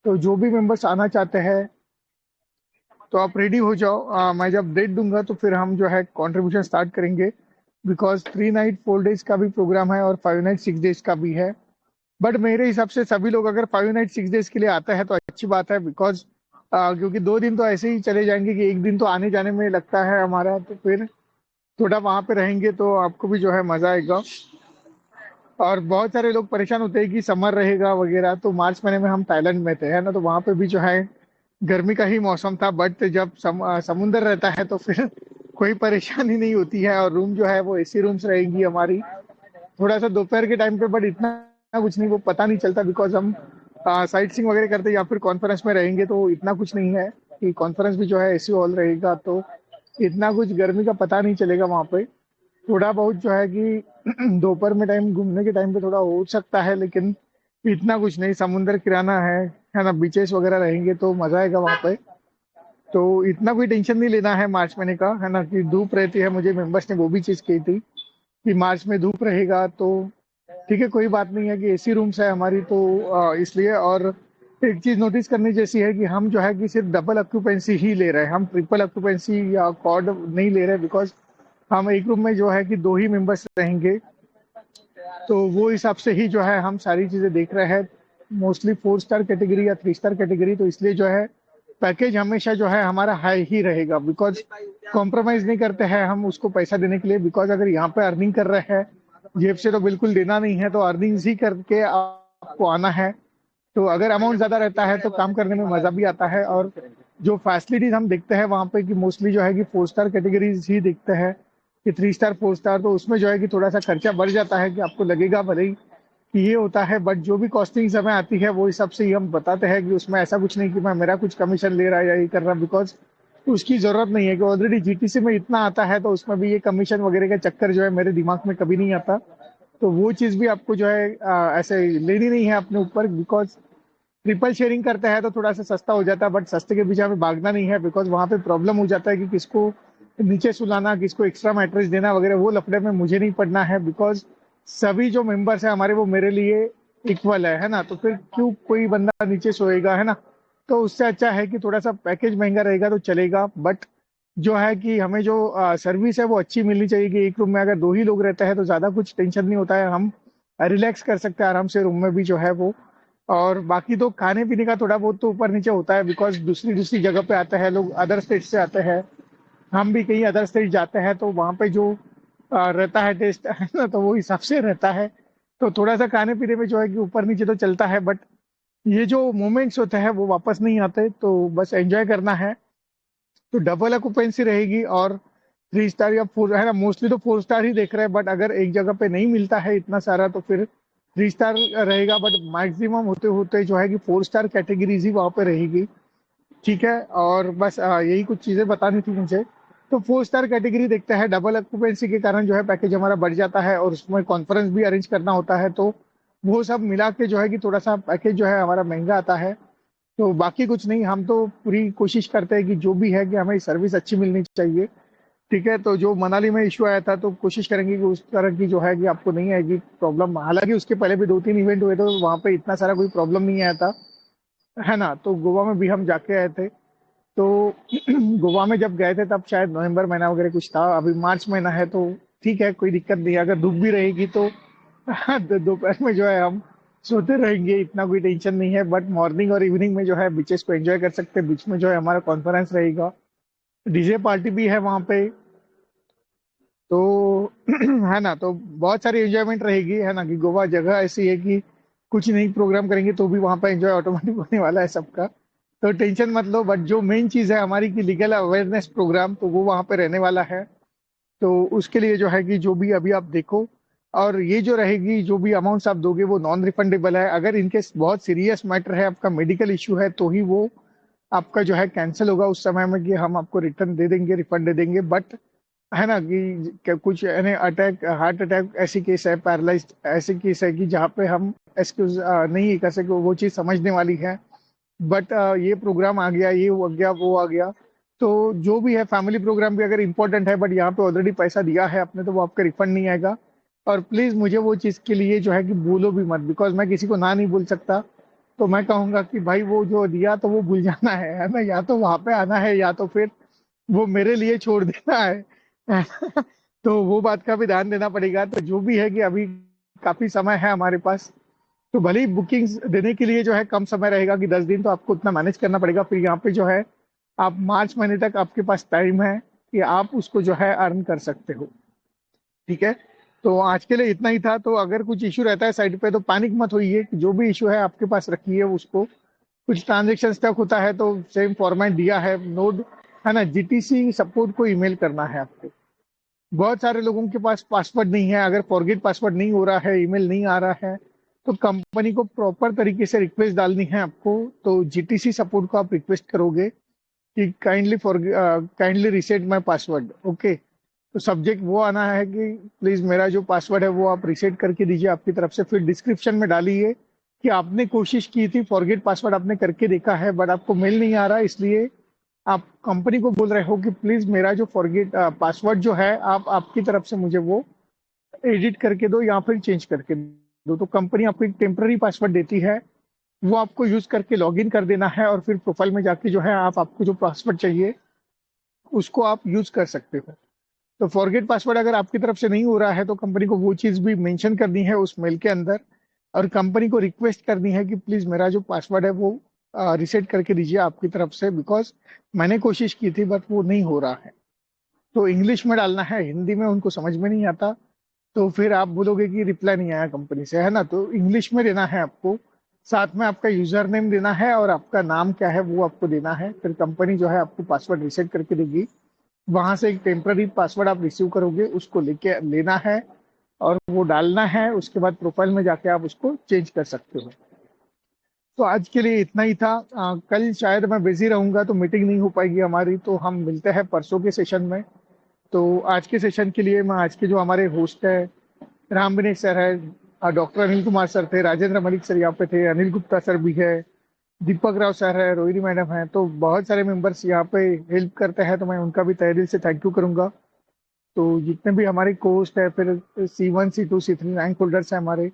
तो जो भी मेंबर्स आना चाहते हैं तो आप रेडी हो जाओ। मैं जब डेट दूंगा तो फिर हम जो है कंट्रीब्यूशन स्टार्ट करेंगे, बिकॉज 3 नाइट 4 डेज का भी प्रोग्राम है और 5 नाइट 6 डेज का भी है। बट मेरे हिसाब से सभी लोग अगर 5 नाइट 6 डेज के लिए आते हैं तो अच्छी बात है, बिकॉज क्योंकि 2 दिन तो ऐसे ही चले जाएंगे कि एक दिन तो आने जाने में लगता है हमारा, तो फिर थोड़ा वहां पे रहेंगे तो आपको भी जो है मजा आएगा। और बहुत सारे लोग परेशान होते हैं कि समर रहेगा वगैरह, तो मार्च महीने में हम थाईलैंड में थे, है ना, तो वहां पे भी जो है गर्मी का ही मौसम था। बट जब समुंदर रहता है तो फिर कोई परेशानी नहीं होती है, और रूम जो है वो एसी रूम्स रहेंगी हमारी। थोड़ा सा दोपहर के टाइम पे, बट इतना कुछ नहीं, वो पता नहीं चलता, बिकॉज हम साइट सीइंग वगैरह करते या फिर कॉन्फ्रेंस में रहेंगे, तो इतना कुछ नहीं है कि कॉन्फ्रेंस भी जो है एसी हॉल रहेगा, तो इतना कुछ गर्मी का पता नहीं चलेगा वहां पे। थोड़ा बहुत जो है कि दोपहर में टाइम घूमने के टाइम पे थोड़ा हो सकता है, लेकिन इतना कुछ नहीं। समुंदर किराना है ना, बीचेस वगैरह रहेंगे तो मजा आएगा वहां पे। तो इतना कोई टेंशन नहीं लेना है मार्च महीने का, है ना, कि धूप रहती है। मुझे मेंबर्स ने वो भी चीज कही थी कि मार्च में धूप रहेगा, तो ठीक है, कोई बात नहीं है कि एसी रूम्स है हमारी, तो इसलिए। और एक चीज नोटिस करने जैसी है कि हम जो है कि सिर्फ डबल ऑक्यूपेंसी ही ले रहे हैं, हम ट्रिपल ऑक्यूपेंसी या कॉर्ड नहीं ले रहे, बिकॉज हम एक रूम में जो है कि 2 ही मेंबर्स रहेंगे। तो वो हिसाब से ही जो है हम सारी चीजें देख रहे हैं, मोस्टली 4 स्टार कैटेगरी या 3 स्टार कैटेगरी। तो इसलिए जो है पैकेज हमेशा जो है हमारा हाई ही रहेगा, बिकॉज कॉम्प्रोमाइज नहीं करते हैं हम उसको पैसा देने के लिए। बिकॉज अगर यहाँ पे अर्निंग कर रहे हैं, जेब से तो बिल्कुल देना नहीं है, तो अर्निंग्स ही करके आपको आना है। तो अगर अमाउंट ज्यादा रहता है तो काम करने में मजा भी आता है। और जो फैसिलिटीज हम देखते हैं वहां पे कि मोस्टली जो है कि 4 स्टार कैटेगरीज ही देखते हैं, कि 3 स्टार 4 स्टार, तो उसमें जो है कि थोड़ा सा खर्चा बढ़ जाता है, कि आपको लगेगा भले ही कि ये होता है, बट जो भी कॉस्टिंग हमें आती है वो हिसाब से ही हम बताते हैं कि उसमें ऐसा कुछ नहीं कि मैं मेरा कुछ कमीशन ले रहा है या ये कर रहा, बिकॉज उसकी जरूरत नहीं है। कि ऑलरेडी जीटीसी में इतना आता है, तो उसमें भी ये कमीशन वगैरह का चक्कर जो है मेरे दिमाग में कभी नहीं आता। तो वो चीज भी आपको जो है ऐसे लेनी नहीं है अपने ऊपर, बिकॉज ट्रिपल शेयरिंग करते हैं तो थोड़ा सा सस्ता हो जाता है, बट सस्ते के पीछे हमें भागना नहीं है, बिकॉज वहां पे प्रॉब्लम हो जाता है कि किसको नीचे सुलाना, किसको एक्स्ट्रा मैट्रेस देना वगैरह, वो लफड़े में मुझे नहीं पड़ना है। बिकॉज सभी जो मेंबर्स है हमारे वो मेरे लिए इक्वल है ना, तो फिर क्यों कोई बंदा नीचे सोएगा, है ना। तो उससे अच्छा है कि थोड़ा सा पैकेज महंगा रहेगा तो चलेगा, बट जो है कि हमें जो सर्विस है वो अच्छी मिलनी चाहिए। कि एक रूम में अगर 2 ही लोग रहते हैं तो ज्यादा कुछ टेंशन नहीं होता है, हम रिलैक्स कर सकते हैं आराम से रूम में भी जो है वो। और बाकी तो खाने पीने का थोड़ा बहुत तो ऊपर नीचे होता है, बिकॉज दूसरी दूसरी जगह पे आते हैं लोग, अदर स्टेट से आते हैं, हम भी कहीं अदर स्टेट जाते हैं, तो वहाँ पे जो रहता है टेस्ट है ना, तो वो हिसाब से रहता है। तो थोड़ा सा खाने पीने में जो है कि ऊपर नीचे तो चलता है, बट ये जो मोमेंट्स होते हैं वो वापस नहीं आते, तो बस एंजॉय करना है। तो डबल ऑक्यूपेंसी रहेगी, और 3 स्टार या 4, है ना, मोस्टली तो 4 स्टार ही देख रहे हैं, बट अगर एक जगह पे नहीं मिलता है इतना सारा तो फिर 3 स्टार रहेगा। बट मैक्सिमम होते होते जो है कि 4 स्टार कैटेगरीज ही वहाँ पे रहेगी, ठीक है। और बस यही कुछ चीजें बतानी थी मुझे। तो 4 स्टार कैटेगरी देखते हैं, डबल ऑक्यूपेंसी के कारण जो है पैकेज हमारा बढ़ जाता है, और उसमें कॉन्फ्रेंस भी अरेंज करना होता है, तो वो सब मिला के जो है कि थोड़ा सा पैकेज जो है हमारा महंगा आता है। तो बाकी कुछ नहीं, हम तो पूरी कोशिश करते हैं कि जो भी है कि हमें सर्विस अच्छी मिलनी चाहिए। ठीक है, तो जो मनाली में इशू आया था तो कोशिश करेंगे कि उस तरह की जो है कि आपको नहीं आएगी प्रॉब्लम। हालांकि उसके पहले भी 2-3 इवेंट हुए थे तो वहां पे इतना सारा कोई प्रॉब्लम नहीं आया था, है ना। तो गोवा में भी हम जाके आए थे। तो गोवा में जब गए थे तब शायद नवंबर महीना वगैरह कुछ था, अभी मार्च महीना है तो ठीक है, कोई दिक्कत नहीं है। अगर धूप भी रहेगी तो दोपहर में जो है हम सोते रहेंगे, इतना कोई टेंशन नहीं है। बट मॉर्निंग और इवनिंग में जो है बीचेस को एंजॉय कर सकते हैं। बीच में जो है हमारा कॉन्फ्रेंस रहेगा, डीजे पार्टी भी है वहां पे। तो है ना, तो बहुत सारी एंजॉयमेंट रहेगी, है ना। कि गोवा जगह ऐसी है कि कुछ नहीं प्रोग्राम करेंगे तो भी वहां पर एंजॉय ऑटोमेटिक होने वाला है सबका। तो टेंशन मत लो। बट जो मेन चीज है हमारी की लीगल अवेयरनेस प्रोग्राम, तो वो वहां पे रहने वाला है। तो उसके लिए जो है कि जो भी अभी आप देखो, और ये जो रहेगी जो भी अमाउंट्स आप दोगे वो नॉन रिफंडेबल है। अगर इनकेस बहुत सीरियस मैटर है, आपका मेडिकल इश्यू है, तो ही वो आपका जो है कैंसिल होगा उस समय में, कि हम आपको रिटर्न दे देंगे, रिफंड दे देंगे। बट है ना कि कुछ यानी अटैक, हार्ट अटैक ऐसी केस है, पैरालाइज ऐसी केस है कि जहाँ पे हम एक्सक्यूज नहीं कर सके, वो चीज़ समझने वाली है। बट ये प्रोग्राम आ गया, ये हो गया, वो आ गया, तो जो भी है फैमिली प्रोग्राम भी अगर इम्पोर्टेंट है बट यहाँ पे ऑलरेडी पैसा दिया है आपने, तो वो आपका रिफंड नहीं आएगा। और प्लीज मुझे वो चीज़ के लिए जो है कि भूलो भी मत, बिकॉज मैं किसी को ना नहीं बोल सकता। तो मैं कहूंगा कि भाई वो जो दिया तो वो भूल जाना है ना। या तो वहां पे आना है या तो फिर वो मेरे लिए छोड़ देना है। तो वो बात का भी ध्यान देना पड़ेगा। तो जो भी है कि अभी काफी समय है हमारे पास, तो भले ही बुकिंग्स देने के लिए जो है कम समय रहेगा कि 10 दिन, तो आपको उतना मैनेज करना पड़ेगा। फिर यहाँ पे जो है आप मार्च महीने तक आपके पास टाइम है कि आप उसको जो है अर्न कर सकते हो। ठीक है, तो आज के लिए इतना ही था। तो अगर कुछ इशू रहता है साइड पे तो पैनिक मत होइए, कि जो भी इशू है आपके पास रखिए उसको। कुछ ट्रांजेक्शन स्टक होता है तो सेम फॉर्मेट दिया है, नोड, है ना। जीटीसी सपोर्ट को ईमेल करना है आपको। बहुत सारे लोगों के पास पासवर्ड नहीं है। अगर फॉरगेट पासवर्ड नहीं हो रहा है, ईमेल नहीं आ रहा है, तो कंपनी को प्रॉपर तरीके से रिक्वेस्ट डालनी है आपको। तो जीटीसी सपोर्ट को आप रिक्वेस्ट करोगे कि kindly reset my password, okay. तो सब्जेक्ट वो आना है कि प्लीज मेरा जो पासवर्ड है वो आप रीसेट करके दीजिए आपकी तरफ से। फिर डिस्क्रिप्शन में डालिए कि आपने कोशिश की थी, फॉरगेट पासवर्ड आपने करके देखा है बट आपको मेल नहीं आ रहा, इसलिए आप कंपनी को बोल रहे हो कि प्लीज मेरा जो फॉरगेट पासवर्ड जो है आप आपकी तरफ से मुझे वो एडिट करके दो या फिर चेंज करके दो। तो कंपनी आपको एक टेम्पररी पासवर्ड देती है, वो आपको यूज करके लॉगिन कर देना है। और फिर प्रोफाइल में जाके जो है आप आपको जो पासवर्ड चाहिए उसको आप यूज कर सकते हो। तो फॉरगेट पासवर्ड अगर आपकी तरफ से नहीं हो रहा है तो कंपनी को वो चीज भी मेंशन करनी है उस मेल के अंदर, और कंपनी को रिक्वेस्ट करनी है कि प्लीज मेरा जो पासवर्ड है वो रिसेट करके दीजिए आपकी तरफ से, बिकॉज मैंने कोशिश की थी बट वो नहीं हो रहा है। तो इंग्लिश में डालना है, हिंदी में उनको समझ में नहीं आता, तो फिर आप बोलोगे कि रिप्लाई नहीं आया कंपनी से, है ना। तो इंग्लिश में देना है आपको, साथ में आपका यूजर नेम देना है और आपका नाम क्या है वो आपको देना है। फिर कंपनी जो है आपको पासवर्ड रिसेट करके देगी। वहां से एक टेम्पररी पासवर्ड आप रिसीव करोगे, उसको लेके लेना है और वो डालना है। उसके बाद प्रोफाइल में जाके आप उसको चेंज कर सकते हो। तो आज के लिए इतना ही था। कल शायद मैं बिजी रहूंगा तो मीटिंग नहीं हो पाएगी हमारी, तो हम मिलते हैं परसों के सेशन में। तो आज के सेशन के लिए मैं आज के जो हमारे होस्ट है, राम विनेश सर है, डॉक्टर अनिल कुमार सर थे, राजेंद्र मलिक सर यहाँ पे थे, अनिल गुप्ता सर भी है, दीपक राव सर है, रोहिणी मैडम है, तो बहुत सारे मेंबर्स यहाँ पे हेल्प करते हैं। तो मैं उनका भी तहे दिल से थैंक यू करूंगा। तो जितने भी हमारे कोस्ट है, फिर C1 C2 C3 rank holders है हमारे,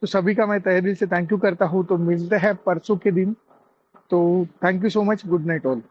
तो सभी का मैं तहे दिल से थैंक यू करता हूँ। तो मिलते हैं परसों के दिन। तो thank you so much, good night all.